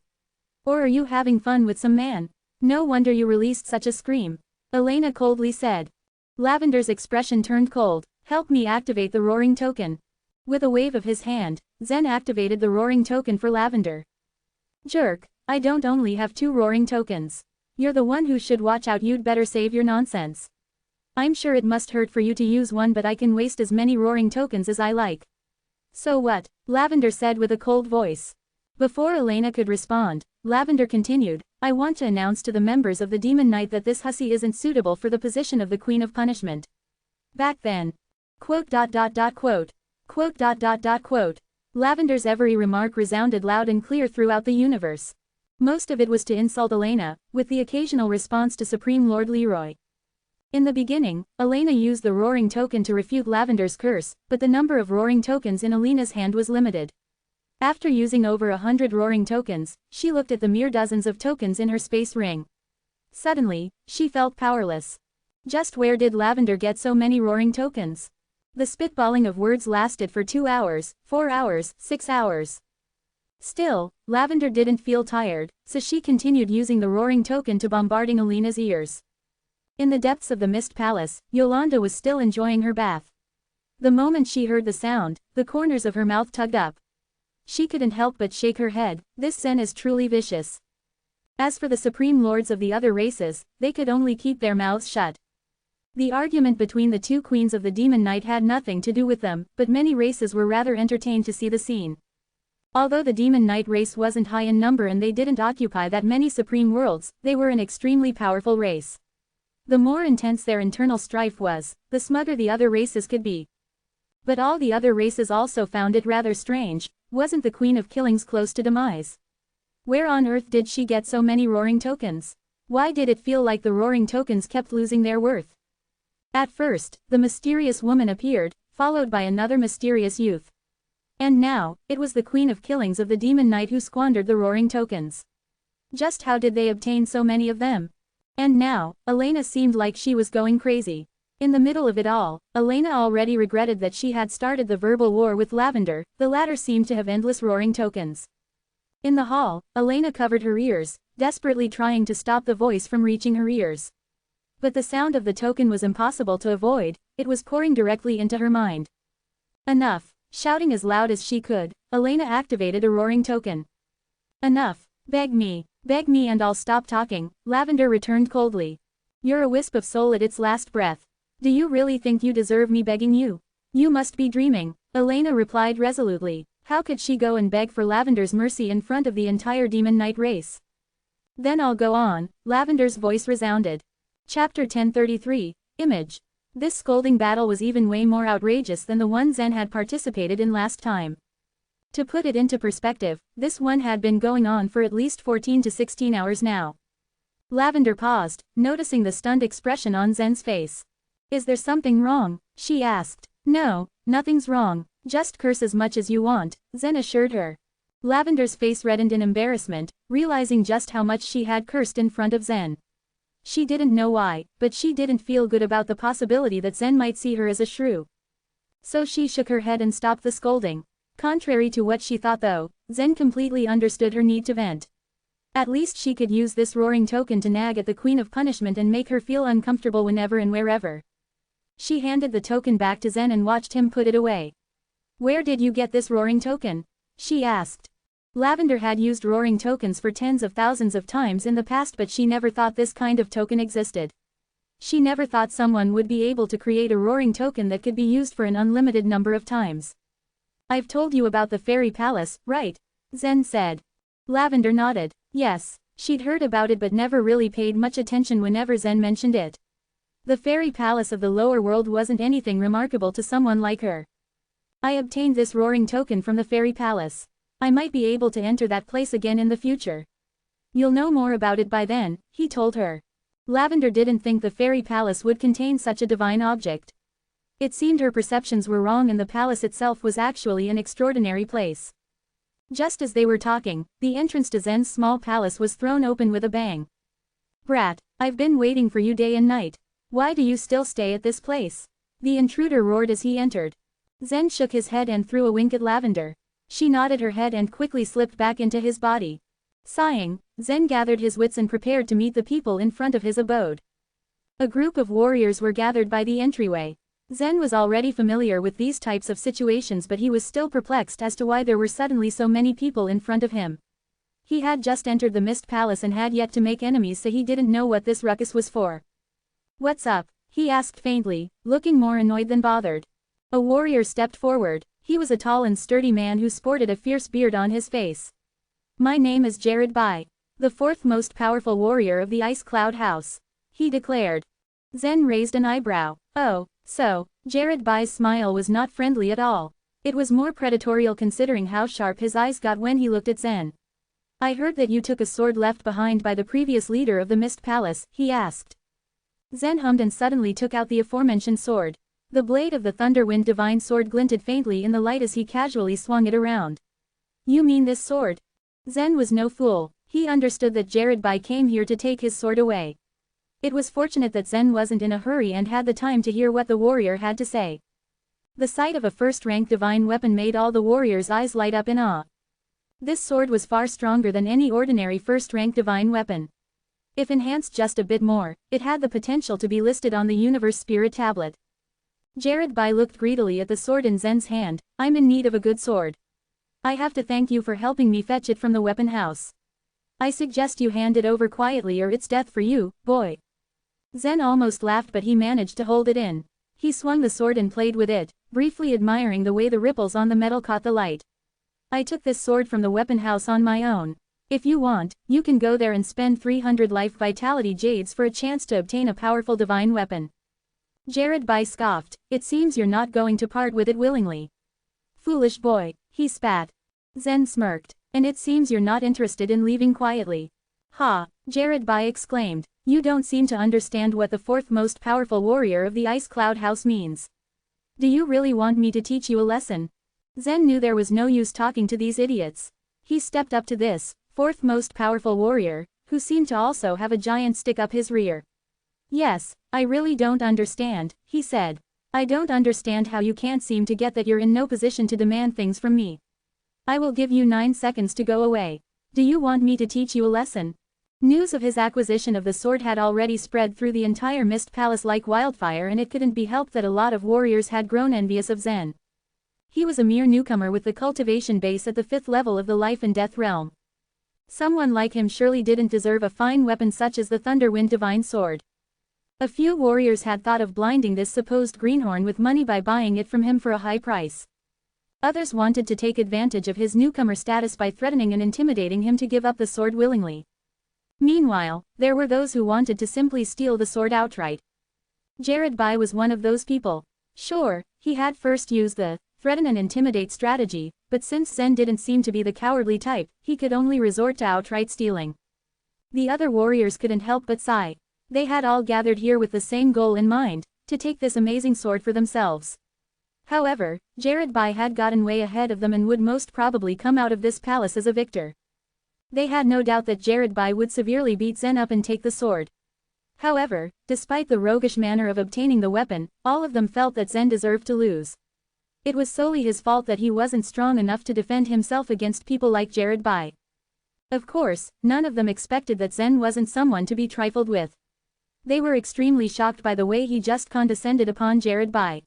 Or are you having fun with some man? No wonder you released such a scream. Elena coldly said. Lavender's expression turned cold. Help me activate the roaring token. With a wave of his hand, Zen activated the roaring token for Lavender. Jerk, I don't only have 2 roaring tokens. You're the one who should watch out, you'd better save your nonsense. I'm sure it must hurt for you to use one, but I can waste as many roaring tokens as I like. So what? Lavender said with a cold voice. Before Elena could respond, Lavender continued, I want to announce to the members of the Demon Knight that this hussy isn't suitable for the position of the Queen of Punishment. Back then. Quote. Lavender's every remark resounded loud and clear throughout the universe. Most of it was to insult Elena, with the occasional response to Supreme Lord Leroy. In the beginning, Elena used the roaring token to refute Lavender's curse, but the number of roaring tokens in Elena's hand was limited. After using over 100 roaring tokens, she looked at the mere dozens of tokens in her space ring. Suddenly, she felt powerless. Just where did Lavender get so many roaring tokens? The spitballing of words lasted for 2 hours, 4 hours, 6 hours. Still, Lavender didn't feel tired, so she continued using the roaring token to bombarding Elena's ears. In the depths of the Mist Palace, Yolanda was still enjoying her bath. The moment she heard the sound, the corners of her mouth tugged up. She couldn't help but shake her head. This Zen is truly vicious. As for the supreme lords of the other races, they could only keep their mouths shut. The argument between the 2 queens of the Demon Knight had nothing to do with them, but many races were rather entertained to see the scene. Although the Demon Knight race wasn't high in number and they didn't occupy that many supreme worlds, they were an extremely powerful race. The more intense their internal strife was, the smugger the other races could be. But all the other races also found it rather strange. Wasn't the Queen of Killings close to demise? Where on earth did she get so many roaring tokens? Why did it feel like the roaring tokens kept losing their worth? At first, the mysterious woman appeared, followed by another mysterious youth. And now, it was the Queen of Killings of the Demon Knight who squandered the roaring tokens. Just how did they obtain so many of them? And now, Elena seemed like she was going crazy. In the middle of it all, Elena already regretted that she had started the verbal war with Lavender. The latter seemed to have endless roaring tokens. In the hall, Elena covered her ears, desperately trying to stop the voice from reaching her ears. But the sound of the token was impossible to avoid, it was pouring directly into her mind. Enough. Shouting as loud as she could, Elena activated a roaring token. Enough. Beg me and I'll stop talking, Lavender returned coldly. You're a wisp of soul at its last breath. Do you really think you deserve me begging you? You must be dreaming, Elena replied resolutely. How could she go and beg for Lavender's mercy in front of the entire Demon Knight race? Then I'll go on, Lavender's voice resounded. Chapter 1033, Image. This scolding battle was even way more outrageous than the one Zen had participated in last time. To put it into perspective, this one had been going on for at least 14 to 16 hours now. Lavender paused, noticing the stunned expression on Zen's face. Is there something wrong? She asked. No, nothing's wrong, just curse as much as you want, Zen assured her. Lavender's face reddened in embarrassment, realizing just how much she had cursed in front of Zen. She didn't know why, but she didn't feel good about the possibility that Zen might see her as a shrew. So she shook her head and stopped the scolding. Contrary to what she thought though, Zen completely understood her need to vent. At least she could use this roaring token to nag at the Queen of Punishment and make her feel uncomfortable whenever and wherever. She handed the token back to Zen and watched him put it away. Where did you get this roaring token? She asked. Lavender had used roaring tokens for tens of thousands of times in the past, but she never thought this kind of token existed. She never thought someone would be able to create a roaring token that could be used for an unlimited number of times. I've told you about the fairy palace, right? Zen said. Lavender nodded. Yes, she'd heard about it but never really paid much attention whenever Zen mentioned it. The fairy palace of the lower world wasn't anything remarkable to someone like her. I obtained this roaring token from the fairy palace. I might be able to enter that place again in the future. You'll know more about it by then, he told her. Lavender didn't think the fairy palace would contain such a divine object. It seemed her perceptions were wrong and the palace itself was actually an extraordinary place. Just as they were talking, the entrance to Zen's small palace was thrown open with a bang. Brat, I've been waiting for you day and night. Why do you still stay at this place? The intruder roared as he entered. Zen shook his head and threw a wink at Lavender. She nodded her head and quickly slipped back into his body. Sighing, Zen gathered his wits and prepared to meet the people in front of his abode. A group of warriors were gathered by the entryway. Zen was already familiar with these types of situations, but he was still perplexed as to why there were suddenly so many people in front of him. He had just entered the Mist Palace and had yet to make enemies, so he didn't know what this ruckus was for. "What's up?" he asked faintly, looking more annoyed than bothered. A warrior stepped forward. He was a tall and sturdy man who sported a fierce beard on his face. "My name is Jared Bai, the fourth most powerful warrior of the Ice Cloud House," he declared. Zen raised an eyebrow. "Oh, so." Jared Bai's smile was not friendly at all. It was more predatorial, considering how sharp his eyes got when he looked at Zen. "I heard that you took a sword left behind by the previous leader of the Mist Palace," he asked. Zen hummed and suddenly took out the aforementioned sword. The blade of the Thunderwind Divine Sword glinted faintly in the light as he casually swung it around. "You mean this sword?" Zen was no fool. He understood that Jared Bai came here to take his sword away. It was fortunate that Zen wasn't in a hurry and had the time to hear what the warrior had to say. The sight of a first-rank divine weapon made all the warriors' eyes light up in awe. This sword was far stronger than any ordinary first-rank divine weapon. If enhanced just a bit more, it had the potential to be listed on the Universe Spirit Tablet. Jared Bai looked greedily at the sword in Zen's hand. "I'm in need of a good sword. I have to thank you for helping me fetch it from the weapon house. I suggest you hand it over quietly or it's death for you, boy." Zen almost laughed, but he managed to hold it in. He swung the sword and played with it, briefly admiring the way the ripples on the metal caught the light. "I took this sword from the weapon house on my own. If you want, you can go there and spend 300 life vitality jades for a chance to obtain a powerful divine weapon." Jared Bai scoffed. "It seems you're not going to part with it willingly." "Foolish boy," he spat. Zen smirked. "And it seems you're not interested in leaving quietly." "Ha!" Jared Bai exclaimed. "You don't seem to understand what the fourth most powerful warrior of the Ice Cloud House means. Do you really want me to teach you a lesson?" Zen knew there was no use talking to these idiots. He stepped up to this fourth most powerful warrior, who seemed to also have a giant stick up his rear. "Yes, I really don't understand," he said. "I don't understand how you can't seem to get that you're in no position to demand things from me. I will give you 9 seconds to go away. Do you want me to teach you a lesson?" News of his acquisition of the sword had already spread through the entire Mist Palace like wildfire, and it couldn't be helped that a lot of warriors had grown envious of Zen. He was a mere newcomer with the cultivation base at the 5th level of the life and death realm. Someone like him surely didn't deserve a fine weapon such as the Thunderwind Divine Sword. A few warriors had thought of blinding this supposed greenhorn with money by buying it from him for a high price. Others wanted to take advantage of his newcomer status by threatening and intimidating him to give up the sword willingly. Meanwhile, there were those who wanted to simply steal the sword outright. Jared Bai was one of those people. Sure, he had first used the threaten and intimidate strategy, but since Zen didn't seem to be the cowardly type, he could only resort to outright stealing. The other warriors couldn't help but sigh. They had all gathered here with the same goal in mind, to take this amazing sword for themselves. However, Jared Bai had gotten way ahead of them and would most probably come out of this palace as a victor. They had no doubt that Jared Bai would severely beat Zen up and take the sword. However, despite the roguish manner of obtaining the weapon, all of them felt that Zen deserved to lose. It was solely his fault that he wasn't strong enough to defend himself against people like Jared Bai. Of course, none of them expected that Zen wasn't someone to be trifled with. They were extremely shocked by the way he just condescended upon Jared Bai.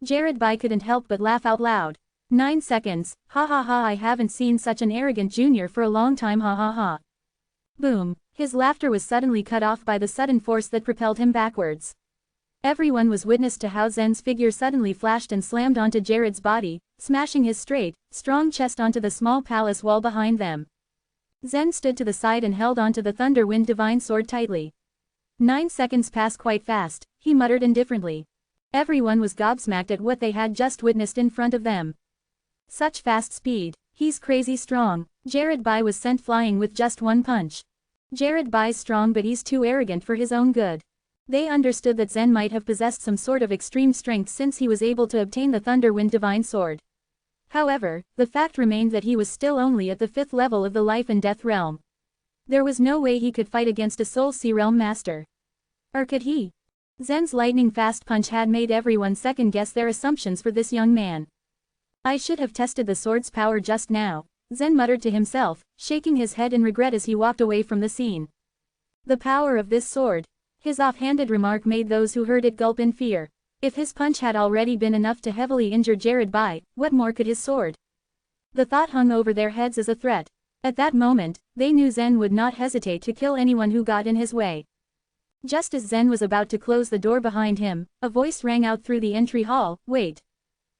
Jared Bai couldn't help but laugh out loud. 9 seconds, ha ha ha, I haven't seen such an arrogant junior for a long time, ha ha ha. Boom, his laughter was suddenly cut off by the sudden force that propelled him backwards. Everyone was witness to how Zen's figure suddenly flashed and slammed onto Jared's body, smashing his straight, strong chest onto the small palace wall behind them. Zen stood to the side and held onto the Thunderwind Divine Sword tightly. 9 seconds passed quite fast, he muttered indifferently. Everyone was gobsmacked at what they had just witnessed in front of them. Such fast speed. He's crazy strong. Jared Bai was sent flying with just one punch. Jared Bai's strong, but he's too arrogant for his own good. They understood that Zen might have possessed some sort of extreme strength since he was able to obtain the Thunderwind Divine Sword. However, the fact remained that he was still only at the 5th level of the life and death realm. There was no way he could fight against a Soul Sea Realm Master. Or could he? Zen's lightning-fast punch had made everyone second-guess their assumptions for this young man. I should have tested the sword's power just now, Zen muttered to himself, shaking his head in regret as he walked away from the scene. The power of this sword. His offhanded remark made those who heard it gulp in fear. If his punch had already been enough to heavily injure Jared Bai, what more could his sword? The thought hung over their heads as a threat. At that moment, they knew Zen would not hesitate to kill anyone who got in his way. Just as Zen was about to close the door behind him, a voice rang out through the entry hall, "Wait!"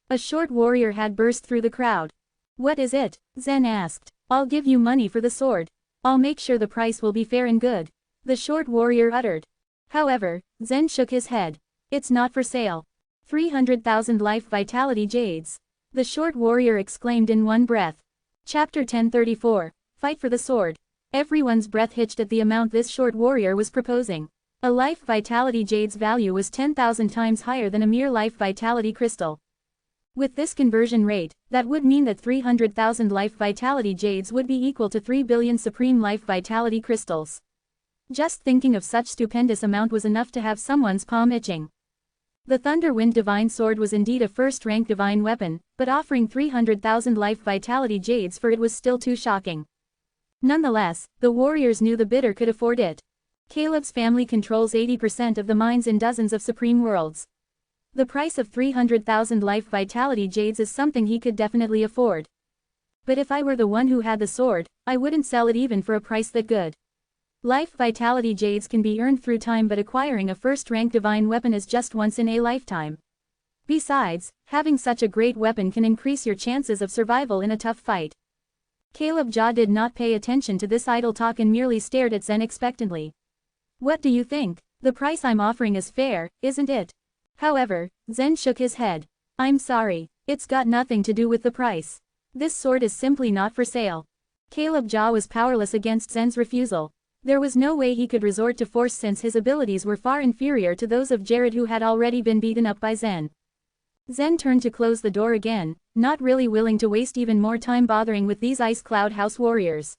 A short warrior had burst through the crowd. "What is it?" Zen asked. "I'll give you money for the sword. I'll make sure the price will be fair and good," the short warrior uttered. However, Zen shook his head. "It's not for sale." 300,000 life vitality jades. The short warrior exclaimed in one breath. Chapter 1034. Fight for the sword. Everyone's breath hitched at the amount this short warrior was proposing. A life vitality jade's value was 10,000 times higher than a mere life vitality crystal. With this conversion rate, that would mean that 300,000 life vitality jades would be equal to 3 billion supreme life vitality crystals. Just thinking of such stupendous amount was enough to have someone's palm itching. The Thunder Wind Divine Sword was indeed a first-rank divine weapon, but offering 300,000 life vitality jades for it was still too shocking. Nonetheless, the warriors knew the bidder could afford it. Caleb's family controls 80% of the mines in dozens of supreme worlds. The price of 300,000 life vitality jades is something he could definitely afford. But if I were the one who had the sword, I wouldn't sell it even for a price that good. Life vitality jades can be earned through time, but acquiring a first-rank divine weapon is just once in a lifetime. Besides, having such a great weapon can increase your chances of survival in a tough fight. Caleb Jaw did not pay attention to this idle talk and merely stared at Zen expectantly. "What do you think? The price I'm offering is fair, isn't it?" However, Zen shook his head. "I'm sorry, it's got nothing to do with the price. This sword is simply not for sale." Caleb Jaw was powerless against Zen's refusal. There was no way he could resort to force since his abilities were far inferior to those of Jared, who had already been beaten up by Zen. Zen turned to close the door again, not really willing to waste even more time bothering with these Ice Cloud House warriors.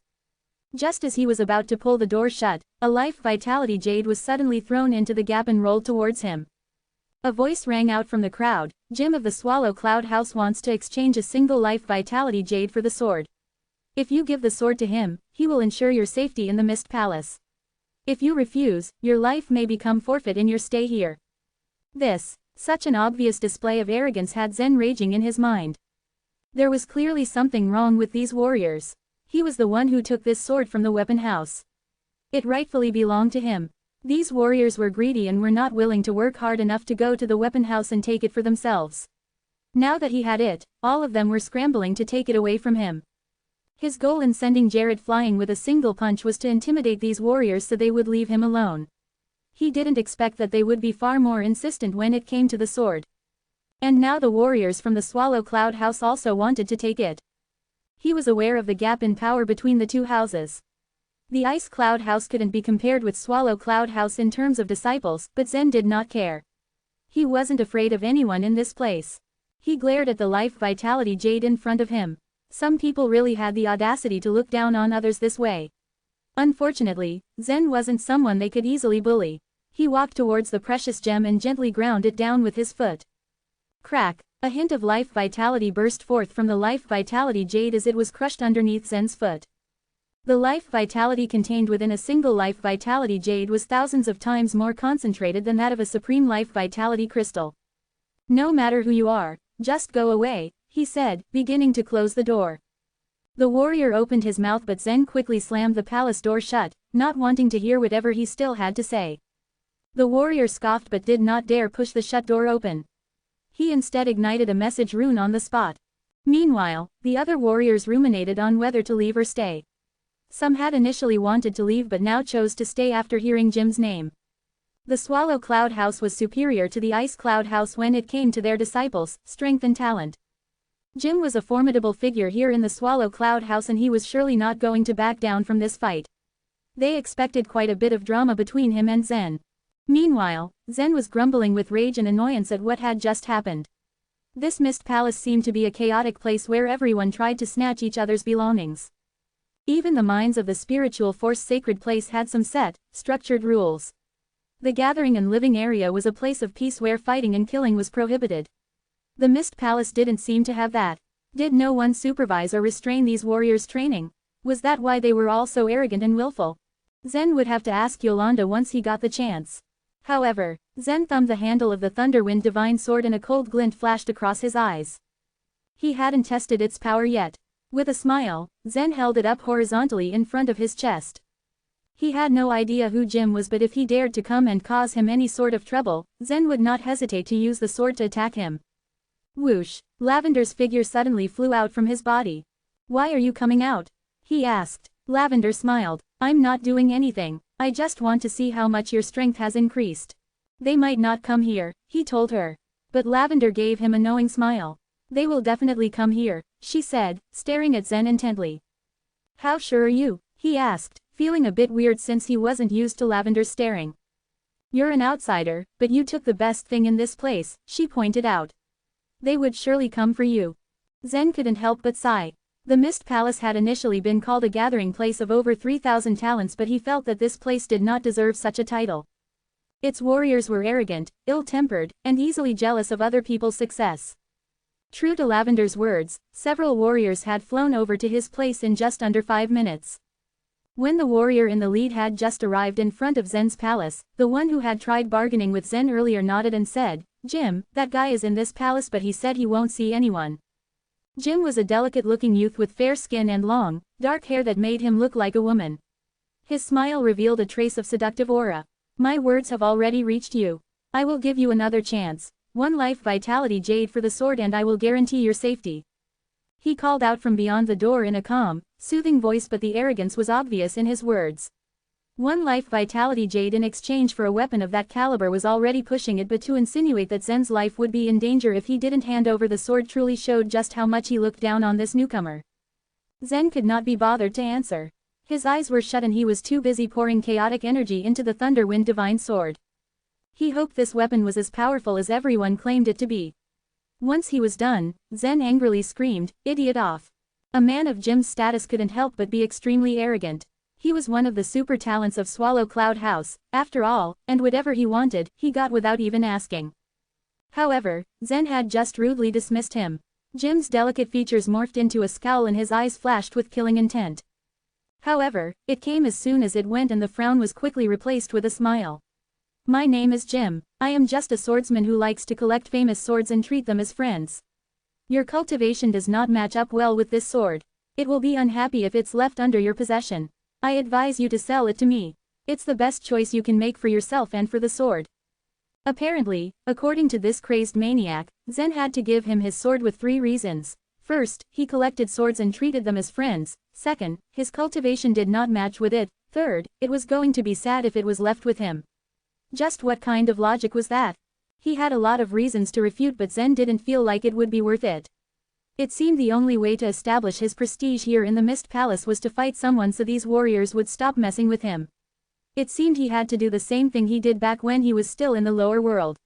Just as he was about to pull the door shut, a life vitality jade was suddenly thrown into the gap and rolled towards him. A voice rang out from the crowd, "Jim of the Swallow Cloud House wants to exchange a single life vitality jade for the sword. If you give the sword to him, he will ensure your safety in the Mist Palace. If you refuse, your life may become forfeit in your stay here." Such an obvious display of arrogance had Zen raging in his mind. There was clearly something wrong with these warriors. He was the one who took this sword from the weapon house. It rightfully belonged to him. These warriors were greedy and were not willing to work hard enough to go to the weapon house and take it for themselves. Now that he had it, all of them were scrambling to take it away from him. His goal in sending Jared flying with a single punch was to intimidate these warriors so they would leave him alone. He didn't expect that they would be far more insistent when it came to the sword. And now the warriors from the Swallow Cloud House also wanted to take it. He was aware of the gap in power between the two houses. The Ice Cloud House couldn't be compared with Swallow Cloud House in terms of disciples, but Zen did not care. He wasn't afraid of anyone in this place. He glared at the life vitality jade in front of him. Some people really had the audacity to look down on others this way. Unfortunately, Zen wasn't someone they could easily bully. He walked towards the precious gem and gently ground it down with his foot. Crack! A hint of life vitality burst forth from the life vitality jade as it was crushed underneath Zen's foot. The life vitality contained within a single life vitality jade was thousands of times more concentrated than that of a supreme life vitality crystal. "No matter who you are, just go away," he said, beginning to close the door. The warrior opened his mouth, but Zen quickly slammed the palace door shut, not wanting to hear whatever he still had to say. The warrior scoffed but did not dare push the shut door open. He instead ignited a message rune on the spot. Meanwhile, the other warriors ruminated on whether to leave or stay. Some had initially wanted to leave but now chose to stay after hearing Jim's name. The Swallow Cloud House was superior to the Ice Cloud House when it came to their disciples' strength and talent. Jim was a formidable figure here in the Swallow Cloud House, and he was surely not going to back down from this fight. They expected quite a bit of drama between him and Zen. Meanwhile, Zen was grumbling with rage and annoyance at what had just happened. This Mist Palace seemed to be a chaotic place where everyone tried to snatch each other's belongings. Even the minds of the spiritual force sacred place had some set, structured rules. The gathering and living area was a place of peace where fighting and killing was prohibited. The Mist Palace didn't seem to have that. Did no one supervise or restrain these warriors' training? Was that why they were all so arrogant and willful? Zen would have to ask Yolanda once he got the chance. However, Zen thumbed the handle of the Thunderwind Divine Sword and a cold glint flashed across his eyes. He hadn't tested its power yet. With a smile, Zen held it up horizontally in front of his chest. He had no idea who Jim was, but if he dared to come and cause him any sort of trouble, Zen would not hesitate to use the sword to attack him. Whoosh! Lavender's figure suddenly flew out from his body. "Why are you coming out?" he asked. Lavender smiled. "I'm not doing anything, I just want to see how much your strength has increased." "They might not come here," he told her. But Lavender gave him a knowing smile. "They will definitely come here," she said, staring at Zen intently. "How sure are you?" he asked, feeling a bit weird since he wasn't used to Lavender's staring. "You're an outsider, but you took the best thing in this place," she pointed out. "They would surely come for you." Zen couldn't help but sigh. The Mist Palace had initially been called a gathering place of over 3,000 talents, but he felt that this place did not deserve such a title. Its warriors were arrogant, ill-tempered, and easily jealous of other people's success. True to Lavender's words, several warriors had flown over to his place in just under 5 minutes. When the warrior in the lead had just arrived in front of Zen's palace, the one who had tried bargaining with Zen earlier nodded and said, "Jim, that guy is in this palace, but he said he won't see anyone." Jim was a delicate-looking youth with fair skin and long, dark hair that made him look like a woman. His smile revealed a trace of seductive aura. "My words have already reached you. I will give you another chance. 1 life vitality jade for the sword and I will guarantee your safety." He called out from beyond the door in a calm, soothing voice, but the arrogance was obvious in his words. 1 life vitality jade in exchange for a weapon of that caliber was already pushing it, but to insinuate that Zen's life would be in danger if he didn't hand over the sword truly showed just how much he looked down on this newcomer. Zen could not be bothered to answer. His eyes were shut and he was too busy pouring chaotic energy into the Thunderwind Divine Sword. He hoped this weapon was as powerful as everyone claimed it to be. Once he was done, Zen angrily screamed, "Idiot off." A man of Jim's status couldn't help but be extremely arrogant. He was one of the super talents of Swallow Cloud House, after all, and whatever he wanted, he got without even asking. However, Zen had just rudely dismissed him. Jim's delicate features morphed into a scowl and his eyes flashed with killing intent. However, it came as soon as it went and the frown was quickly replaced with a smile. "My name is Jim. I am just a swordsman who likes to collect famous swords and treat them as friends. Your cultivation does not match up well with this sword. It will be unhappy if it's left under your possession. I advise you to sell it to me. It's the best choice you can make for yourself and for the sword." Apparently, according to this crazed maniac, Zen had to give him his sword with 3 reasons. First, he collected swords and treated them as friends. Second, his cultivation did not match with it. Third, it was going to be sad if it was left with him. Just what kind of logic was that? He had a lot of reasons to refute, but Zen didn't feel like it would be worth it. It seemed the only way to establish his prestige here in the Mist Palace was to fight someone so these warriors would stop messing with him. It seemed he had to do the same thing he did back when he was still in the lower world.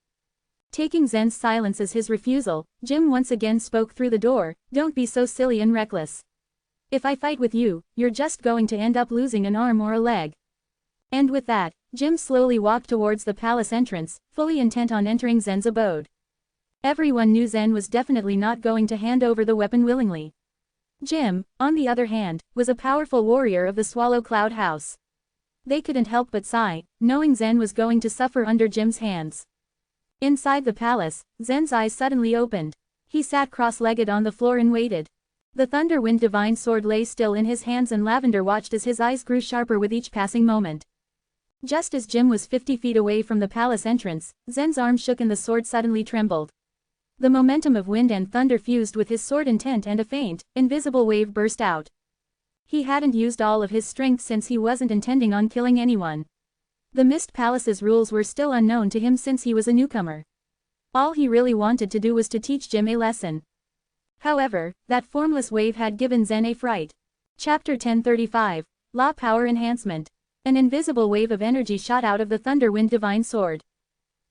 Taking Zen's silence as his refusal, Jim once again spoke through the door, "Don't be so silly and reckless. If I fight with you, you're just going to end up losing an arm or a leg." And with that, Jim slowly walked towards the palace entrance, fully intent on entering Zen's abode. Everyone knew Zen was definitely not going to hand over the weapon willingly. Jim, on the other hand, was a powerful warrior of the Swallow Cloud House. They couldn't help but sigh, knowing Zen was going to suffer under Jim's hands. Inside the palace, Zen's eyes suddenly opened. He sat cross-legged on the floor and waited. The Thunderwind Divine Sword lay still in his hands and Lavender watched as his eyes grew sharper with each passing moment. Just as Jim was 50 feet away from the palace entrance, Zen's arm shook and the sword suddenly trembled. The momentum of wind and thunder fused with his sword intent and a faint, invisible wave burst out. He hadn't used all of his strength since he wasn't intending on killing anyone. The Mist Palace's rules were still unknown to him since he was a newcomer. All he really wanted to do was to teach Jim a lesson. However, that formless wave had given Zen a fright. Chapter 1035, Law Power Enhancement. An invisible wave of energy shot out of the Thunderwind Divine Sword.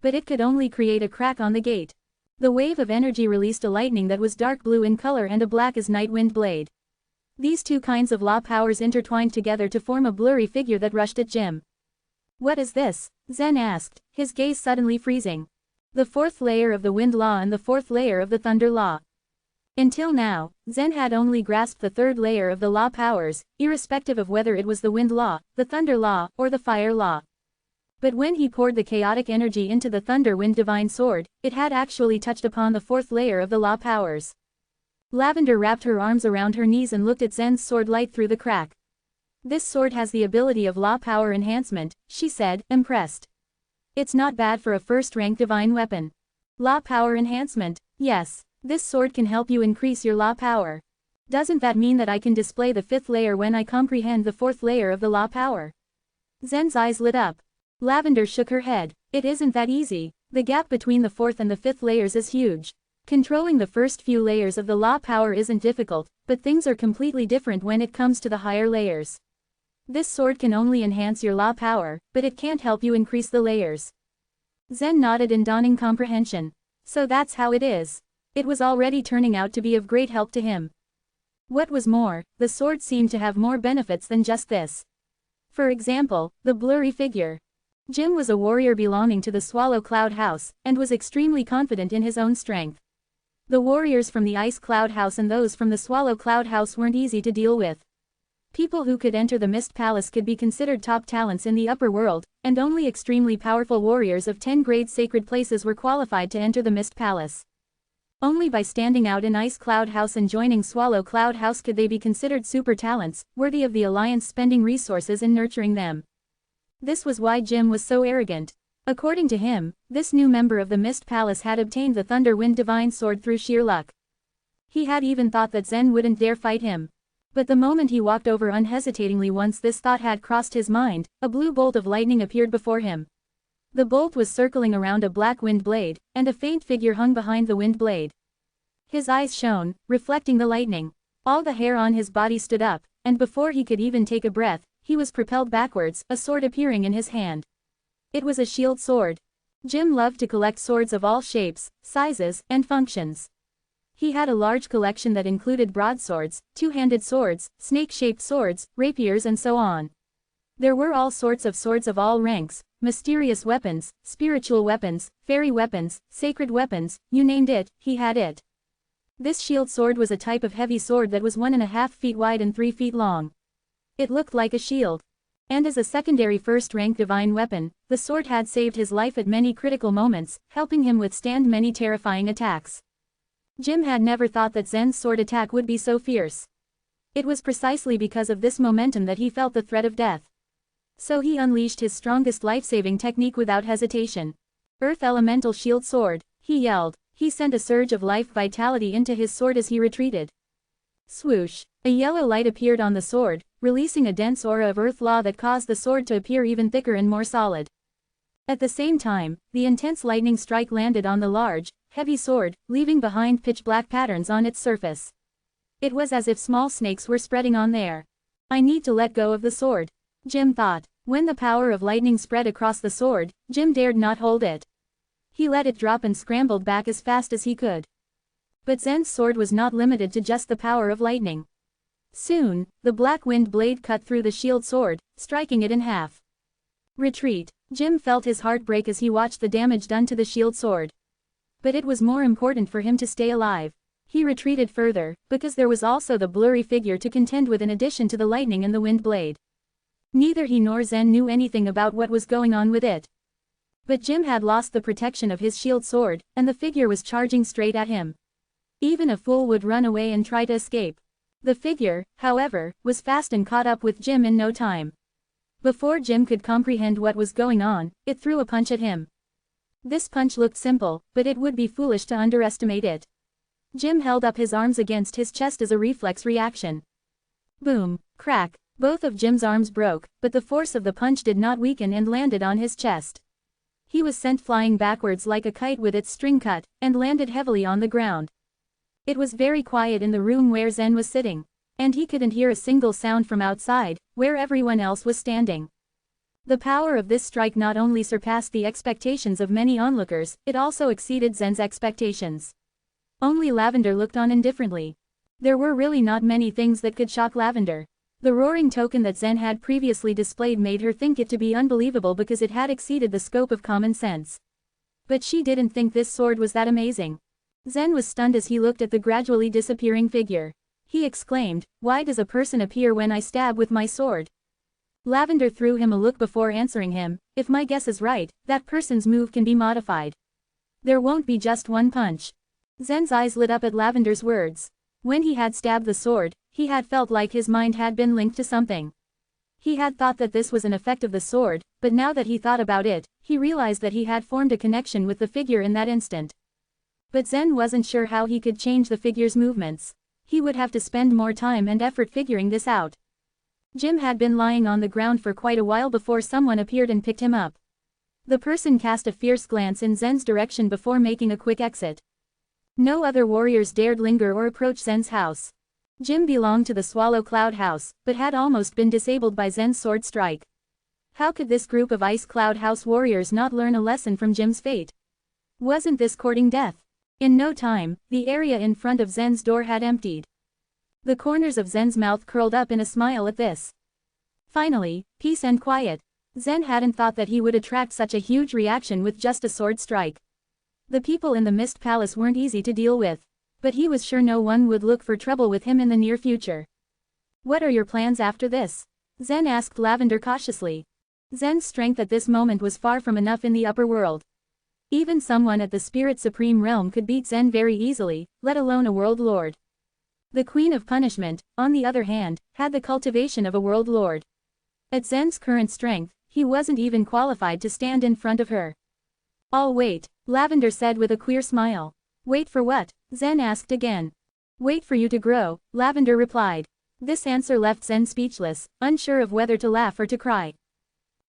But it could only create a crack on the gate. The wave of energy released a lightning that was dark blue in color and a black as night wind blade. These two kinds of law powers intertwined together to form a blurry figure that rushed at Jim. "What is this?" Zen asked, his gaze suddenly freezing. "The 4th layer of the wind law and the 4th layer of the thunder law." Until now, Zen had only grasped the 3rd layer of the law powers, irrespective of whether it was the wind law, the thunder law, or the fire law. But when he poured the chaotic energy into the Thunder Wind Divine Sword, it had actually touched upon the fourth layer of the law powers. Lavender wrapped her arms around her knees and looked at Zen's sword light through the crack. This sword has the ability of law power enhancement, she said, impressed. It's not bad for a first-rank divine weapon. Law power enhancement, yes. This sword can help you increase your law power. Doesn't that mean that I can display the fifth layer when I comprehend the fourth layer of the law power? Zen's eyes lit up. Lavender shook her head. It isn't that easy. The gap between the fourth and the fifth layers is huge. Controlling the first few layers of the law power isn't difficult, but things are completely different when it comes to the higher layers. This sword can only enhance your law power, but it can't help you increase the layers. Zen nodded in dawning comprehension. So that's how it is. It was already turning out to be of great help to him. What was more, the sword seemed to have more benefits than just this. For example, the blurry figure. Jim was a warrior belonging to the Swallow Cloud House, and was extremely confident in his own strength. The warriors from the Ice Cloud House and those from the Swallow Cloud House weren't easy to deal with. People who could enter the Mist Palace could be considered top talents in the upper world, and only extremely powerful warriors of 10-grade sacred places were qualified to enter the Mist Palace. Only by standing out in Ice Cloud House and joining Swallow Cloud House could they be considered super talents, worthy of the Alliance spending resources in nurturing them. This was why Jim was so arrogant. According to him, this new member of the Mist Palace had obtained the Thunder Wind Divine Sword through sheer luck. He had even thought that Zen wouldn't dare fight him. But the moment he walked over unhesitatingly once this thought had crossed his mind, a blue bolt of lightning appeared before him. The bolt was circling around a black wind blade, and a faint figure hung behind the wind blade. His eyes shone, reflecting the lightning. All the hair on his body stood up, and before he could even take a breath, he was propelled backwards, a sword appearing in his hand. It was a shield sword. Jim loved to collect swords of all shapes, sizes, and functions. He had a large collection that included broadswords, two-handed swords, snake-shaped swords, rapiers and so on. There were all sorts of swords of all ranks, mysterious weapons, spiritual weapons, fairy weapons, sacred weapons, you named it, he had it. This shield sword was a type of heavy sword that was 1.5 feet wide and 3 feet long. It looked like a shield. And as a secondary first-rank divine weapon, the sword had saved his life at many critical moments, helping him withstand many terrifying attacks. Jim had never thought that Zen's sword attack would be so fierce. It was precisely because of this momentum that he felt the threat of death. So he unleashed his strongest life-saving technique without hesitation. Earth Elemental Shield Sword, he yelled. He sent a surge of life vitality into his sword as he retreated. Swoosh! A yellow light appeared on the sword, releasing a dense aura of earth law that caused the sword to appear even thicker and more solid. At the same time, the intense lightning strike landed on the large, heavy sword, leaving behind pitch-black patterns on its surface. It was as if small snakes were spreading on there. I need to let go of the sword, Jim thought. When the power of lightning spread across the sword, Jim dared not hold it. He let it drop and scrambled back as fast as he could. But Zen's sword was not limited to just the power of lightning. Soon, the black wind blade cut through the shield sword, striking it in half. Retreat. Jim felt his heart break as he watched the damage done to the shield sword. But it was more important for him to stay alive. He retreated further, because there was also the blurry figure to contend with in addition to the lightning and the wind blade. Neither he nor Zen knew anything about what was going on with it. But Jim had lost the protection of his shield sword, and the figure was charging straight at him. Even a fool would run away and try to escape. The figure, however, was fast and caught up with Jim in no time. Before Jim could comprehend what was going on, it threw a punch at him. This punch looked simple, but it would be foolish to underestimate it. Jim held up his arms against his chest as a reflex reaction. Boom! Crack! Both of Jim's arms broke, but the force of the punch did not weaken and landed on his chest. He was sent flying backwards like a kite with its string cut, and landed heavily on the ground. It was very quiet in the room where Zen was sitting, and he couldn't hear a single sound from outside, where everyone else was standing. The power of this strike not only surpassed the expectations of many onlookers, it also exceeded Zen's expectations. Only Lavender looked on indifferently. There were really not many things that could shock Lavender. The roaring token that Zen had previously displayed made her think it to be unbelievable because it had exceeded the scope of common sense. But she didn't think this sword was that amazing. Zen was stunned as he looked at the gradually disappearing figure. He exclaimed, "Why does a person appear when I stab with my sword?" Lavender threw him a look before answering him. If my guess is right, that person's move can be modified. There won't be just one punch. Zen's eyes lit up at Lavender's words. When he had stabbed the sword, he had felt like his mind had been linked to something. He had thought that this was an effect of the sword, but now that he thought about it, he realized that he had formed a connection with the figure in that instant. But Zen wasn't sure how he could change the figure's movements. He would have to spend more time and effort figuring this out. Jim had been lying on the ground for quite a while before someone appeared and picked him up. The person cast a fierce glance in Zen's direction before making a quick exit. No other warriors dared linger or approach Zen's house. Jim belonged to the Swallow Cloud House, but had almost been disabled by Zen's sword strike. How could this group of Ice Cloud House warriors not learn a lesson from Jim's fate? Wasn't this courting death? In no time, the area in front of Zen's door had emptied. The corners of Zen's mouth curled up in a smile at this. Finally, peace and quiet. Zen hadn't thought that he would attract such a huge reaction with just a sword strike. The people in the Mist Palace weren't easy to deal with, but he was sure no one would look for trouble with him in the near future. What are your plans after this? Zen asked Lavender cautiously. Zen's strength at this moment was far from enough in the upper world. Even someone at the Spirit Supreme realm could beat Zen very easily, let alone a world lord. The Queen of Punishment, on the other hand, had the cultivation of a world lord. At Zen's current strength, he wasn't even qualified to stand in front of her. I'll wait, Lavender said with a queer smile. Wait for what? Zen asked again. Wait for you to grow, Lavender replied. This answer left Zen speechless, unsure of whether to laugh or to cry.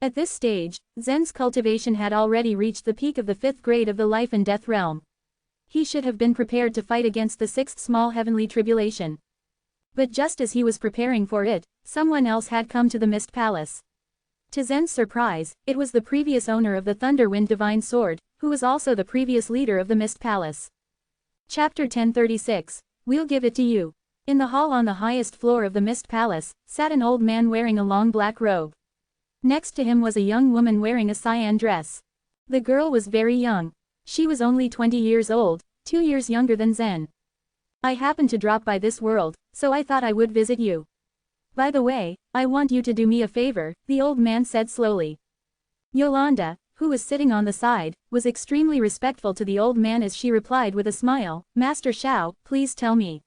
At this stage, Zen's cultivation had already reached the peak of the 5th grade of the life and death realm. He should have been prepared to fight against the 6th small heavenly tribulation. But just as he was preparing for it, someone else had come to the Mist Palace. To Zen's surprise, it was the previous owner of the Thunderwind Divine Sword, who was also the previous leader of the Mist Palace. Chapter 1036, We'll Give It to You. In the hall on the highest floor of the Mist Palace, sat an old man wearing a long black robe. Next to him was a young woman wearing a cyan dress. The girl was very young. She was only 20 years old, 2 years younger than Zen. I happened to drop by this world, so I thought I would visit you. By the way, I want you to do me a favor, the old man said slowly. Yolanda, who was sitting on the side, was extremely respectful to the old man as she replied with a smile, Master Shao, please tell me.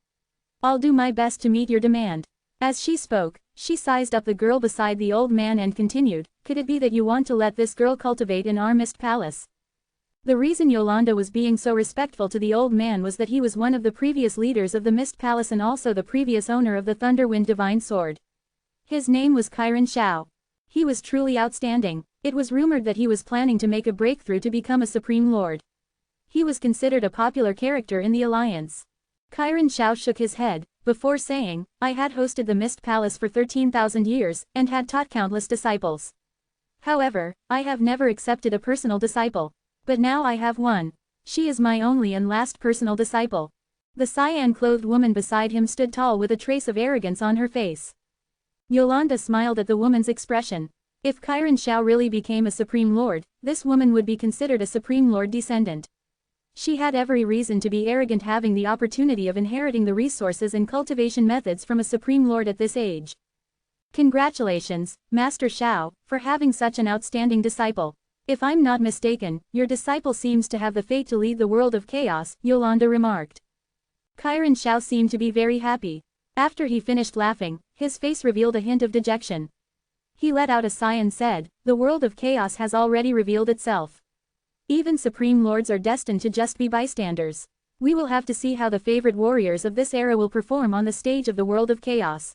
I'll do my best to meet your demand. As she spoke, she sized up the girl beside the old man and continued, could it be that you want to let this girl cultivate in our Mist Palace? The reason Yolanda was being so respectful to the old man was that he was one of the previous leaders of the Mist Palace and also the previous owner of the Thunderwind Divine Sword. His name was Kiran Shao. He was truly outstanding. It was rumored that he was planning to make a breakthrough to become a Supreme Lord. He was considered a popular character in the Alliance. Kiran Shao shook his head, before saying, I had hosted the Mist Palace for 13,000 years, and had taught countless disciples. However, I have never accepted a personal disciple. But now I have one. She is my only and last personal disciple. The cyan-clothed woman beside him stood tall with a trace of arrogance on her face. Yolanda smiled at the woman's expression. If Kiran Shao really became a Supreme Lord, this woman would be considered a Supreme Lord descendant. She had every reason to be arrogant, having the opportunity of inheriting the resources and cultivation methods from a Supreme Lord at this age. Congratulations, Master Shao, for having such an outstanding disciple. If I'm not mistaken, your disciple seems to have the fate to lead the world of chaos, Yolanda remarked. Kiran Shao seemed to be very happy. After he finished laughing, his face revealed a hint of dejection. He let out a sigh and said, the world of chaos has already revealed itself. Even Supreme Lords are destined to just be bystanders. We will have to see how the favorite warriors of this era will perform on the stage of the world of chaos.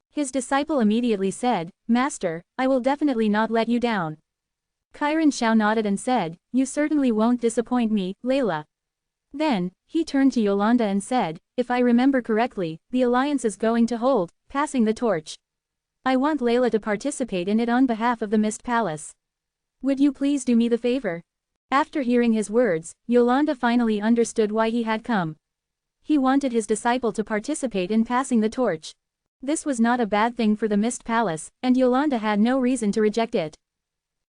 His disciple immediately said, Master, I will definitely not let you down. Kiran Shao nodded and said, you certainly won't disappoint me, Layla. Then, he turned to Yolanda and said, if I remember correctly, the Alliance is going to hold, passing the torch. I want Layla to participate in it on behalf of the Mist Palace. Would you please do me the favor? After hearing his words, Yolanda finally understood why he had come. He wanted his disciple to participate in passing the torch. This was not a bad thing for the Mist Palace, and Yolanda had no reason to reject it.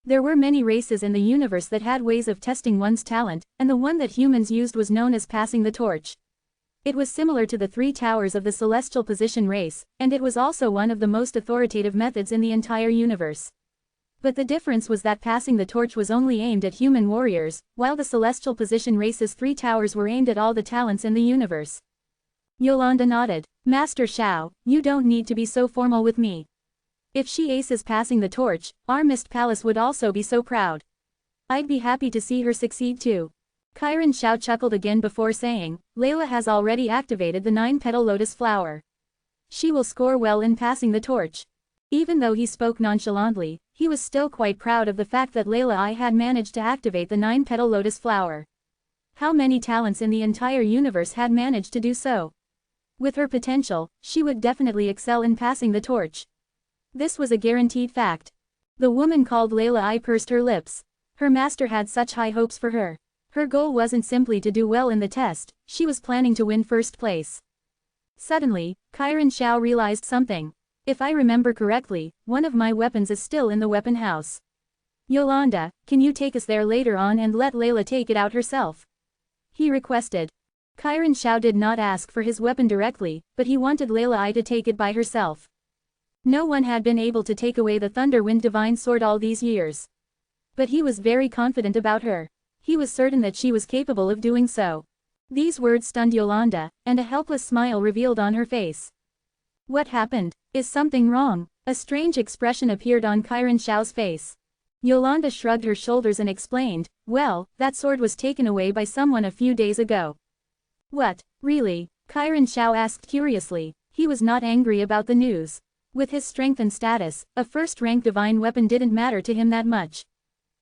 There were many races in the universe that had ways of testing one's talent, and the one that humans used was known as passing the torch. It was similar to the 3 towers of the celestial position race, and it was also one of the most authoritative methods in the entire universe. But the difference was that passing the torch was only aimed at human warriors, while the celestial position race's 3 towers were aimed at all the talents in the universe. Yolanda nodded. Master Shao, you don't need to be so formal with me. If she aces passing the torch, our Mist Palace would also be so proud. I'd be happy to see her succeed too. Chiron Shao chuckled again before saying, Layla has already activated the 9-petal lotus flower. She will score well in passing the torch. Even though he spoke nonchalantly, he was still quite proud of the fact that Layla had managed to activate the 9-petal lotus flower. How many talents in the entire universe had managed to do so? With her potential, she would definitely excel in passing the torch. This was a guaranteed fact. The woman called Layla pursed her lips. Her master had such high hopes for her. Her goal wasn't simply to do well in the test, she was planning to win first place. Suddenly, Chiron Shao realized something. If I remember correctly, one of my weapons is still in the weapon house. Yolanda, can you take us there later on and let Layla take it out herself? He requested. Chiron Shao did not ask for his weapon directly, but he wanted Layla to take it by herself. No one had been able to take away the Thunderwind Divine Sword all these years. But he was very confident about her. He was certain that she was capable of doing so. These words stunned Yolanda, and a helpless smile revealed on her face. What happened? Is something wrong? A strange expression appeared on Chiron Shao's face. Yolanda shrugged her shoulders and explained, well, that sword was taken away by someone a few days ago. What, really? Chiron Shao asked curiously. He was not angry about the news. With his strength and status, a first-rank divine weapon didn't matter to him that much.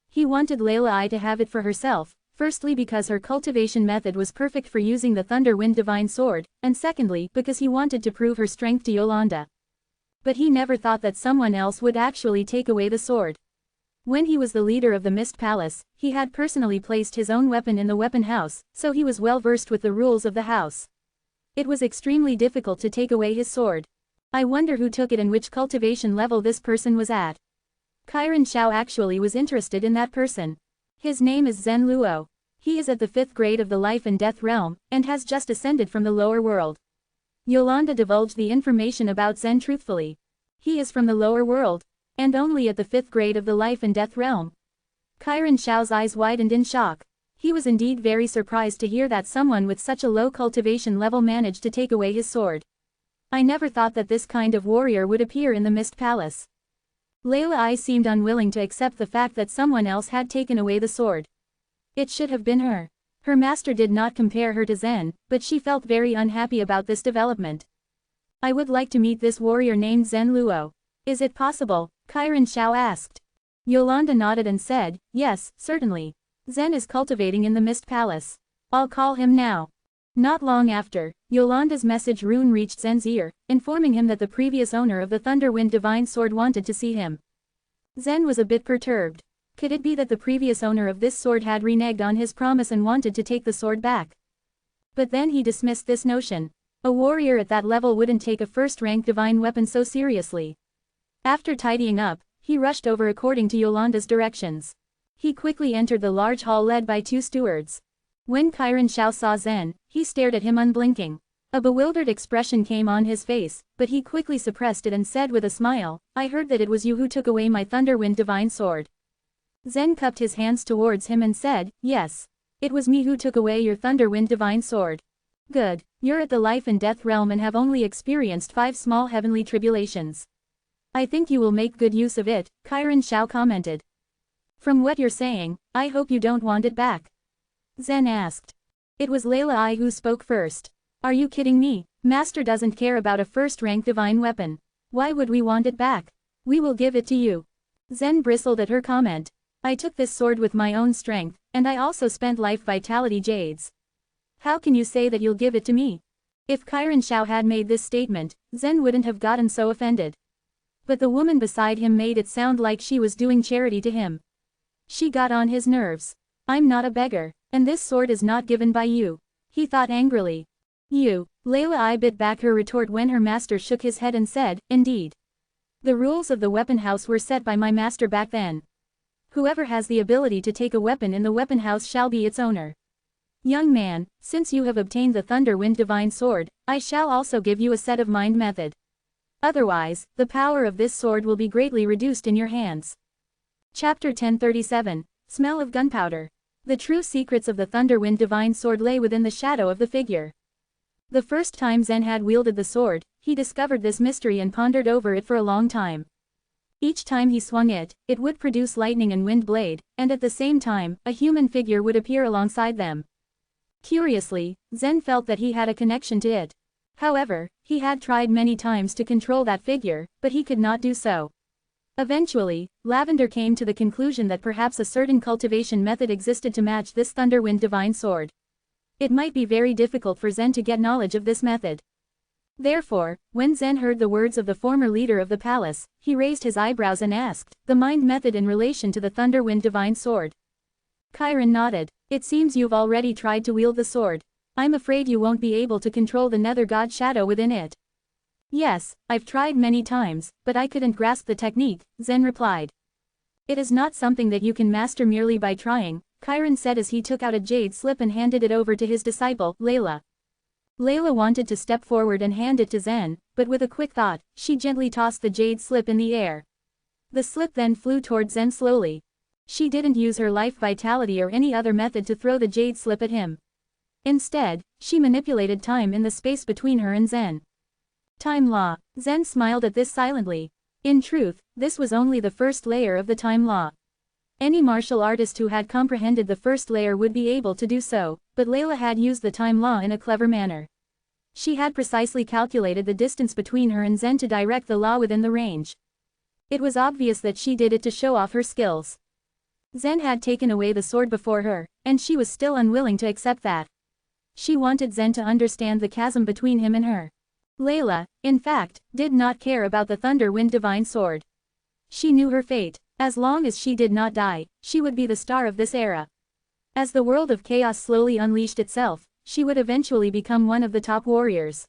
He wanted Layla to have it for herself, firstly because her cultivation method was perfect for using the Thunderwind Divine Sword, and secondly because he wanted to prove her strength to Yolanda. But he never thought that someone else would actually take away the sword. When he was the leader of the Mist Palace, he had personally placed his own weapon in the weapon house, so he was well versed with the rules of the house. It was extremely difficult to take away his sword. I wonder who took it and which cultivation level this person was at. Chiron Shao actually was interested in that person. His name is Zhen Luo. He is at the 5th grade of the life and death realm, and has just ascended from the lower world. Yolanda divulged the information about Zhen truthfully. He is from the lower world, and only at the 5th grade of the life and death realm. Chiron Shao's eyes widened in shock. He was indeed very surprised to hear that someone with such a low cultivation level managed to take away his sword. I never thought that this kind of warrior would appear in the Mist Palace. Layla seemed unwilling to accept the fact that someone else had taken away the sword. It should have been her. Her master did not compare her to Zhen, but she felt very unhappy about this development. I would like to meet this warrior named Zhen Luo. Is it possible? Chiron Shao asked. Yolanda nodded and said, yes, certainly. Zhen is cultivating in the Mist Palace. I'll call him now. Not long after, Yolanda's message rune reached Zhen's ear, informing him that the previous owner of the Thunderwind Divine Sword wanted to see him. Zhen was a bit perturbed. Could it be that the previous owner of this sword had reneged on his promise and wanted to take the sword back? But then he dismissed this notion. A warrior at that level wouldn't take a first-rank divine weapon so seriously. After tidying up, he rushed over according to Yolanda's directions. He quickly entered the large hall led by 2 stewards. When Chiron Shao saw Zhen, he stared at him unblinking. A bewildered expression came on his face, but he quickly suppressed it and said with a smile, I heard that it was you who took away my Thunderwind Divine Sword. Zhen cupped his hands towards him and said, yes. It was me who took away your Thunderwind Divine Sword. Good, you're at the life and death realm and have only experienced 5 small heavenly tribulations. I think you will make good use of it, Chiron Shao commented. From what you're saying, I hope you don't want it back. Zhen asked. It was Layla who spoke first. Are you kidding me? Master doesn't care about a first-rank divine weapon. Why would we want it back? We will give it to you. Zhen bristled at her comment. I took this sword with my own strength, and I also spent life vitality jades. How can you say that you'll give it to me? If Chiron Shao had made this statement, Zhen wouldn't have gotten so offended. But the woman beside him made it sound like she was doing charity to him. She got on his nerves. I'm not a beggar, and this sword is not given by you. He thought angrily. You. Layla bit back her retort when her master shook his head and said, indeed. The rules of the weapon house were set by my master back then. Whoever has the ability to take a weapon in the weapon house shall be its owner. Young man, since you have obtained the Thunder Wind Divine Sword, I shall also give you a set of mind method. Otherwise, the power of this sword will be greatly reduced in your hands. Chapter 1037, Smell of Gunpowder. The true secrets of the Thunderwind Divine Sword lay within the shadow of the figure. The first time Zen had wielded the sword, he discovered this mystery and pondered over it for a long time. Each time he swung it, it would produce lightning and wind blade, and at the same time, a human figure would appear alongside them. Curiously, Zen felt that he had a connection to it. However, he had tried many times to control that figure, but he could not do so. Eventually, Lavender came to the conclusion that perhaps a certain cultivation method existed to match this Thunderwind Divine Sword. It might be very difficult for Zen to get knowledge of this method. Therefore, when Zen heard the words of the former leader of the palace, he raised his eyebrows and asked, "The mind method in relation to the Thunderwind Divine Sword?" Chiron nodded. "It seems you've already tried to wield the sword. I'm afraid you won't be able to control the nether god shadow within it." "Yes, I've tried many times, but I couldn't grasp the technique," Zen replied. "It is not something that you can master merely by trying," Chiron said as he took out a jade slip and handed it over to his disciple, Layla. Layla wanted to step forward and hand it to Zen, but with a quick thought, she gently tossed the jade slip in the air. The slip then flew toward Zen slowly. She didn't use her life vitality or any other method to throw the jade slip at him. Instead, she manipulated time in the space between her and Zen. Time law. Zen smiled at this silently. In truth, this was only the first layer of the time law. Any martial artist who had comprehended the first layer would be able to do so, but Layla had used the time law in a clever manner. She had precisely calculated the distance between her and Zen to direct the law within the range. It was obvious that she did it to show off her skills. Zen had taken away the sword before her, and she was still unwilling to accept that. She wanted Zen to understand the chasm between him and her. Layla, in fact, did not care about the Thunderwind Divine Sword. She knew her fate. As long as she did not die, she would be the star of this era. As the world of chaos slowly unleashed itself, she would eventually become one of the top warriors.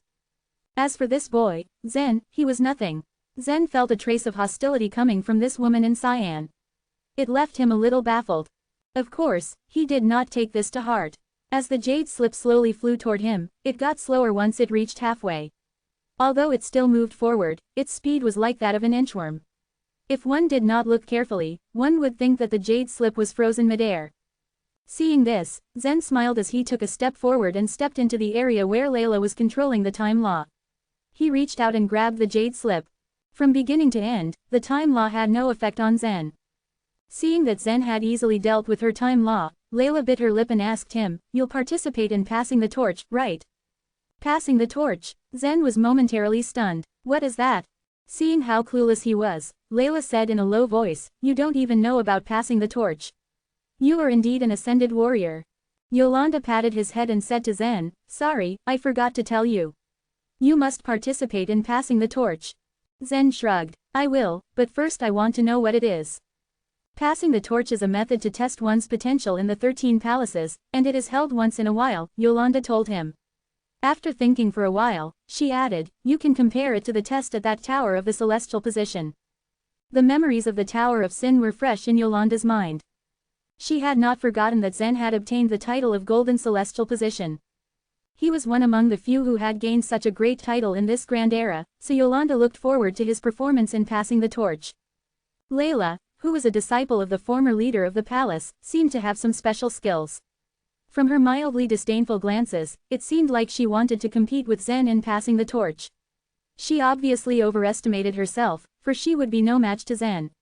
As for this boy, Zen, he was nothing. Zen felt a trace of hostility coming from this woman in cyan. It left him a little baffled. Of course, he did not take this to heart. As the jade slip slowly flew toward him, it got slower once it reached halfway. Although it still moved forward, its speed was like that of an inchworm. If one did not look carefully, one would think that the jade slip was frozen midair. Seeing this, Zen smiled as he took a step forward and stepped into the area where Layla was controlling the time law. He reached out and grabbed the jade slip. From beginning to end, the time law had no effect on Zen. Seeing that Zen had easily dealt with her time law, Layla bit her lip and asked him, "You'll participate in passing the torch, right?" Passing the torch? Zen was momentarily stunned. What is that? Seeing how clueless he was, Layla said in a low voice, "You don't even know about passing the torch. You are indeed an ascended warrior." Yolanda patted his head and said to Zen, "Sorry, I forgot to tell you. You must participate in passing the torch." Zen shrugged. "I will, but first I want to know what it is." Passing the torch is a method to test one's potential in the 13 palaces, and it is held once in a while, Yolanda told him. After thinking for a while, she added, "You can compare it to the test at that Tower of the Celestial Position." The memories of the Tower of Sin were fresh in Yolanda's mind. She had not forgotten that Zen had obtained the title of Golden Celestial Position. He was one among the few who had gained such a great title in this grand era, so Yolanda looked forward to his performance in passing the torch. Layla, who was a disciple of the former leader of the palace, seemed to have some special skills. From her mildly disdainful glances, it seemed like she wanted to compete with Zen in passing the torch. She obviously overestimated herself, for she would be no match to Zen.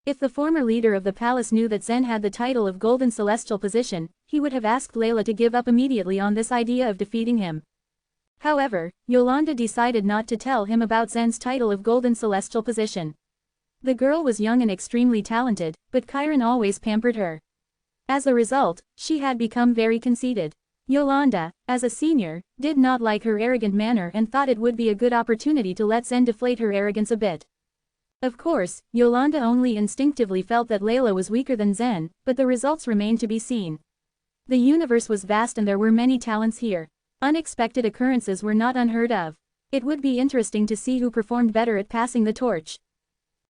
If the former leader of the palace knew that Zen had the title of Golden Celestial Position, he would have asked Layla to give up immediately on this idea of defeating him. However, Yolanda decided not to tell him about Zen's title of Golden Celestial Position. The girl was young and extremely talented, but Chiron always pampered her. As a result, she had become very conceited. Yolanda, as a senior, did not like her arrogant manner and thought it would be a good opportunity to let Zen deflate her arrogance a bit. Of course, Yolanda only instinctively felt that Layla was weaker than Zen, but the results remained to be seen. The universe was vast and there were many talents here. Unexpected occurrences were not unheard of. It would be interesting to see who performed better at passing the torch.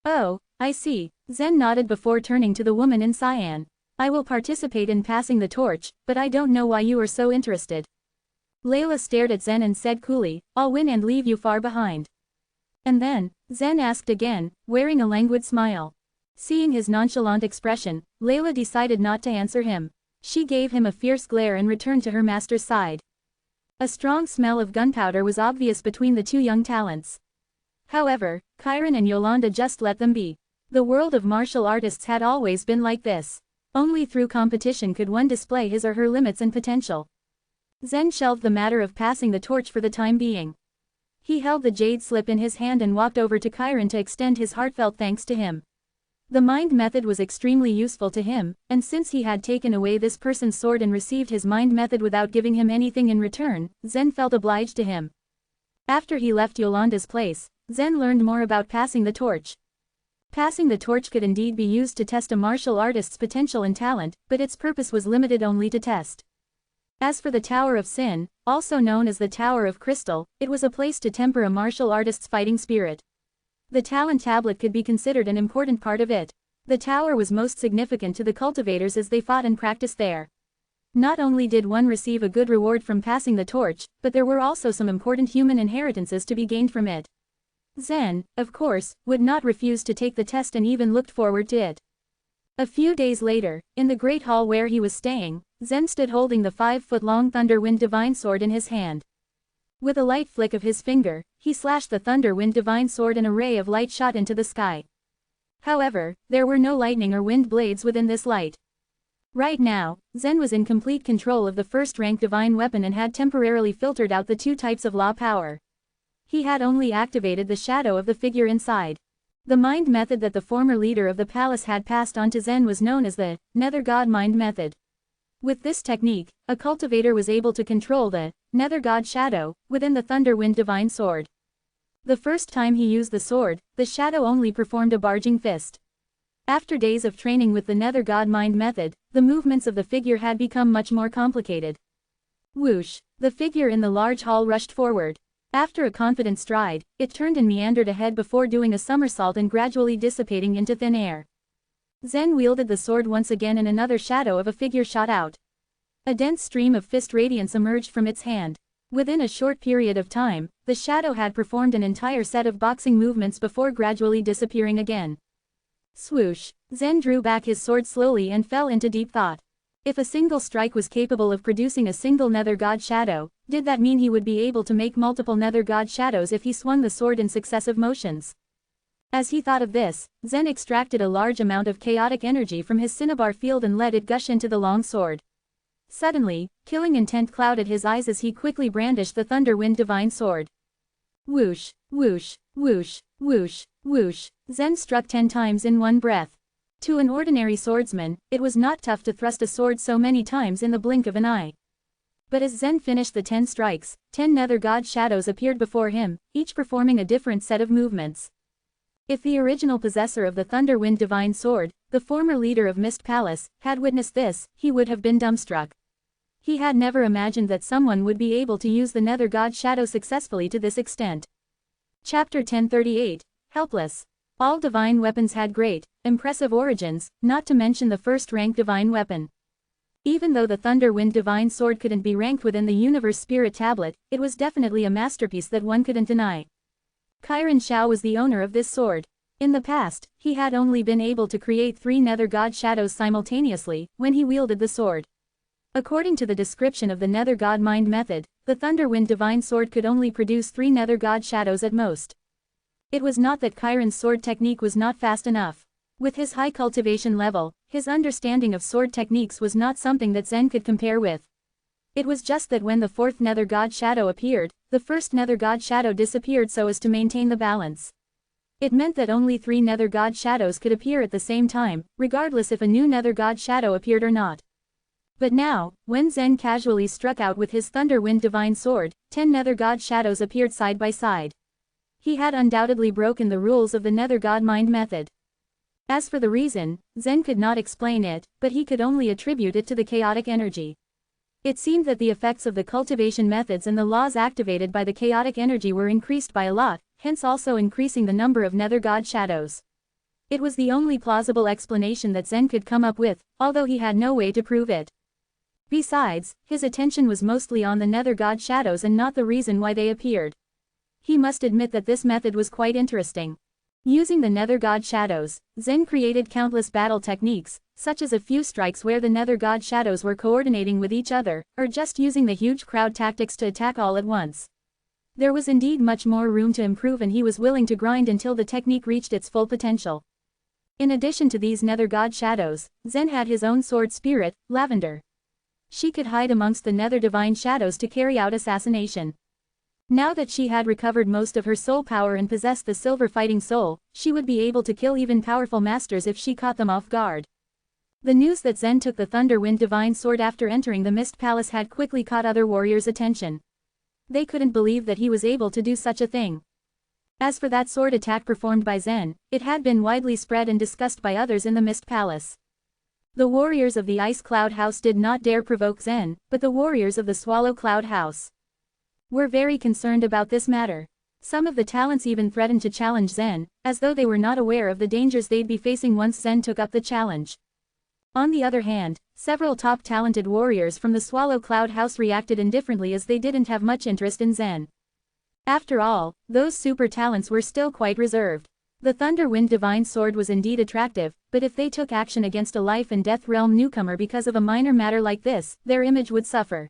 "Oh, I see," Zen nodded before turning to the woman in cyan. I will participate in passing the torch, but I don't know why you are so interested. Layla stared at Zen and said coolly, I'll win and leave you far behind. And then, Zen asked again, wearing a languid smile. Seeing his nonchalant expression, Layla decided not to answer him. She gave him a fierce glare and returned to her master's side. A strong smell of gunpowder was obvious between the two young talents. However, Chiron and Yolanda just let them be. The world of martial artists had always been like this. Only through competition could one display his or her limits and potential. Zen shelved the matter of passing the torch for the time being. He held the jade slip in his hand and walked over to Chiron to extend his heartfelt thanks to him. The mind method was extremely useful to him, and since he had taken away this person's sword and received his mind method without giving him anything in return, Zen felt obliged to him. After he left Yolanda's place, Zen learned more about passing the torch. Passing the torch could indeed be used to test a martial artist's potential and talent, but its purpose was limited only to test. As for the Tower of Sin, also known as the Tower of Crystal, it was a place to temper a martial artist's fighting spirit. The talent tablet could be considered an important part of it. The tower was most significant to the cultivators as they fought and practiced there. Not only did one receive a good reward from passing the torch, but there were also some important human inheritances to be gained from it. Zen, of course, would not refuse to take the test and even looked forward to it. A few days later, in the great hall where he was staying, Zen stood holding the 5-foot-long Thunderwind Divine Sword in his hand. With a light flick of his finger, he slashed the Thunderwind Divine Sword and a ray of light shot into the sky. However, there were no lightning or wind blades within this light. Right now, Zen was in complete control of the first-rank divine weapon and had temporarily filtered out the two types of law power. He had only activated the shadow of the figure inside. The mind method that the former leader of the palace had passed on to Zen was known as the Nether God Mind Method. With this technique, a cultivator was able to control the Nether God Shadow within the Thunderwind Divine Sword. The first time he used the sword, the shadow only performed a barging fist. After days of training with the Nether God Mind Method, the movements of the figure had become much more complicated. Whoosh! The figure in the large hall rushed forward. After a confident stride, it turned and meandered ahead before doing a somersault and gradually dissipating into thin air. Zen wielded the sword once again and another shadow of a figure shot out. A dense stream of fist radiance emerged from its hand. Within a short period of time, the shadow had performed an entire set of boxing movements before gradually disappearing again. Swoosh! Zen drew back his sword slowly and fell into deep thought. If a single strike was capable of producing a single Nether God Shadow, did that mean he would be able to make multiple Nether God Shadows if he swung the sword in successive motions? As he thought of this, Zen extracted a large amount of chaotic energy from his cinnabar field and let it gush into the long sword. Suddenly, killing intent clouded his eyes as he quickly brandished the Thunderwind Divine Sword. Whoosh, whoosh, whoosh, whoosh, whoosh, Zen struck 10 times in one breath. To an ordinary swordsman, it was not tough to thrust a sword so many times in the blink of an eye. But as Zen finished the 10 strikes, 10 Nether God Shadows appeared before him, each performing a different set of movements. If the original possessor of the Thunderwind Divine Sword, the former leader of Mist Palace, had witnessed this, he would have been dumbstruck. He had never imagined that someone would be able to use the Nether God Shadow successfully to this extent. Chapter 1038, Helpless. All divine weapons had great, impressive origins, not to mention the first-rank divine weapon. Even though the Thunderwind Divine Sword couldn't be ranked within the Universe Spirit Tablet, it was definitely a masterpiece that one couldn't deny. Chiron Shao was the owner of this sword. In the past, he had only been able to create 3 Nether God Shadows simultaneously, when he wielded the sword. According to the description of the Nether God Mind Method, the Thunderwind Divine Sword could only produce 3 Nether God Shadows at most. It was not that Chiron's sword technique was not fast enough. With his high cultivation level, his understanding of sword techniques was not something that Zen could compare with. It was just that when the 4th Nether God Shadow appeared, the 1st Nether God Shadow disappeared so as to maintain the balance. It meant that only 3 Nether God Shadows could appear at the same time, regardless if a new Nether God Shadow appeared or not. But now, when Zen casually struck out with his Thunderwind Divine Sword, 10 Nether God Shadows appeared side by side. He had undoubtedly broken the rules of the Nether God Mind Method. As for the reason, Zen could not explain it, but he could only attribute it to the chaotic energy. It seemed that the effects of the cultivation methods and the laws activated by the chaotic energy were increased by a lot, hence also increasing the number of Nether God Shadows. It was the only plausible explanation that Zen could come up with, although he had no way to prove it. Besides, his attention was mostly on the nether god shadows and not the reason why they appeared. He must admit that this method was quite interesting. Using the nether god shadows, Zen created countless battle techniques, such as a few strikes where the nether god shadows were coordinating with each other, or just using the huge crowd tactics to attack all at once. There was indeed much more room to improve, and he was willing to grind until the technique reached its full potential. In addition to these nether god shadows, Zen had his own sword spirit, Lavender. She could hide amongst the nether divine shadows to carry out assassination. Now that she had recovered most of her soul power and possessed the silver fighting soul, she would be able to kill even powerful masters if she caught them off guard. The news that Zen took the Thunderwind divine sword after entering the Mist Palace had quickly caught other warriors' attention. They couldn't believe that he was able to do such a thing. As for that sword attack performed by Zen, it had been widely spread and discussed by others in the Mist Palace. The warriors of the Ice Cloud House did not dare provoke Zen, but the warriors of the Swallow Cloud House were very concerned about this matter. Some of the talents even threatened to challenge Zen, as though they were not aware of the dangers they'd be facing once Zen took up the challenge. On the other hand, several top talented warriors from the Swallow Cloud House reacted indifferently as they didn't have much interest in Zen. After all, those super talents were still quite reserved. The Thunderwind Divine Sword was indeed attractive, but if they took action against a life and death realm newcomer because of a minor matter like this, their image would suffer.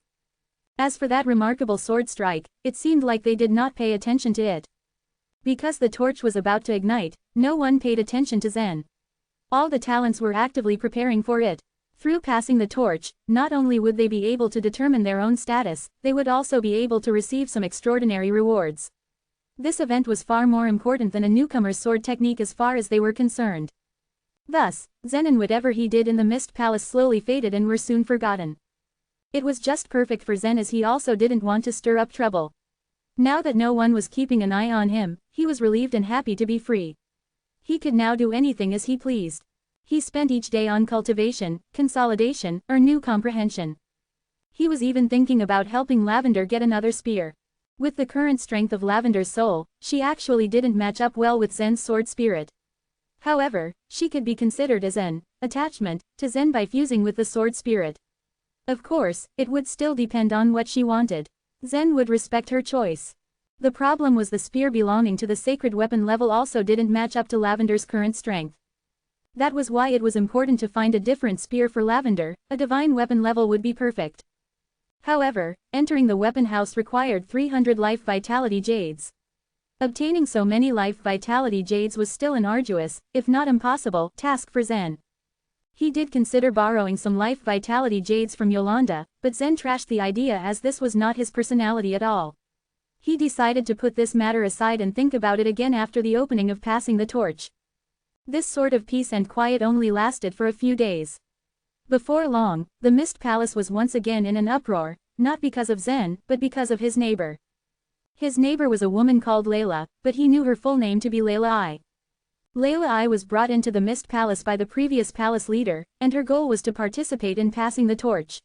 As for that remarkable sword strike, it seemed like they did not pay attention to it. Because the torch was about to ignite, no one paid attention to Zen. All the talents were actively preparing for it. Through passing the torch, not only would they be able to determine their own status, they would also be able to receive some extraordinary rewards. This event was far more important than a newcomer's sword technique as far as they were concerned. Thus, Zen and whatever he did in the Mist Palace slowly faded and were soon forgotten. It was just perfect for Zen, as he also didn't want to stir up trouble. Now that no one was keeping an eye on him, he was relieved and happy to be free. He could now do anything as he pleased. He spent each day on cultivation, consolidation, or new comprehension. He was even thinking about helping Lavender get another spear. With the current strength of Lavender's soul, she actually didn't match up well with Zen's sword spirit. However, she could be considered as an attachment to Zen by fusing with the sword spirit. Of course, it would still depend on what she wanted. Zen would respect her choice. The problem was the spear belonging to the sacred weapon level also didn't match up to Lavender's current strength. That was why it was important to find a different spear for Lavender. A divine weapon level would be perfect. However, entering the weapon house required 300 life vitality jades. Obtaining so many life vitality jades was still an arduous, if not impossible, task for Zen. He did consider borrowing some life vitality jades from Yolanda, but Zen trashed the idea as this was not his personality at all. He decided to put this matter aside and think about it again after the opening of passing the torch. This sort of peace and quiet only lasted for a few days. Before long, the Mist Palace was once again in an uproar, not because of Zen, but because of his neighbor. His neighbor was a woman called Layla, but he knew her full name to be Layla I. Layla I was brought into the Mist Palace by the previous palace leader, and her goal was to participate in passing the torch.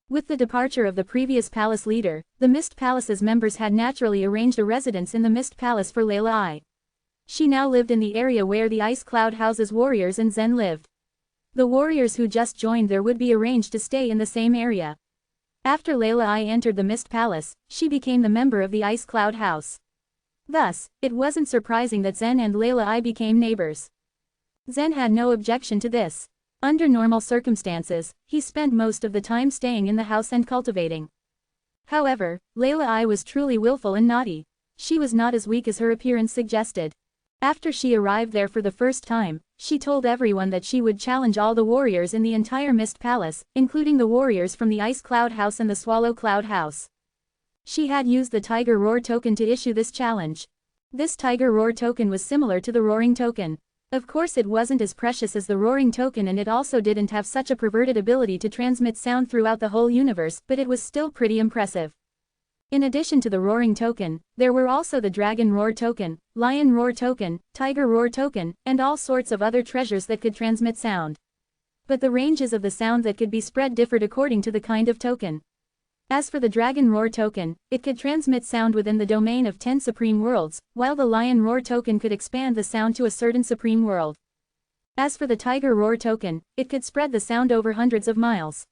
With the departure of the previous palace leader, the Mist Palace's members had naturally arranged a residence in the Mist Palace for Layla I. She now lived in the area where the Ice Cloud House's warriors and Zen lived. The warriors who just joined there would be arranged to stay in the same area. After Layla I entered the Mist Palace, she became the member of the Ice Cloud House. Thus, it wasn't surprising that Zen and Layla I became neighbors. Zen had no objection to this. Under normal circumstances, he spent most of the time staying in the house and cultivating. However, Layla I was truly willful and naughty. She was not as weak as her appearance suggested. After she arrived there for the first time, she told everyone that she would challenge all the warriors in the entire Mist Palace, including the warriors from the Ice Cloud House and the Swallow Cloud House. She had used the Tiger Roar token to issue this challenge. This Tiger Roar token was similar to the Roaring token. Of course, it wasn't as precious as the Roaring token, and it also didn't have such a perverted ability to transmit sound throughout the whole universe, but it was still pretty impressive. In addition to the Roaring token, there were also the Dragon Roar token, Lion Roar token, Tiger Roar token, and all sorts of other treasures that could transmit sound. But the ranges of the sound that could be spread differed according to the kind of token. As for the Dragon Roar token, it could transmit sound within the domain of 10 supreme worlds, while the Lion Roar token could expand the sound to a certain supreme world. As for the tiger roar token, it could spread the sound over hundreds of miles.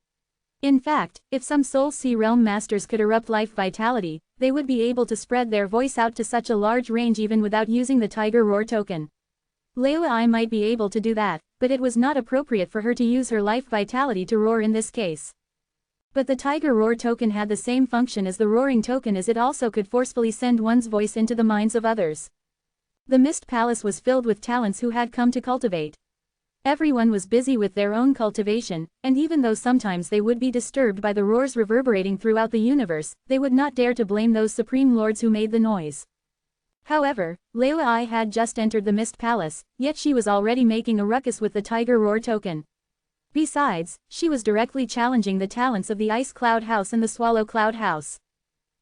In fact, if some Soul Sea Realm masters could erupt life vitality, they would be able to spread their voice out to such a large range even without using the tiger roar token. Layla I might be able to do that, but it was not appropriate for her to use her life vitality to roar in this case. But the tiger roar token had the same function as the roaring token, as it also could forcefully send one's voice into the minds of others. The Mist Palace was filled with talents who had come to cultivate. Everyone was busy with their own cultivation, and even though sometimes they would be disturbed by the roars reverberating throughout the universe, they would not dare to blame those supreme lords who made the noise. However, Layla I had just entered the Mist Palace, yet she was already making a ruckus with the tiger roar token. Besides, she was directly challenging the talents of the Ice Cloud House and the Swallow Cloud House.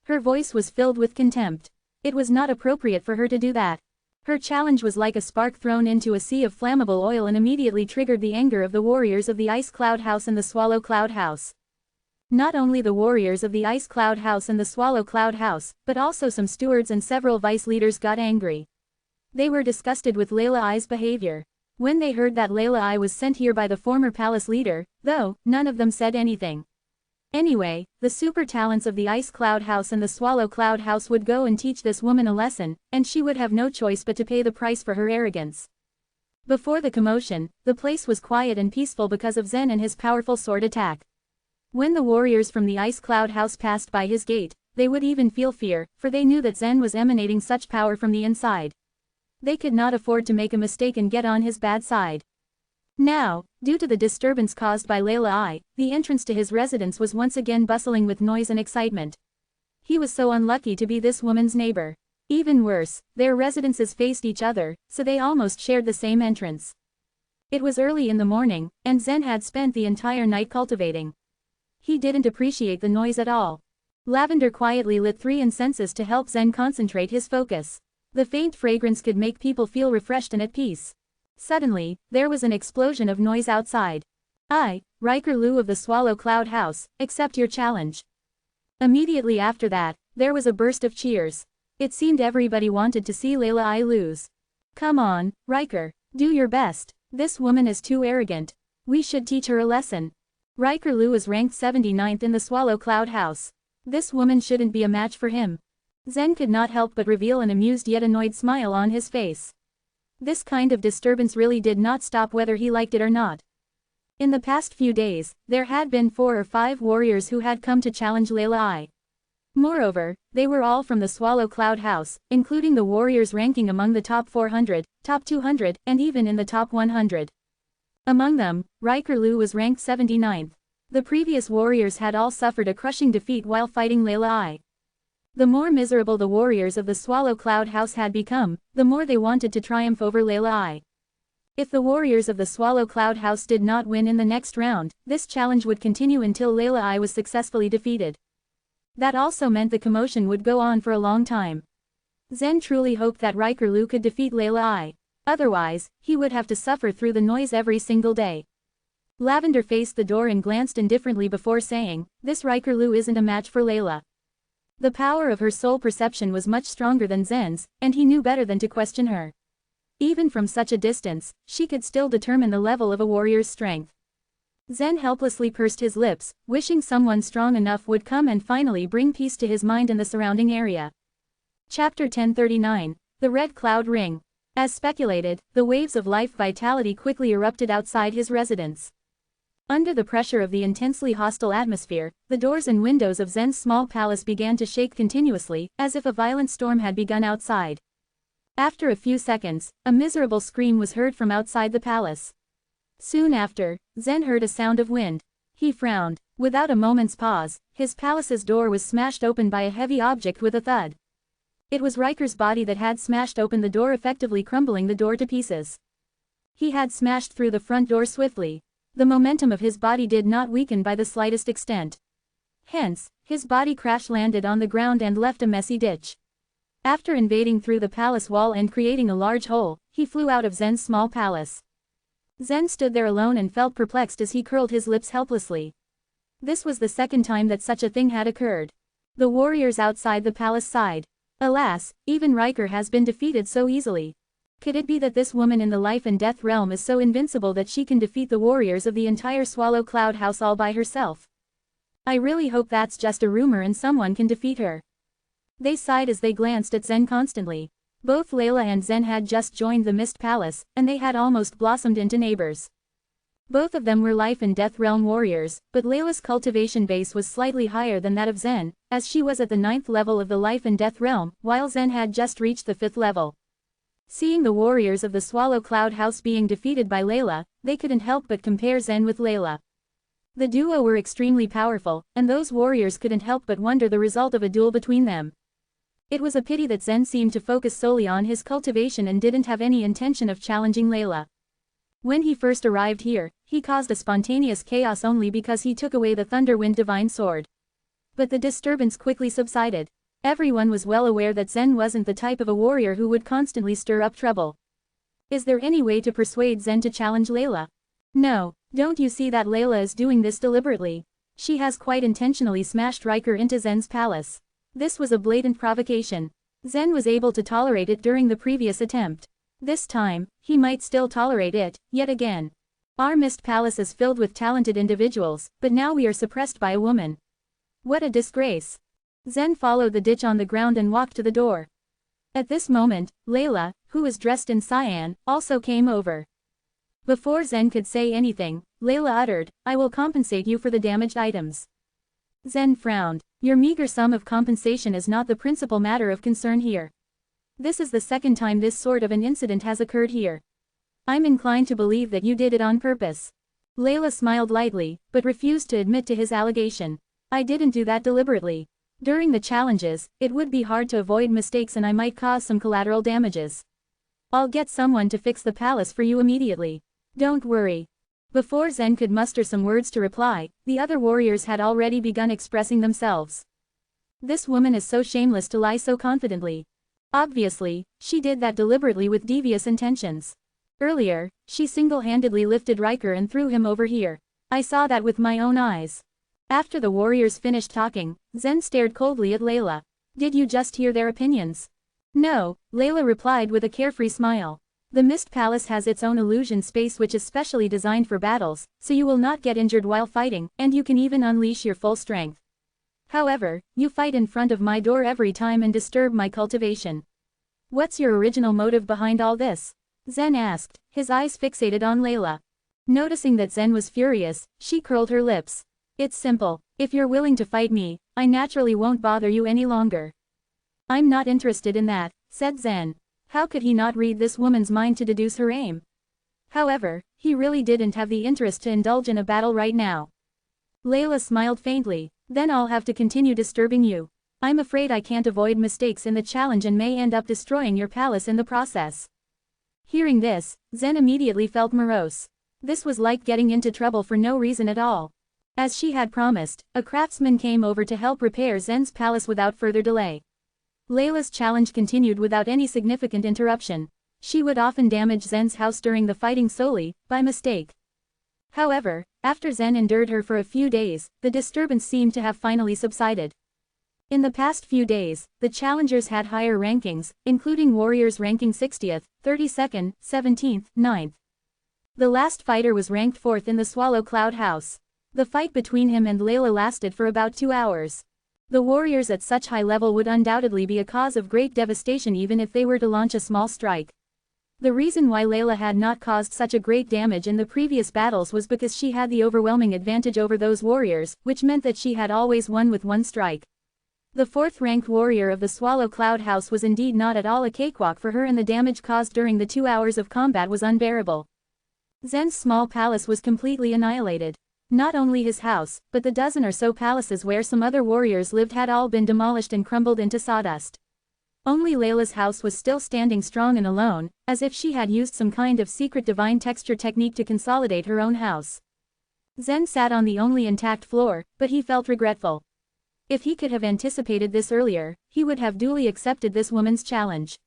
Her voice was filled with contempt. It was not appropriate for her to do that. Her challenge was like a spark thrown into a sea of flammable oil and immediately triggered the anger of the warriors of the Ice Cloud House and the Swallow Cloud House. Not only the warriors of the Ice Cloud House and the Swallow Cloud House, but also some stewards and several vice leaders got angry. They were disgusted with Layla I's behavior. When they heard that Layla I was sent here by the former palace leader, though, none of them said anything. Anyway, the super talents of the Ice Cloud House and the Swallow Cloud House would go and teach this woman a lesson, and she would have no choice but to pay the price for her arrogance. Before the commotion, the place was quiet and peaceful because of Zen and his powerful sword attack. When the warriors from the Ice Cloud House passed by his gate, they would even feel fear, for they knew that Zen was emanating such power from the inside. They could not afford to make a mistake and get on his bad side. Now, due to the disturbance caused by Layla I, the entrance to his residence was once again bustling with noise and excitement. He was so unlucky to be this woman's neighbor. Even worse, their residences faced each other, so they almost shared the same entrance. It was early in the morning, and Zen had spent the entire night cultivating. He didn't appreciate the noise at all. Lavender quietly lit 3 incenses to help Zen concentrate his focus. The faint fragrance could make people feel refreshed and at peace. Suddenly, there was an explosion of noise outside. I, Riker Lu of the Swallow Cloud House, accept your challenge. Immediately after that, there was a burst of cheers. It seemed everybody wanted to see Layla I lose. Come on, Riker, do your best. This woman is too arrogant. We should teach her a lesson. Riker Lu is ranked 79th in the Swallow Cloud House. This woman shouldn't be a match for him. Zen could not help but reveal an amused yet annoyed smile on his face. This kind of disturbance really did not stop whether he liked it or not. In the past few days, there had been 4 or 5 warriors who had come to challenge Layla I. Moreover, they were all from the Swallow Cloud House, including the warriors ranking among the top 400, top 200, and even in the top 100. Among them, Riker Lu was ranked 79th. The previous warriors had all suffered a crushing defeat while fighting Layla I. The more miserable the warriors of the Swallow Cloud House had become, the more they wanted to triumph over Layla I. If the warriors of the Swallow Cloud House did not win in the next round, this challenge would continue until Layla I was successfully defeated. That also meant the commotion would go on for a long time. Zen truly hoped that Riker Lu could defeat Layla I. Otherwise, he would have to suffer through the noise every single day. Lavender faced the door and glanced indifferently before saying, "This Riker Lu isn't a match for Layla." The power of her soul perception was much stronger than Zen's, and he knew better than to question her. Even from such a distance, she could still determine the level of a warrior's strength. Zen helplessly pursed his lips, wishing someone strong enough would come and finally bring peace to his mind and the surrounding area. Chapter 1039, The Red Cloud Ring. As speculated, the waves of life vitality quickly erupted outside his residence. Under the pressure of the intensely hostile atmosphere, the doors and windows of Zen's small palace began to shake continuously, as if a violent storm had begun outside. After a few seconds, a miserable scream was heard from outside the palace. Soon after, Zen heard a sound of wind. He frowned. Without a moment's pause, his palace's door was smashed open by a heavy object with a thud. It was Riker's body that had smashed open the door, effectively crumbling the door to pieces. He had smashed through the front door swiftly. The momentum of his body did not weaken by the slightest extent. Hence, his body crash-landed on the ground and left a messy ditch. After invading through the palace wall and creating a large hole, he flew out of Zen's small palace. Zen stood there alone and felt perplexed as he curled his lips helplessly. This was the second time that such a thing had occurred. The warriors outside the palace sighed. Alas, even Riker has been defeated so easily. Could it be that this woman in the life and death realm is so invincible that she can defeat the warriors of the entire Swallow Cloud House all by herself? I really hope that's just a rumor and someone can defeat her. They sighed as they glanced at Zen constantly. Both Layla and Zen had just joined the Mist Palace, and they had almost blossomed into neighbors. Both of them were life and death realm warriors, but Layla's cultivation base was slightly higher than that of Zen, as she was at the 9th level of the life and death realm, while Zen had just reached the 5th level. Seeing the warriors of the Swallow Cloud House being defeated by Layla, they couldn't help but compare Zen with Layla. The duo were extremely powerful, and those warriors couldn't help but wonder the result of a duel between them. It was a pity that Zen seemed to focus solely on his cultivation and didn't have any intention of challenging Layla. When he first arrived here, he caused a spontaneous chaos only because he took away the Thunderwind Divine Sword. But the disturbance quickly subsided. Everyone was well aware that Zen wasn't the type of a warrior who would constantly stir up trouble. Is there any way to persuade Zen to challenge Layla? No, don't you see that Layla is doing this deliberately? She has quite intentionally smashed Riker into Zen's palace. This was a blatant provocation. Zen was able to tolerate it during the previous attempt. This time, he might still tolerate it, yet again. Our Mist Palace is filled with talented individuals, but now we are suppressed by a woman. What a disgrace. Zen followed the ditch on the ground and walked to the door. At this moment, Layla, who was dressed in cyan, also came over. Before Zen could say anything, Layla uttered, "I will compensate you for the damaged items." Zen frowned. Your meager sum of compensation is not the principal matter of concern here. This is the second time this sort of an incident has occurred here. I'm inclined to believe that you did it on purpose. Layla smiled lightly, but refused to admit to his allegation. I didn't do that deliberately. During the challenges, it would be hard to avoid mistakes and I might cause some collateral damages. I'll get someone to fix the palace for you immediately. Don't worry. Before Zen could muster some words to reply, the other warriors had already begun expressing themselves. This woman is so shameless to lie so confidently. Obviously, she did that deliberately with devious intentions. Earlier, she single-handedly lifted Riker and threw him over here. I saw that with my own eyes. After the warriors finished talking, Zen stared coldly at Layla. Did you just hear their opinions? No, Layla replied with a carefree smile. The Mist Palace has its own illusion space which is specially designed for battles, so you will not get injured while fighting, and you can even unleash your full strength. However, you fight in front of my door every time and disturb my cultivation. What's your original motive behind all this? Zen asked, his eyes fixated on Layla. Noticing that Zen was furious, she curled her lips. It's simple. If you're willing to fight me, I naturally won't bother you any longer. I'm not interested in that, said Zen. How could he not read this woman's mind to deduce her aim? However, he really didn't have the interest to indulge in a battle right now. Layla smiled faintly. Then I'll have to continue disturbing you. I'm afraid I can't avoid mistakes in the challenge and may end up destroying your palace in the process. Hearing this, Zen immediately felt morose. This was like getting into trouble for no reason at all. As she had promised, a craftsman came over to help repair Zen's palace without further delay. Layla's challenge continued without any significant interruption. She would often damage Zen's house during the fighting solely, by mistake. However, after Zen endured her for a few days, the disturbance seemed to have finally subsided. In the past few days, the challengers had higher rankings, including warriors ranking 60th, 32nd, 17th, 9th. The last fighter was ranked 4th in the Swallow Cloud House. The fight between him and Layla lasted for about 2 hours. The warriors at such high level would undoubtedly be a cause of great devastation even if they were to launch a small strike. The reason why Layla had not caused such a great damage in the previous battles was because she had the overwhelming advantage over those warriors, which meant that she had always won with one strike. The 4th-ranked warrior of the Swallow Cloud House was indeed not at all a cakewalk for her, and the damage caused during the 2 hours of combat was unbearable. Zen's small palace was completely annihilated. Not only his house, but the dozen or so palaces where some other warriors lived had all been demolished and crumbled into sawdust. Only Layla's house was still standing strong and alone, as if she had used some kind of secret divine texture technique to consolidate her own house. Zen sat on the only intact floor, but he felt regretful. If he could have anticipated this earlier, he would have duly accepted this woman's challenge.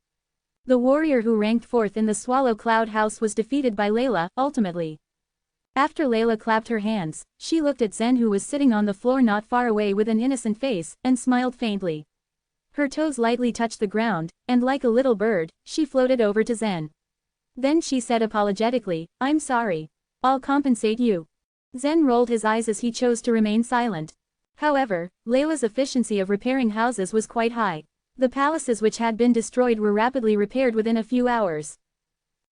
The warrior who ranked 4th in the Swallow Cloud House was defeated by Layla, ultimately. After Layla clapped her hands, she looked at Zen, who was sitting on the floor not far away with an innocent face, and smiled faintly. Her toes lightly touched the ground, and like a little bird, she floated over to Zen. Then she said apologetically, "I'm sorry. I'll compensate you." Zen rolled his eyes as he chose to remain silent. However, Layla's efficiency of repairing houses was quite high. The palaces which had been destroyed were rapidly repaired within a few hours.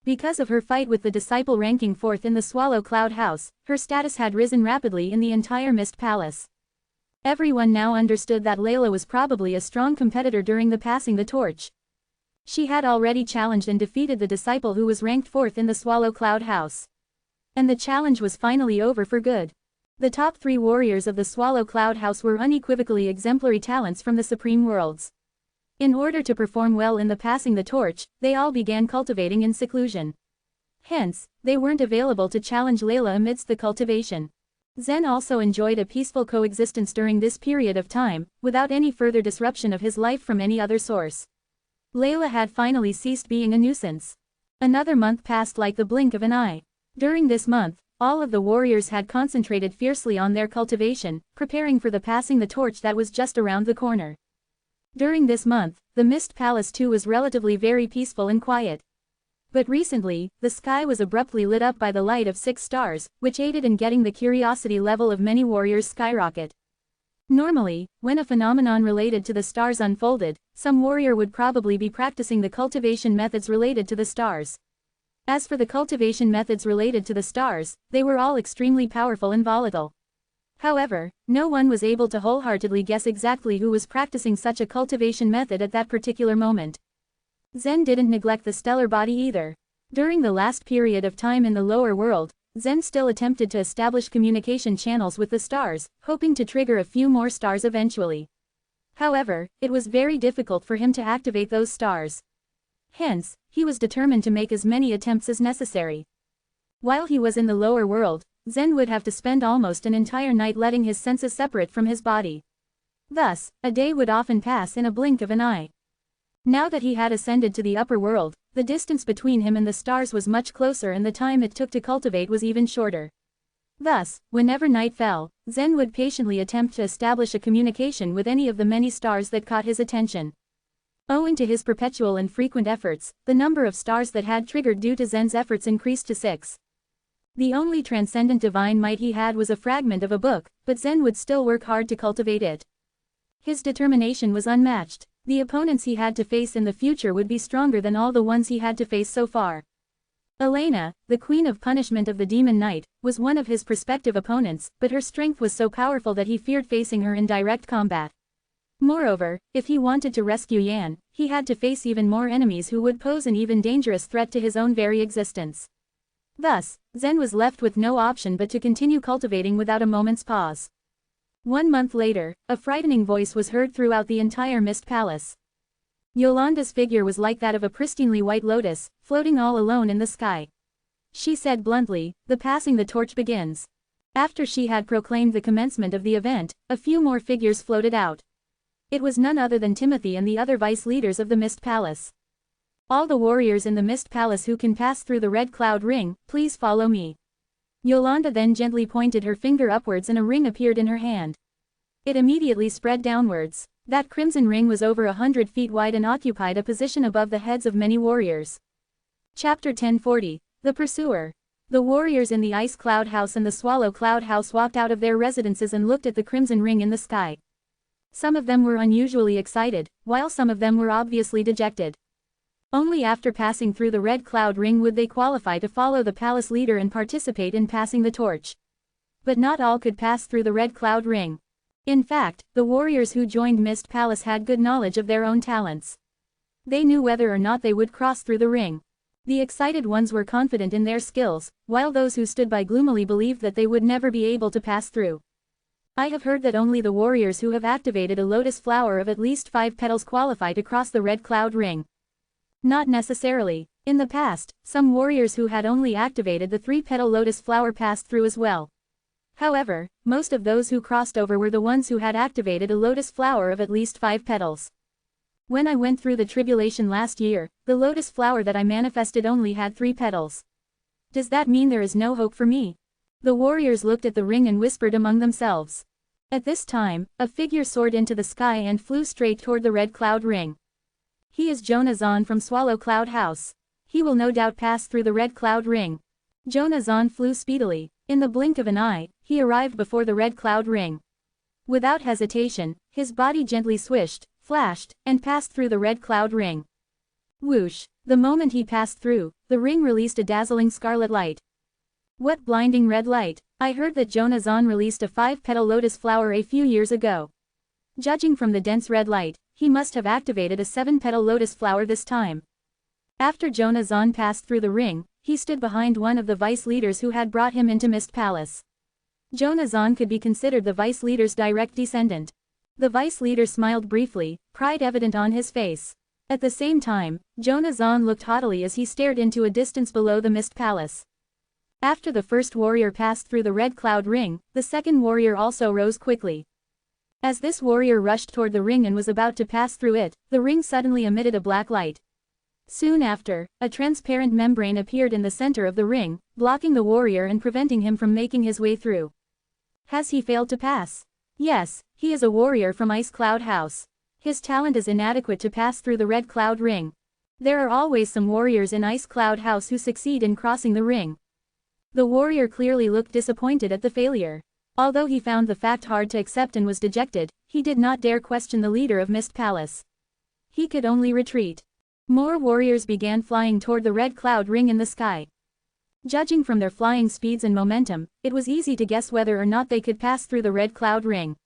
Because of her fight with the disciple ranking 4th in the Swallow Cloud House, her status had risen rapidly in the entire Mist Palace. Everyone now understood that Layla was probably a strong competitor during the passing the torch. She had already challenged and defeated the disciple who was ranked 4th in the Swallow Cloud House. And the challenge was finally over for good. The top 3 warriors of the Swallow Cloud House were unequivocally exemplary talents from the Supreme Worlds. In order to perform well in the passing the torch, they all began cultivating in seclusion. Hence, they weren't available to challenge Layla amidst the cultivation. Zen also enjoyed a peaceful coexistence during this period of time, without any further disruption of his life from any other source. Layla had finally ceased being a nuisance. Another month passed like the blink of an eye. During this month, all of the warriors had concentrated fiercely on their cultivation, preparing for the passing the torch that was just around the corner. During this month, the Mist Palace too was relatively very peaceful and quiet. But recently, the sky was abruptly lit up by the light of 6 stars, which aided in getting the curiosity level of many warriors skyrocket. Normally, when a phenomenon related to the stars unfolded, some warrior would probably be practicing the cultivation methods related to the stars. As for the cultivation methods related to the stars, they were all extremely powerful and volatile. However, no one was able to wholeheartedly guess exactly who was practicing such a cultivation method at that particular moment. Zen didn't neglect the stellar body either. During the last period of time in the lower world, Zen still attempted to establish communication channels with the stars, hoping to trigger a few more stars eventually. However, it was very difficult for him to activate those stars. Hence, he was determined to make as many attempts as necessary. While he was in the lower world, Zen would have to spend almost an entire night letting his senses separate from his body. Thus, a day would often pass in a blink of an eye. Now that he had ascended to the upper world, the distance between him and the stars was much closer and the time it took to cultivate was even shorter. Thus, whenever night fell, Zen would patiently attempt to establish a communication with any of the many stars that caught his attention. Owing to his perpetual and frequent efforts, the number of stars that had triggered due to Zen's efforts increased to 6. The only transcendent divine might he had was a fragment of a book, but Zen would still work hard to cultivate it. His determination was unmatched. The opponents he had to face in the future would be stronger than all the ones he had to face so far. Elena, the Queen of Punishment of the Demon Knight, was one of his prospective opponents, but her strength was so powerful that he feared facing her in direct combat. Moreover, if he wanted to rescue Yan, he had to face even more enemies who would pose an even dangerous threat to his own very existence. Thus, Zen was left with no option but to continue cultivating without a moment's pause. 1 month later, a frightening voice was heard throughout the entire Mist Palace. Yolanda's figure was like that of a pristinely white lotus, floating all alone in the sky. She said bluntly, "The passing the torch begins." After she had proclaimed the commencement of the event, a few more figures floated out. It was none other than Timothy and the other vice leaders of the Mist Palace. "All the warriors in the Mist Palace who can pass through the red cloud ring, please follow me." Yolanda then gently pointed her finger upwards and a ring appeared in her hand. It immediately spread downwards. That crimson ring was over 100 feet wide and occupied a position above the heads of many warriors. Chapter 1040, The Pursuer. The warriors in the Ice Cloud House and the Swallow Cloud House walked out of their residences and looked at the crimson ring in the sky. Some of them were unusually excited, while some of them were obviously dejected. Only after passing through the red cloud ring would they qualify to follow the palace leader and participate in passing the torch. But not all could pass through the red cloud ring. In fact, the warriors who joined Mist Palace had good knowledge of their own talents. They knew whether or not they would cross through the ring. The excited ones were confident in their skills, while those who stood by gloomily believed that they would never be able to pass through. I have heard that only the warriors who have activated a lotus flower of at least 5 petals qualify to cross the red cloud ring. Not necessarily. In the past, some warriors who had only activated the 3-petal lotus flower passed through as well. However, most of those who crossed over were the ones who had activated a lotus flower of at least 5 petals. When I went through the tribulation last year, the lotus flower that I manifested only had 3 petals. Does that mean there is no hope for me? The warriors looked at the ring and whispered among themselves. At this time, a figure soared into the sky and flew straight toward the red cloud ring. He is Jonah Zahn from Swallow Cloud House. He will no doubt pass through the red cloud ring. Jonah-san flew speedily. In the blink of an eye, he arrived before the red cloud ring. Without hesitation, his body gently swished, flashed, and passed through the red cloud ring. Whoosh! The moment he passed through, the ring released a dazzling scarlet light. What blinding red light! I heard that Jonah-san released a 5-petal lotus flower a few years ago. Judging from the dense red light, he must have activated a 7-petal lotus flower this time. After Jonah-san passed through the ring, he stood behind one of the vice leaders who had brought him into Mist Palace. Jonah-san could be considered the vice leader's direct descendant. The vice leader smiled briefly, pride evident on his face. At the same time, Jonah-san looked haughtily as he stared into a distance below the Mist Palace. After the first warrior passed through the red cloud ring, the second warrior also rose quickly. As this warrior rushed toward the ring and was about to pass through it, the ring suddenly emitted a black light. Soon after, a transparent membrane appeared in the center of the ring, blocking the warrior and preventing him from making his way through. Has he failed to pass? Yes, he is a warrior from Ice Cloud House. His talent is inadequate to pass through the red cloud ring. There are always some warriors in Ice Cloud House who succeed in crossing the ring. The warrior clearly looked disappointed at the failure. Although he found the fact hard to accept and was dejected, he did not dare question the leader of Mist Palace. He could only retreat. More warriors began flying toward the red cloud ring in the sky. Judging from their flying speeds and momentum, it was easy to guess whether or not they could pass through the red cloud ring.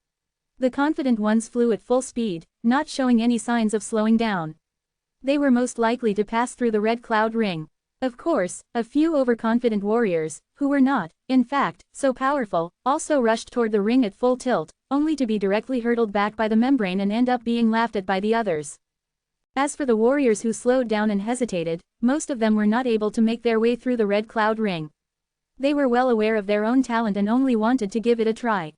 The confident ones flew at full speed, not showing any signs of slowing down. They were most likely to pass through the red cloud ring. Of course, a few overconfident warriors, who were not, in fact, so powerful, also rushed toward the ring at full tilt, only to be directly hurtled back by the membrane and end up being laughed at by the others. As for the warriors who slowed down and hesitated, most of them were not able to make their way through the red cloud ring. They were well aware of their own talent and only wanted to give it a try.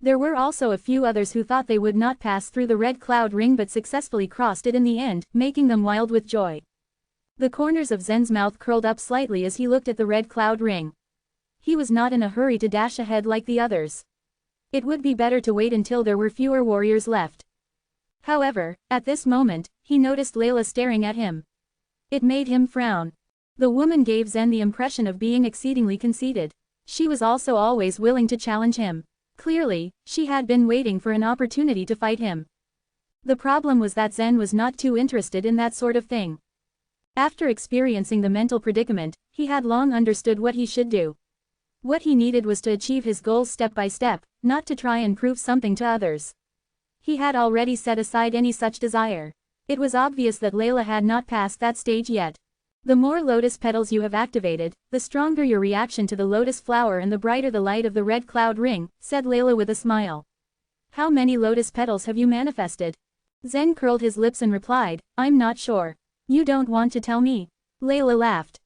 There were also a few others who thought they would not pass through the red cloud ring but successfully crossed it in the end, making them wild with joy. The corners of Zen's mouth curled up slightly as he looked at the red cloud ring. He was not in a hurry to dash ahead like the others. It would be better to wait until there were fewer warriors left. However, at this moment, he noticed Layla staring at him. It made him frown. The woman gave Zen the impression of being exceedingly conceited. She was also always willing to challenge him. Clearly, she had been waiting for an opportunity to fight him. The problem was that Zen was not too interested in that sort of thing. After experiencing the mental predicament, he had long understood what he should do. What he needed was to achieve his goals step by step, not to try and prove something to others. He had already set aside any such desire. It was obvious that Layla had not passed that stage yet. The more lotus petals you have activated, the stronger your reaction to the lotus flower and the brighter the light of the red cloud ring, said Layla with a smile. How many lotus petals have you manifested? Zen curled his lips and replied, I'm not sure. You don't want to tell me? Layla laughed.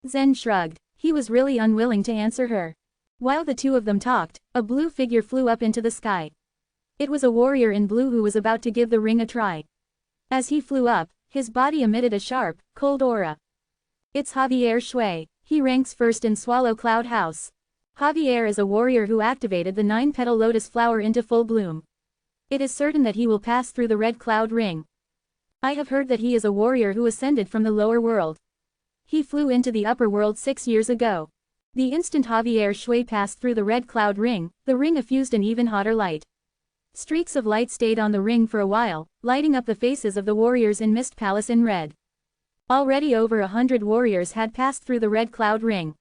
Zen shrugged. He was really unwilling to answer her. While the two of them talked, a blue figure flew up into the sky. It was a warrior in blue who was about to give the ring a try. As he flew up, his body emitted a sharp, cold aura. It's Javier Shui. He ranks first in Swallow Cloud House. Javier is a warrior who activated the 9-petal lotus flower into full bloom. It is certain that he will pass through the red cloud ring. I have heard that he is a warrior who ascended from the lower world. He flew into the upper world 6 years ago. The instant Javier Shui passed through the red cloud ring, the ring effused an even hotter light. Streaks of light stayed on the ring for a while, lighting up the faces of the warriors in Mist Palace in red. Already over 100 warriors had passed through the red cloud ring.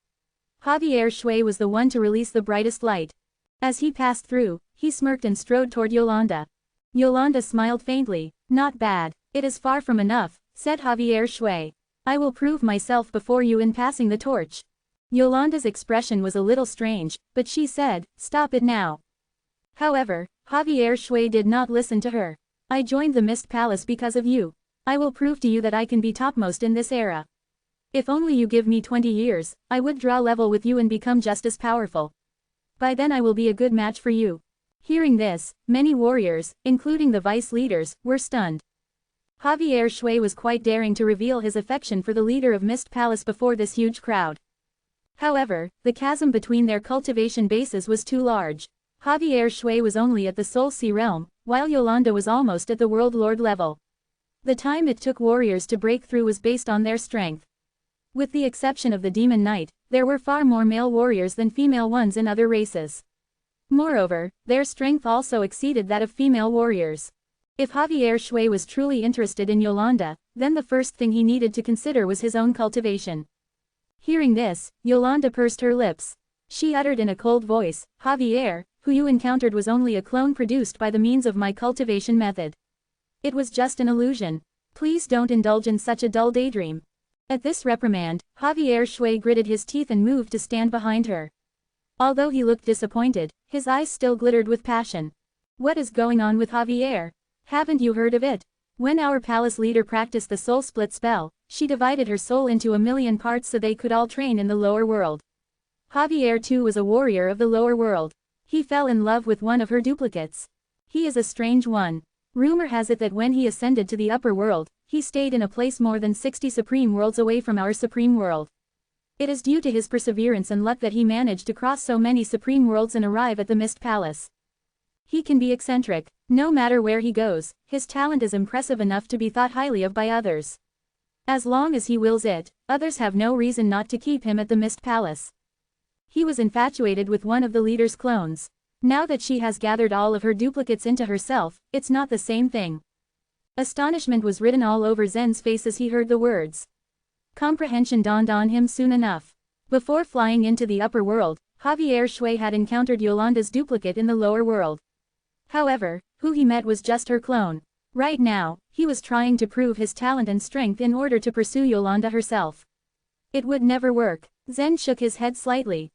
Javier Shui was the one to release the brightest light. As he passed through, he smirked and strode toward Yolanda. Yolanda smiled faintly. Not bad. It is far from enough, said Javier Shui. I will prove myself before you in passing the torch. Yolanda's expression was a little strange, but she said, stop it now. However, Javier Shui did not listen to her. I joined the Mist Palace because of you. I will prove to you that I can be topmost in this era. If only you give me 20 years, I would draw level with you and become just as powerful. By then I will be a good match for you. Hearing this, many warriors, including the vice leaders, were stunned. Javier Shui was quite daring to reveal his affection for the leader of Mist Palace before this huge crowd. However, the chasm between their cultivation bases was too large. Javier Shui was only at the Soul Sea realm, while Yolanda was almost at the World Lord level. The time it took warriors to break through was based on their strength. With the exception of the Demon Knight, there were far more male warriors than female ones in other races. Moreover, their strength also exceeded that of female warriors. If Javier Shui was truly interested in Yolanda, then the first thing he needed to consider was his own cultivation. Hearing this, Yolanda pursed her lips. She uttered in a cold voice, "Javier, who you encountered was only a clone produced by the means of my cultivation method. It was just an illusion. Please don't indulge in such a dull daydream." At this reprimand, Javier Shui gritted his teeth and moved to stand behind her. Although he looked disappointed, his eyes still glittered with passion. "What is going on with Javier? Haven't you heard of it? When our palace leader practiced the soul split spell, she divided her soul into 1,000,000 parts so they could all train in the lower world. Javier too was a warrior of the lower world. He fell in love with one of her duplicates. He is a strange one. Rumor has it that when he ascended to the upper world, he stayed in a place more than 60 supreme worlds away from our supreme world. It is due to his perseverance and luck that he managed to cross so many supreme worlds and arrive at the Mist Palace. He can be eccentric. No matter where he goes, his talent is impressive enough to be thought highly of by others. As long as he wills it, others have no reason not to keep him at the Mist Palace. He was infatuated with one of the leader's clones. Now that she has gathered all of her duplicates into herself, it's not the same thing." Astonishment was written all over Zen's face as he heard the words. Comprehension dawned on him soon enough. Before flying into the upper world, Javier Shui had encountered Yolanda's duplicate in the lower world. However, who he met was just her clone. Right now, he was trying to prove his talent and strength in order to pursue Yolanda herself. It would never work. Zen shook his head slightly.